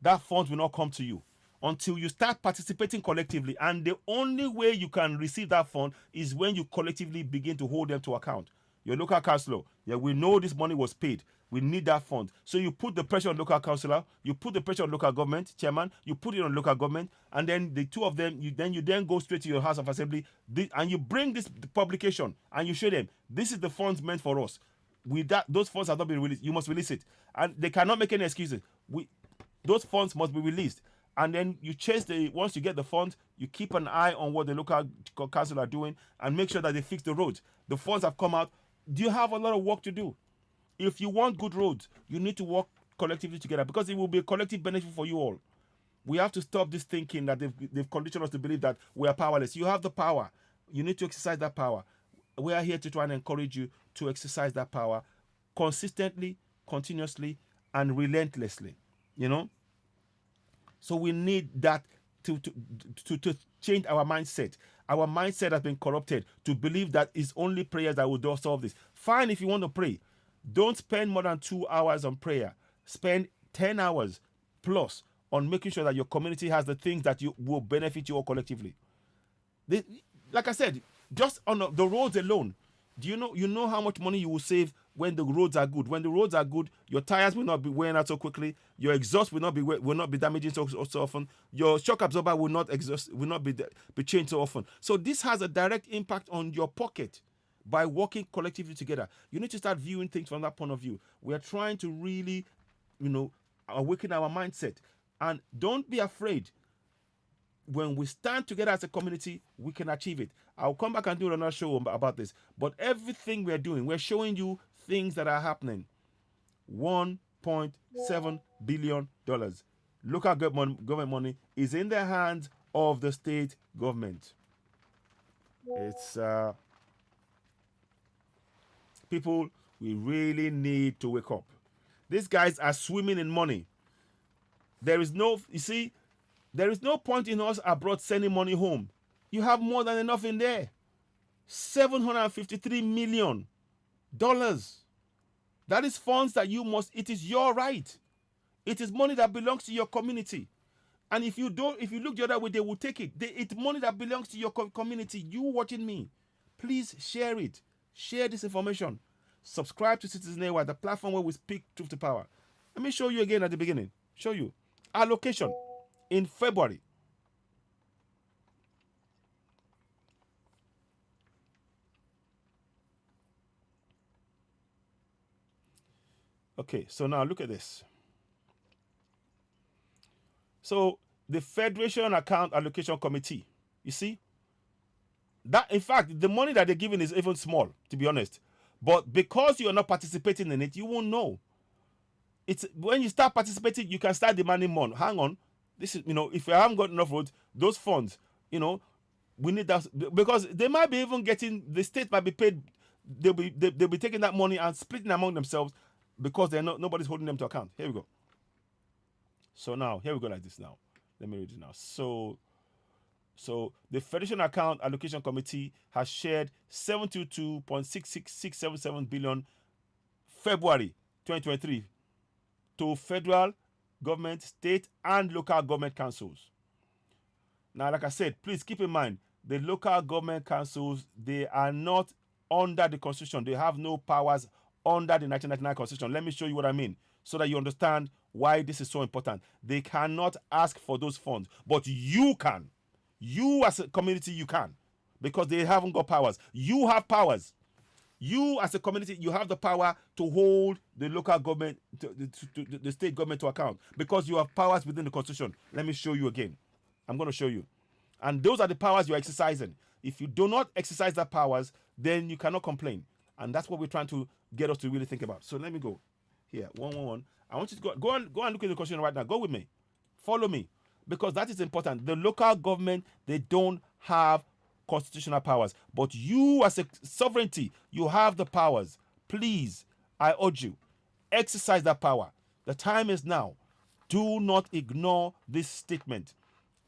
that fund will not come to you until you start participating collectively. And the only way you can receive that fund is when you collectively begin to hold them to account. Your local councillor, yeah, we know this money was paid. We need that fund. So you put the pressure on local councillor, you put the pressure on local government, chairman, you put it on local government, and then the two of them, you then go straight to your House of Assembly, and you bring this publication, and you show them, this is the funds meant for us. With that, those funds have not been released. You must release it. And they cannot make any excuses. Those funds must be released. And then you chase once you get the funds, you keep an eye on what the local council are doing and make sure that they fix the roads. The funds have come out. Do you have a lot of work to do? If you want good roads, you need to work collectively together because it will be a collective benefit for you all. We have to stop this thinking that they've conditioned us to believe that we are powerless. You have the power. You need to exercise that power. We are here to try and encourage you to exercise that power consistently, continuously, and relentlessly. You know? So we need that to change our mindset. Our mindset has been corrupted to believe that it's only prayers that will solve this. Fine if you want to pray. Don't spend more than 2 hours on prayer. Spend 10 hours plus on making sure that your community has the things that will benefit you all collectively. Like I said, just on the roads alone, do you know how much money you will save when the roads are good? When the roads are good, your tires will not be wearing out so quickly. Your exhaust will not be damaging so often. Your shock absorber will not be changed so often. So this has a direct impact on your pocket by working collectively together. You need to start viewing things from that point of view. We are trying to really, awaken our mindset, and don't be afraid. When we stand together as a community, we can achieve it. I'll come back and do another show about this. But everything we're doing, we're showing you things that are happening. $1.7 billion. Local government money is in the hands of the state government. It's people, we really need to wake up. These guys are swimming in money. There is no point in us abroad sending money home. You have more than enough in there. $753 million. That is funds that it is your right. It is money that belongs to your community. And if you look the other way, they will take it. It's money that belongs to your community. You watching me, please share it. Share this information. Subscribe to Citizen AY, the platform where we speak truth to power. Let me show you again at the beginning. Show you. Allocation in February. Okay, so now look at this. So the Federation Account Allocation Committee, you see, that in fact the money that they're giving is even small, to be honest. But because you're not participating in it, you won't know. It's when you start participating, you can start demanding more. Hang on, this is if you haven't got enough roads, those funds, we need that because they might be even getting the state might be paid. They'll be taking that money and splitting among themselves because they're not nobody's holding them to account. Here we go. So now here we go like this now. Let me read it now. So the Federation Account Allocation Committee has shared 722.66677 billion February 2023 to federal government, state, and local government councils. Now, like I said, please keep in mind the local government councils, they are not under the Constitution. They have no powers under the 1999 Constitution. Let me show you what I mean so that you understand why this is so important. They cannot ask for those funds, but you can. You as a community, you can, because they haven't got powers. You have powers. You as a community, you have the power to hold the local government, the state government to account because you have powers within the Constitution. Let me show you again. I'm going to show you. And those are the powers you're exercising. If you do not exercise that powers, then you cannot complain. And that's what we're trying to get us to really think about. So let me go here. 111. I want you to go and look at the Constitution right now. Go with me. Follow me. Because that is important. The local government, they don't have constitutional powers. But you as a sovereignty, you have the powers. Please, I urge you, exercise that power. The time is now. Do not ignore this statement.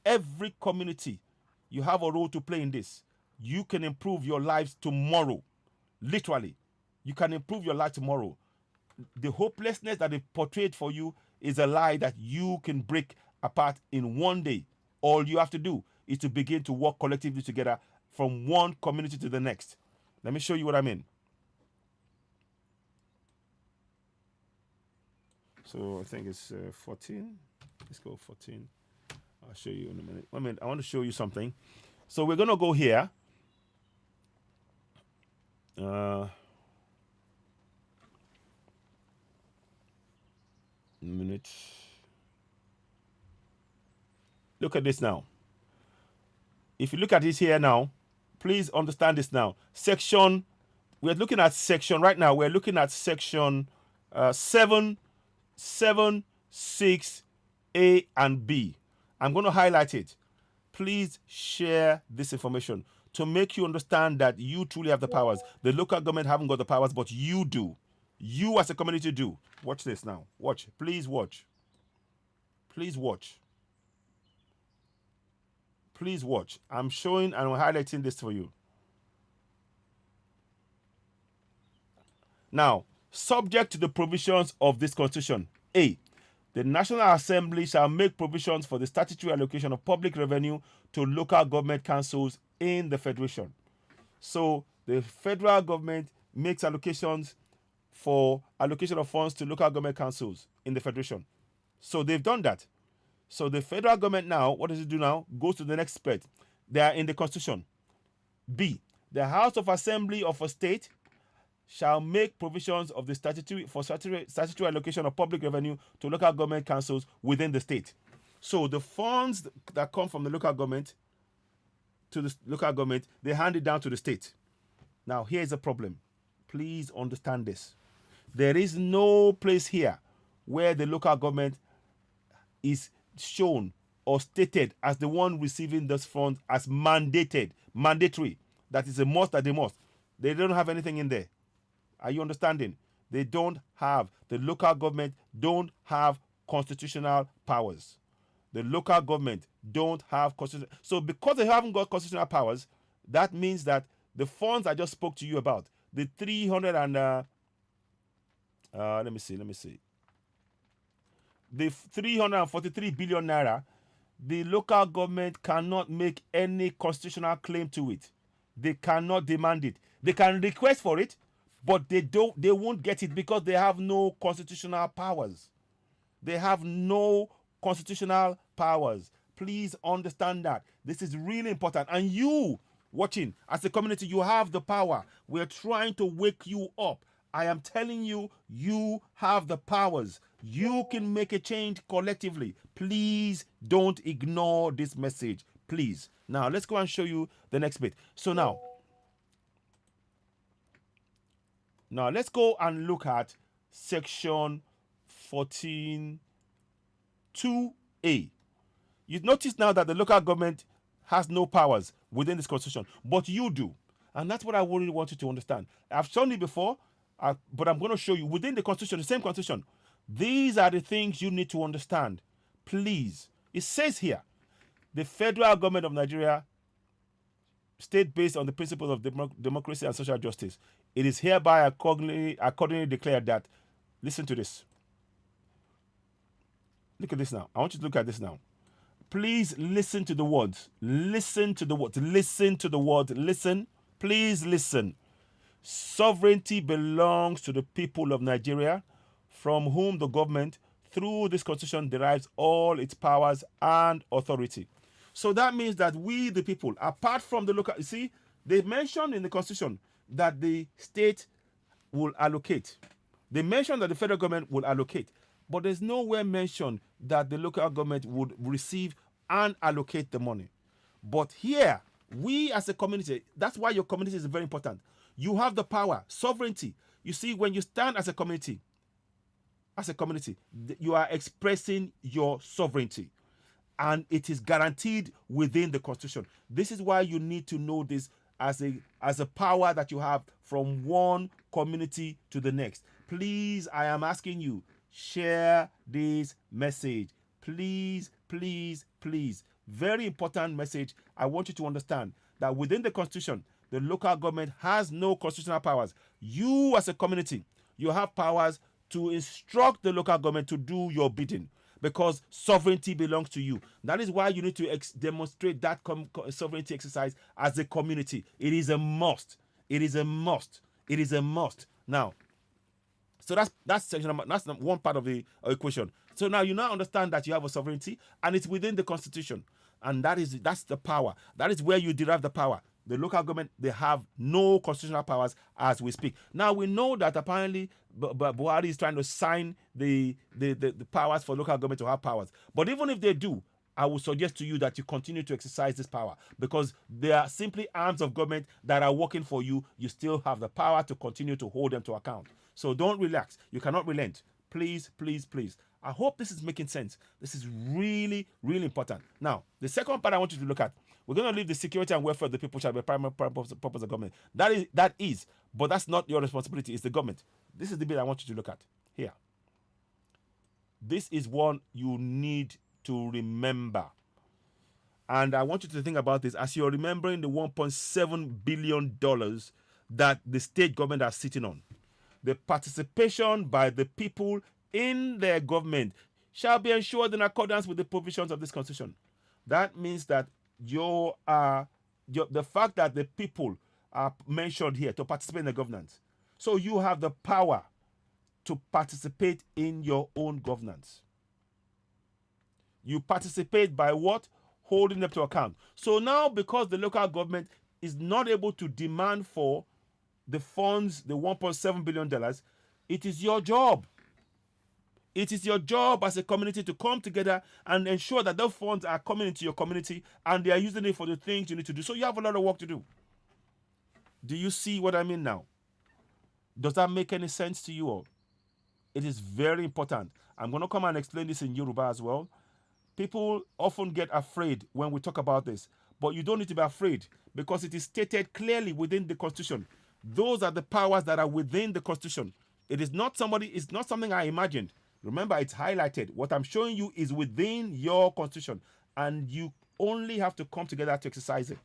Every community, you have a role to play in this. You can improve your lives tomorrow. Literally. You can improve your life tomorrow. The hopelessness that they portrayed for you is a lie that you can break apart in one day. All you have to do is to begin to work collectively together from one community to the next. Let me show you what I mean. So I think it's 14. Let's go 14. I'll show you in a minute. I mean, I want to show you something. So we're going to go here. A minute. Look at this now. If you look at this here now, please understand this now. We're looking at section right now. We're looking at section 7, 6, A, and B. I'm going to highlight it. Please share this information to make you understand that you truly have the powers. The local government haven't got the powers, but you do. You as a community do. Watch this now. Watch. Please watch. Please watch. Please watch. I'm showing and highlighting this for you. Now, subject to the provisions of this Constitution. A. The National Assembly shall make provisions for the statutory allocation of public revenue to local government councils in the Federation. So, the federal government makes allocations for allocation of funds to local government councils in the Federation. So, they've done that. So the federal government now, what does it do now? Goes to the next step. They are in the Constitution. B. The House of Assembly of a state shall make provisions of the statutory allocation of public revenue to local government councils within the state. So the funds that come from the local government to the local government, they hand it down to the state. Now here's the problem. Please understand this. There is no place here where the local government is shown or stated as the one receiving those funds as mandatory. That is a must that they must. They don't have anything in there. Are you understanding? They don't have. The local government don't have constitutional powers. The local government don't have constitutional. So because they haven't got constitutional powers, that means that the funds I just spoke to you about, the 300 and let me see. The 343 billion naira, the local government cannot make any constitutional claim to it. They cannot demand it. They can request for it, but they won't get it because they have no constitutional powers. They have no constitutional powers. Please understand that. This is really important. And you watching, as a community, you have the power. We're trying to wake you up I am telling you, you have the powers. You can make a change collectively. Please don't ignore this message. Please. Now, let's go and show you the next bit. So now let's go and look at section 14.2a. You notice now that the local government has no powers within this constitution, but you do. And that's what I really want you to understand. I've shown it before, but I'm going to show you within the constitution, the same constitution. These are the things you need to understand. Please. It says here, the federal government of Nigeria, state based on the principles of democracy and social justice, it is hereby accordingly declared that, listen to this. Look at this now. I want you to look at this now. Please listen to the words. Listen to the words. Listen to the words. Listen. Please listen. Sovereignty belongs to the people of Nigeria, from whom the government, through this constitution, derives all its powers and authority. So that means that we, the people, apart from the local, you see, they mentioned in the constitution that the state will allocate. They mentioned that the federal government will allocate. But there's nowhere mentioned that the local government would receive and allocate the money. But here, we as a community, that's why your community is very important. You have the power, sovereignty. You see, when you stand as a community, you are expressing your sovereignty. And it is guaranteed within the constitution. This is why you need to know this as a power that you have from one community to the next. Please, I am asking you, share this message. Please, please, please. Very important message. I want you to understand that within the constitution, the local government has no constitutional powers. You as a community, you have powers to instruct the local government to do your bidding, because sovereignty belongs to you. That is why you need to demonstrate that sovereignty exercise as a community. It is a must. It is a must. It is a must. Now, so that's section number, that's one part of the equation. So now you now understand that you have a sovereignty and it's within the constitution. And that's the power. That is where you derive the power. The local government, they have no constitutional powers as we speak. Now we know that apparently Buhari is trying to sign the powers for local government to have powers. But even if they do, I will suggest to you that you continue to exercise this power, because they are simply arms of government that are working for you. You still have the power to continue to hold them to account. So don't relax. You cannot relent. Please, please, please. I hope this is making sense. This is really, really important. Now, the second part I want you to look at, we're going to leave the security and welfare of the people shall be primary purpose of government. That is, but that's not your responsibility. It's the government. This is the bit I want you to look at here. This is one you need to remember. And I want you to think about this as you're remembering the $1.7 billion that the state government are sitting on. The participation by the people in their government shall be ensured in accordance with the provisions of this constitution. That means that the fact that the people are mentioned here to participate in the governance. So you have the power to participate in your own governance. You participate by what? Holding them to account. So now, because the local government is not able to demand for the funds, the $1.7 billion, it is your job. It is your job as a community to come together and ensure that those funds are coming into your community and they are using it for the things you need to do. So you have a lot of work to do. Do you see what I mean now? Does that make any sense to you all? It is very important. I'm going to come and explain this in Yoruba as well. People often get afraid when we talk about this, but you don't need to be afraid, because it is stated clearly within the Constitution. Those are the powers that are within the Constitution. It's not something I imagined. Remember, it's highlighted. What I'm showing you is within your Constitution, and you only have to come together to exercise it.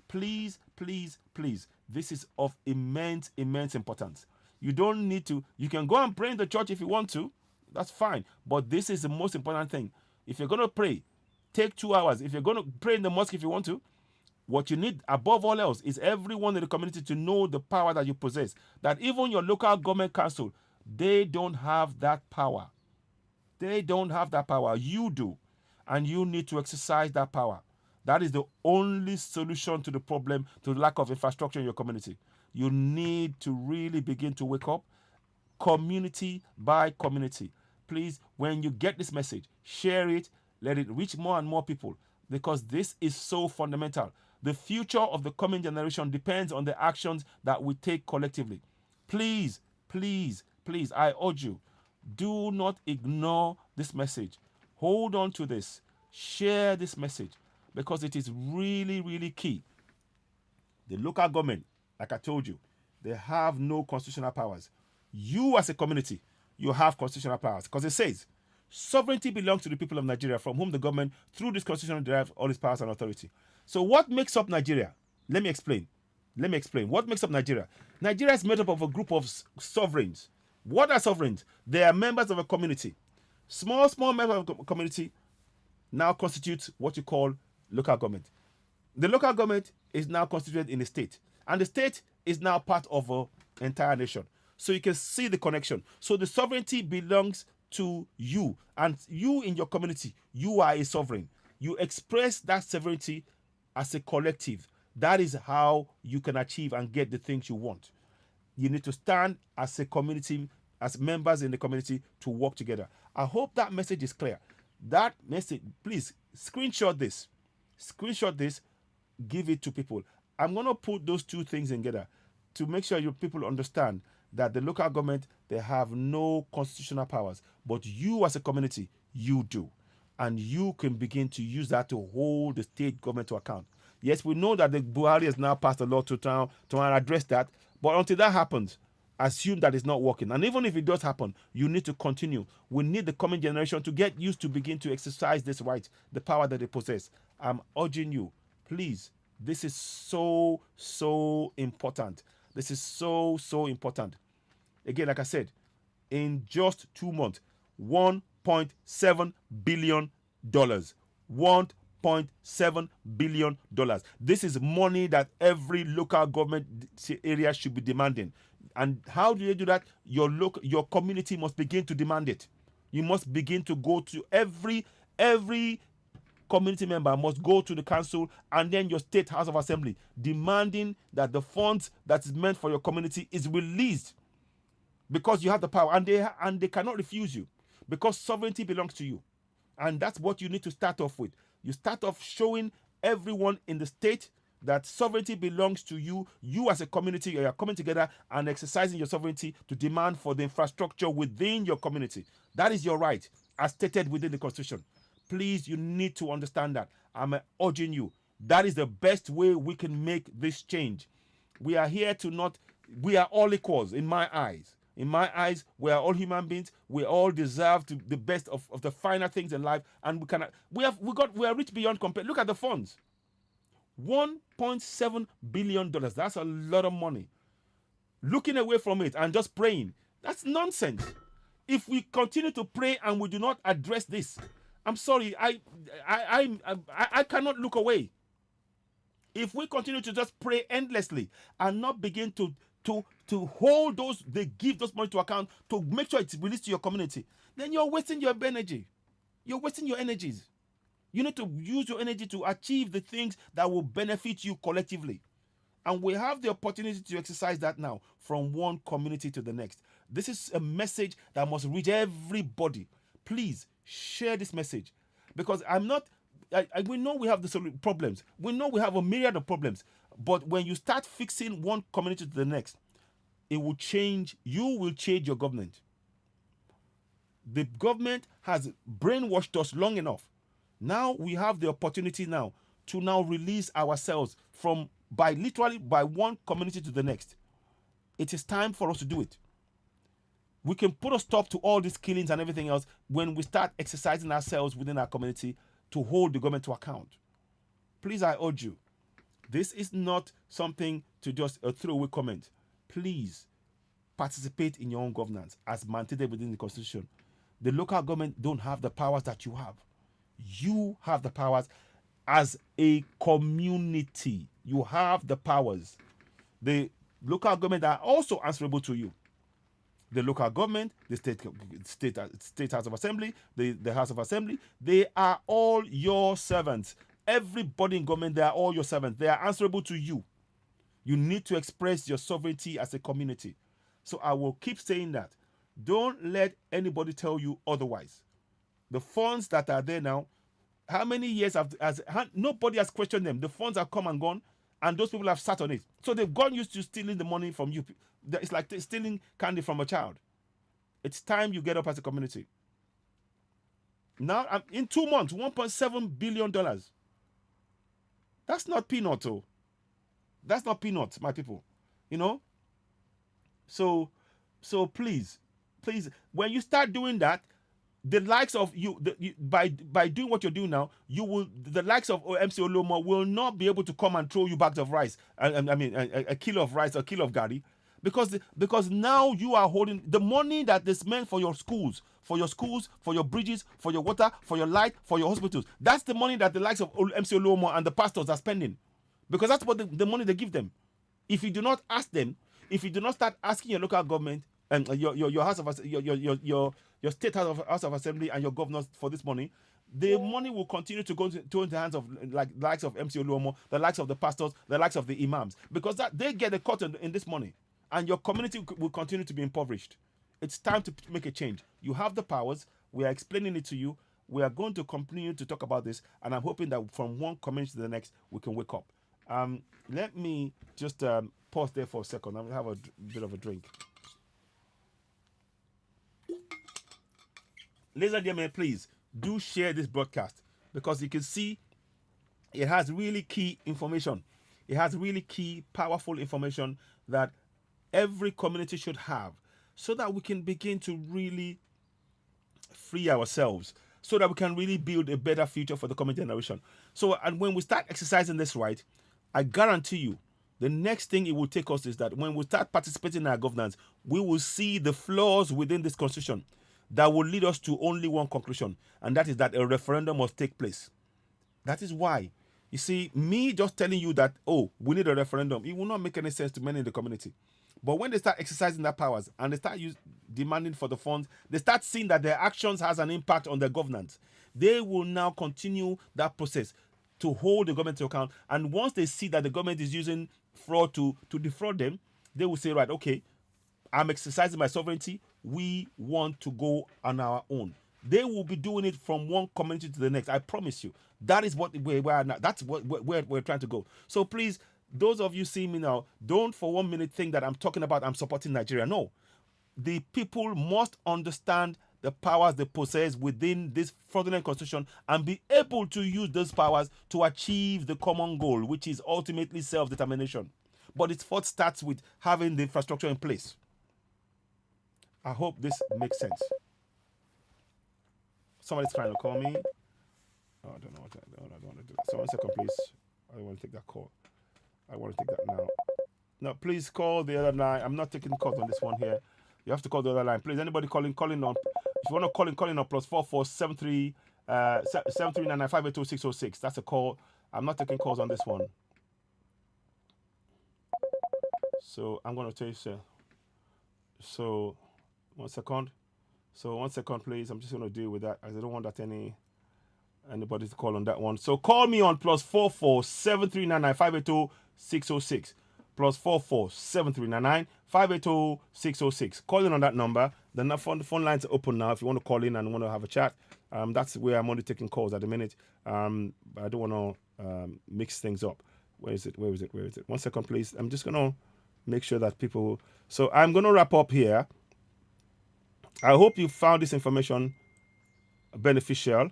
Please, please, please. This is of immense, immense importance. You don't need to. You can go and pray in the church if you want to. That's fine. But this is the most important thing. If you're going to pray, take 2 hours. If you're going to pray in the mosque if you want to, what you need above all else is everyone in the community to know the power that you possess. That even your local government council, they don't have that power. They don't have that power. You do. And you need to exercise that power. That is the only solution to the problem, to the lack of infrastructure in your community. You need to really begin to wake up community by community. Please, when you get this message, share it, let it reach more and more people, because this is so fundamental. The future of the coming generation depends on the actions that we take collectively. Please, please, please, I urge you, do not ignore this message. Hold on to this. Share this message, because it is really, really key. The local government, like I told you, they have no constitutional powers. You as a community, you have constitutional powers, because it says sovereignty belongs to the people of Nigeria, from whom the government through this constitution derives all its powers and authority. So what makes up Nigeria? Let me explain. What makes up Nigeria? Nigeria is made up of a group of sovereigns. What are sovereigns? They are members of a community. Small members of a community now constitute what you call local government. The local government is now constituted in a state, and the state is now part of an entire nation. So you can see the connection. So the sovereignty belongs to you, and you in your community, you are a sovereign. You express that sovereignty as a collective. That is how you can achieve and get the things you want. You need to stand as a community, as members in the community, to work together. I hope that message is clear. That message, please screenshot this. Give it to people. I'm going to put those two things together to make sure you people understand that the local government, they have no constitutional powers, but you as a community, you do. And you can begin to use that to hold the state government to account. Yes, we know that the Buhari has now passed a law to address that, but until that happens, assume that it's not working. And even if it does happen, you need to continue. We need the coming generation to get used to begin to exercise this right, the power that they possess. I'm urging you, please, this is so, so important. This is so, so important. Again, like I said, in just 2 months, $1.7 billion. $1.7 billion. This is money that every local government area should be demanding. And how do you do that? Your community must begin to demand it. You must begin to go to every community member must go to the council and then your state house of assembly, demanding that the funds that is meant for your community is released, because you have the power, and they cannot refuse you, because sovereignty belongs to you. And that's what you need to start off with. You start off showing everyone in the state that sovereignty belongs to you. You as a community, you are coming together and exercising your sovereignty to demand for the infrastructure within your community. That is your right, as stated within the Constitution. Please, you need to understand that. I'm urging you. That is the best way we can make this change. We are here we are all equals in my eyes. In my eyes, we are all human beings. We all deserve the best of the finer things in life, and we are rich beyond compare. Look at the funds. $1.7 billion. That's a lot of money. Looking away from it and just praying, that's nonsense. If we continue to pray and we do not address this, I'm sorry, I cannot look away. If we continue to just pray endlessly and not begin to hold they give those money to account to make sure it's released to your community, then you're wasting your energy. You're wasting your energies. You need to use your energy to achieve the things that will benefit you collectively. And we have the opportunity to exercise that now from one community to the next. This is a message that must reach everybody. Please share this message, because we know we have the problems. We know we have a myriad of problems. But when you start fixing one community to the next, it will change. You will change your government. The government has brainwashed us long enough. Now we have the opportunity now to release ourselves by one community to the next. It is time for us to do it. We can put a stop to all these killings and everything else when we start exercising ourselves within our community to hold the government to account. Please, I urge you. This is not something to just a throwaway comment. Please participate in your own governance as mandated within the Constitution. The local government don't have the powers that you have. You have the powers as a community. You have the powers. The local government are also answerable to you. The local government, the state house of assembly, the house of assembly, they are all your servants. Everybody in government, they are all your servants. They are answerable to you. You need to express your sovereignty as a community. So I will keep saying that. Don't let anybody tell you otherwise. The funds that are there now, how many years nobody has questioned them. The funds have come and gone, and those people have sat on it. So they've gone used to stealing the money from you. It's like stealing candy from a child. It's time you get up as a community. Now, in 2 months, $1.7 billion. That's not peanut, oh. That's not peanuts, my people. You know. So please, when you start doing that, the likes of by doing what you're doing now, the likes of MC Oluomo will not be able to come and throw you bags of rice. I mean, a kilo of rice, a kilo of gari, because now you are holding the money that is meant for your schools, for your bridges, for your water, for your light, for your hospitals. That's the money that the likes of MC Oluomo and the pastors are spending, because that's what the money they give them. If you do not ask them, if you do not start asking your local government and your house of your state house of assembly and your governors for this money, the money will continue to go into the hands of like the likes of MC Oluomo, the likes of the pastors, the likes of the imams, because that they get a cut in this money, and your community will continue to be impoverished. It's time to make a change. You have the powers. We are explaining it to you. We are going to continue to talk about this, and I'm hoping that from one community to the next, we can wake up. Let me just pause there for a second. I'm going to have a bit of a drink. Ladies and gentlemen, please do share this broadcast, because you can see it has really key information. It has really key, powerful information that every community should have, so that we can begin to really free ourselves, so that we can really build a better future for the coming generation. So, and when we start exercising this right, I guarantee you, the next thing it will take us is that when we start participating in our governance, we will see the flaws within this constitution that will lead us to only one conclusion, and that is that a referendum must take place. That is why, you see, me just telling you that, oh, we need a referendum, it will not make any sense to many in the community. But when they start exercising their powers and they start demanding for the funds, they start seeing that their actions has an impact on their governance. They will now continue that process to hold the government to account. And once they see that the government is using fraud to defraud them, they will say, right, okay, I'm exercising my sovereignty. We want to go on our own. They will be doing it from one community to the next. I promise you. That is what we are now. That's where we're trying to go. So please, those of you seeing me now, don't for 1 minute think that I'm talking about I'm supporting Nigeria. No. The people must understand the powers they possess within this fraudulent constitution and be able to use those powers to achieve the common goal, which is ultimately self-determination. But it first starts with having the infrastructure in place. I hope this makes sense. Somebody's trying to call me. Oh, I don't know what I don't want to do. So 1 second, please. I don't want to take that call. I want to take that now. No, please call the other line. I'm not taking calls on this one here. You have to call the other line. Please, anybody calling on. If you want to call in on +4473 7399582 That's a call. I'm not taking calls on this one. So I'm going to tell you, sir. So 1 second. So 1 second, please. I'm just going to deal with that, as I don't want that anybody to call on that one. So call me on +44 7399582 +44 7399582 Calling on that number. The phone lines are open now if you want to call in and want to have a chat. That's where I'm only taking calls at the minute. But I don't want to mix things up. Where is it? 1 second, please. I'm just going to make sure that people... So I'm going to wrap up here. I hope you found this information beneficial.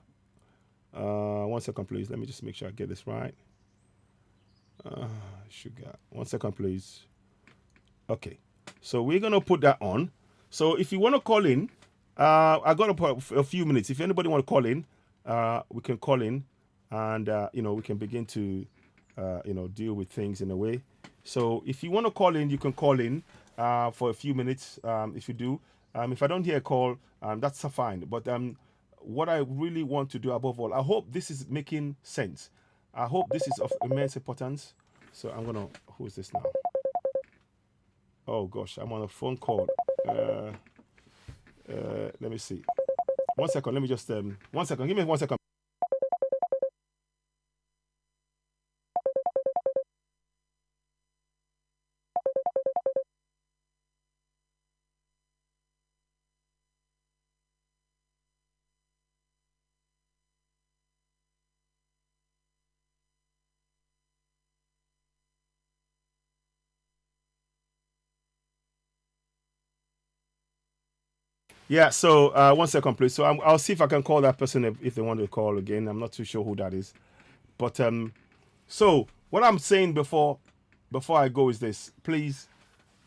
1 second, please. Let me just make sure I get this right. Sugar. 1 second, please. Okay. So we're going to put that on. So if you want to call in, I got a few minutes. If anybody want to call in, we can call in and, we can begin to, deal with things in a way. So if you want to call in, you can call in for a few minutes if you do. If I don't hear a call, that's fine. But what I really want to do above all, I hope this is making sense. I hope this is of immense importance. So I'm going to... Who is this now? Oh, gosh. I'm on a phone call. Let me see. 1 second. Let me just... 1 second. Give me 1 second. Yeah, so 1 second, please. So I'll see if I can call that person if they want to call again. I'm not too sure who that is. But so what I'm saying before I go is this. Please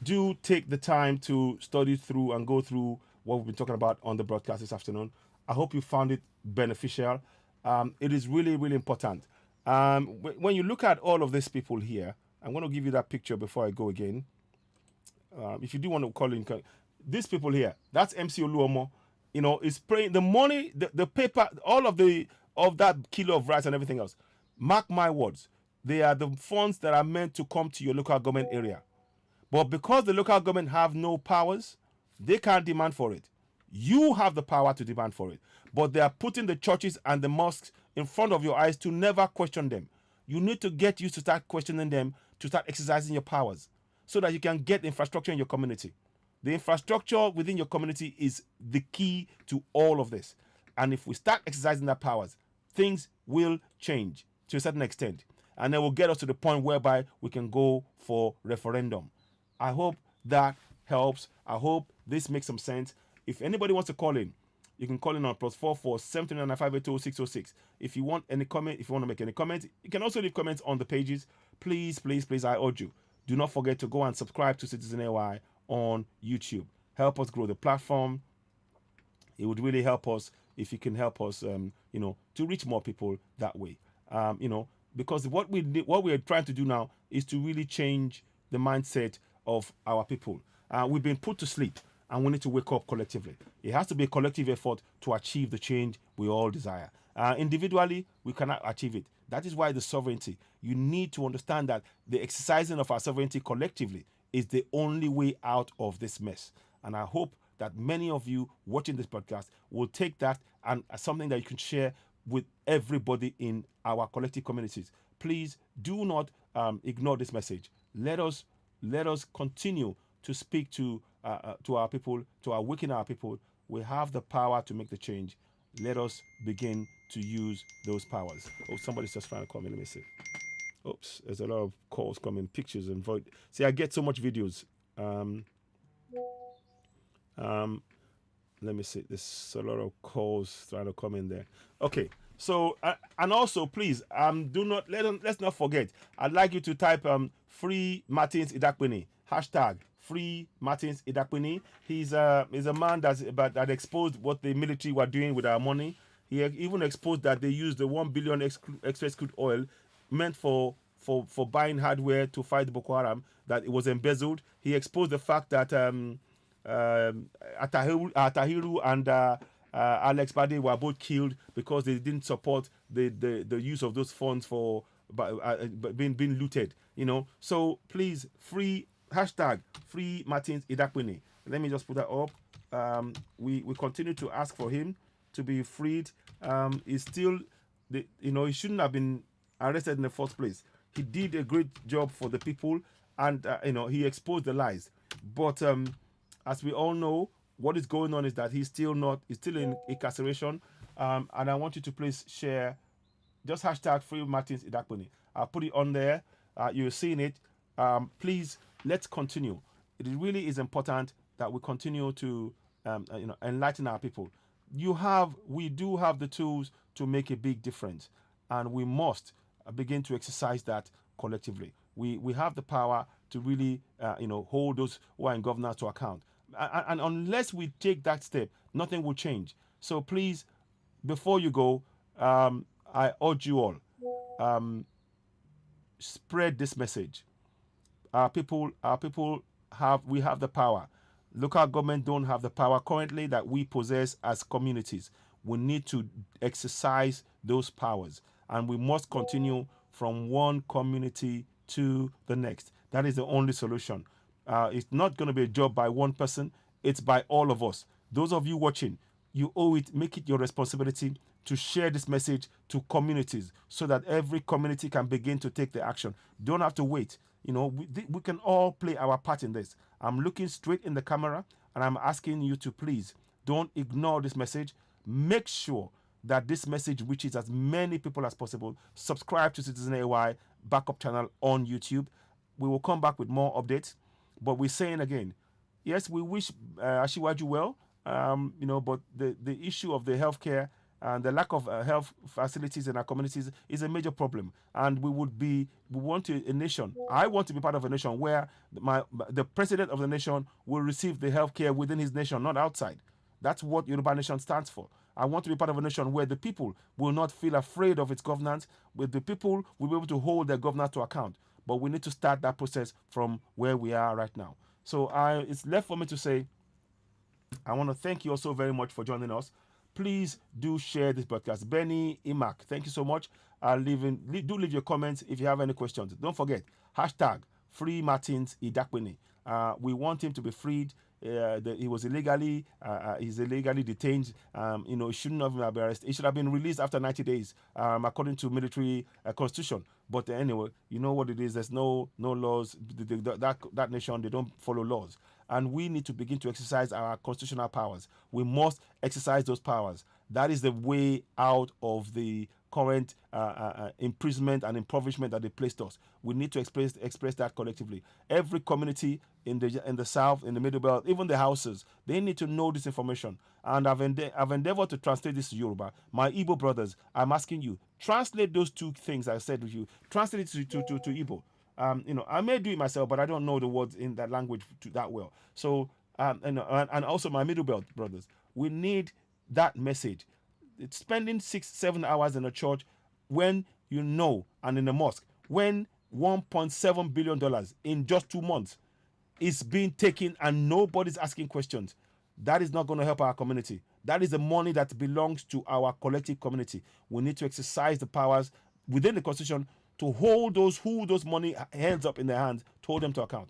do take the time to study through and go through what we've been talking about on the broadcast this afternoon. I hope you found it beneficial. It is really, really important. When you look at all of these people here, I'm going to give you that picture before I go again. If you do want to call in, these people here, that's MC Oluomo, is praying the money, the paper, all of that kilo of rice and everything else. Mark my words, they are the funds that are meant to come to your local government area. But because the local government have no powers, they can't demand for it. You have the power to demand for it. But they are putting the churches and the mosques in front of your eyes to never question them. You need to get used to start questioning them, to start exercising your powers, so that you can get infrastructure in your community. The infrastructure within your community is the key to all of this. And if we start exercising that powers, things will change to a certain extent. And then we'll get us to the point whereby we can go for referendum. I hope that helps. I hope this makes some sense. If anybody wants to call in, you can call in on +44 739 606. If you want any comment, if you want to make any comments, you can also leave comments on the pages. Please, please, please, I urge you, do not forget to go and subscribe to Citizen AY on YouTube. Help us grow the platform. It would really help us if you can help us, to reach more people that way. Because what we are trying to do now is to really change the mindset of our people. We've been put to sleep, and we need to wake up collectively. It has to be a collective effort to achieve the change we all desire. Individually, we cannot achieve it. That is why the sovereignty. You need to understand that the exercising of our sovereignty collectively is the only way out of this mess. And I hope that many of you watching this podcast will take that and something that you can share with everybody in our collective communities. Please do not ignore this message. Let us continue to speak to our people, to awaken our people. We have the power to make the change. Let us begin to use those powers. Oh, somebody's just trying to call me. Let me see. Oops, there's a lot of calls coming, pictures and voice. See, I get so much videos. Let me see. There's a lot of calls trying to come in there. Okay. So and also please let's not forget. I'd like you to type free Martins Idakpini hashtag free Martins Idakpini. He's a man that exposed what the military were doing with our money. He even exposed that they used the 1 billion excess crude oil meant for buying hardware to fight Boko Haram, that it was embezzled. He exposed the fact that Atahiru and Alex Bade were both killed because they didn't support the use of those funds for being looted. So please, hashtag free Martins Idakpini. Let me just put that up. We continue to ask for him to be freed. He's still, he shouldn't have been arrested in the first place. He did a great job for the people, and he exposed the lies. But as we all know, what is going on is that he's still in incarceration. And I want you to please share, just hashtag free Martins Idakpini. I'll put it on there. You're seeing it. Please, let's continue. It really is important that we continue to enlighten our people. We do have the tools to make a big difference, and we must begin to exercise that collectively. We have the power to really hold those who are in governance to account. And unless we take that step, nothing will change. So please, before you go, I urge you all, spread this message. Our people have the power. Local government don't have the power currently that we possess as communities. We need to exercise those powers, and we must continue from one community to the next. That is the only solution. It's not going to be a job by one person. It's by all of us. Those of you watching, you owe it, make it your responsibility to share this message to communities so that every community can begin to take the action. Don't have to wait. We can all play our part in this. I'm looking straight in the camera and I'm asking you to please don't ignore this message. Make sure that this message reaches as many people as possible. Subscribe to Citizen AY backup channel on YouTube. We will come back with more updates. But we're saying again, yes, we wish Ashiwaju well. But the issue of the healthcare and the lack of health facilities in our communities is a major problem. And we want a nation. I want to be part of a nation where the president of the nation will receive the healthcare within his nation, not outside. That's what Yoruba Nation stands for. I want to be part of a nation where the people will not feel afraid of its governance, where the people will be able to hold their governance to account. But we need to start that process from where we are right now. So it's left for me to say, I want to thank you all so very much for joining us. Please do share this broadcast. Benny Imak, thank you so much. Do leave your comments if you have any questions. Don't forget, hashtag Free Martins Idakpini. We want him to be freed. He was illegally detained. He shouldn't have been arrested. He should have been released after 90 days, according to military constitution. But anyway, you know what it is. There's no laws. That nation, they don't follow laws. And we need to begin to exercise our constitutional powers. We must exercise those powers. That is the way out of the current imprisonment and impoverishment that they placed us. We need to express that collectively. Every community in the South, in the Middle Belt, even the houses, they need to know this information. And I've endeavored to translate this to Yoruba. My Igbo brothers, I'm asking you, translate those two things I said with you. Translate it to Igbo. I may do it myself, but I don't know the words in that language that well. So, and also my Middle Belt brothers, we need that message. It's spending 6-7 hours in a church when and in a mosque, when $1.7 billion in just 2 months is being taken and nobody's asking questions. That is not going to help our community. That is the money that belongs to our collective community. We need to exercise the powers within the Constitution to hold those money hands up in their hands, to hold them to account.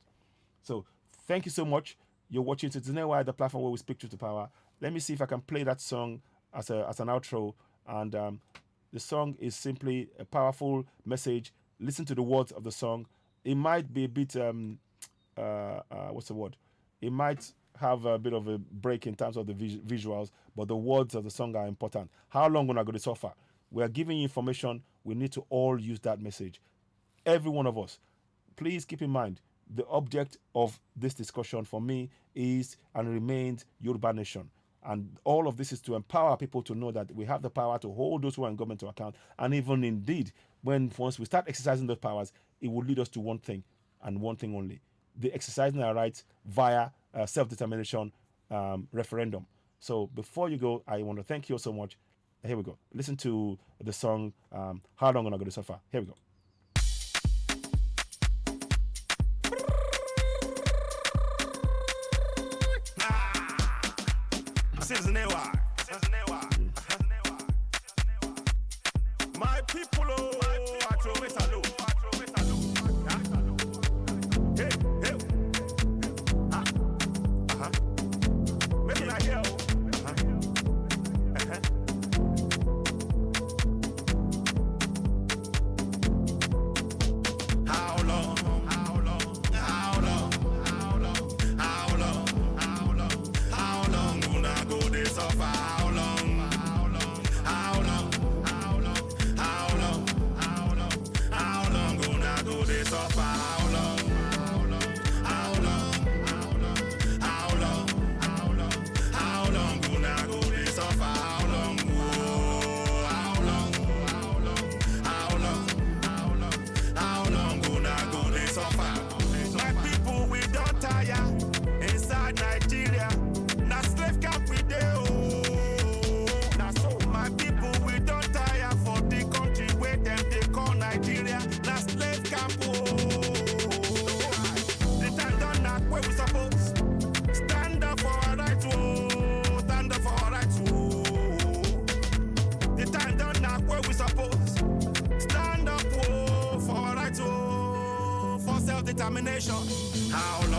So thank you so much. You're watching Titenewa, the platform where we speak truth to power. Let me see if I can play that song as an outro. And the song is simply a powerful message. Listen to the words of the song. It might be a bit what's the word? It might have a bit of a break in terms of the visuals, but the words of the song are important. How long are we going to suffer? We are giving you information. We need to all use that message. Every one of us. Please keep in mind, the object of this discussion for me is and remains Yoruba Nation. And all of this is to empower people to know that we have the power to hold those who are in government to account. And even indeed, once we start exercising those powers, it will lead us to one thing and one thing only: the exercising our rights via self-determination referendum. So before you go, I want to thank you so much. Here we go. Listen to the song, How Long Am I Going to Suffer? Here we go. My people, I throw it alone. Hey, hey. Make me hear. Determination. How long?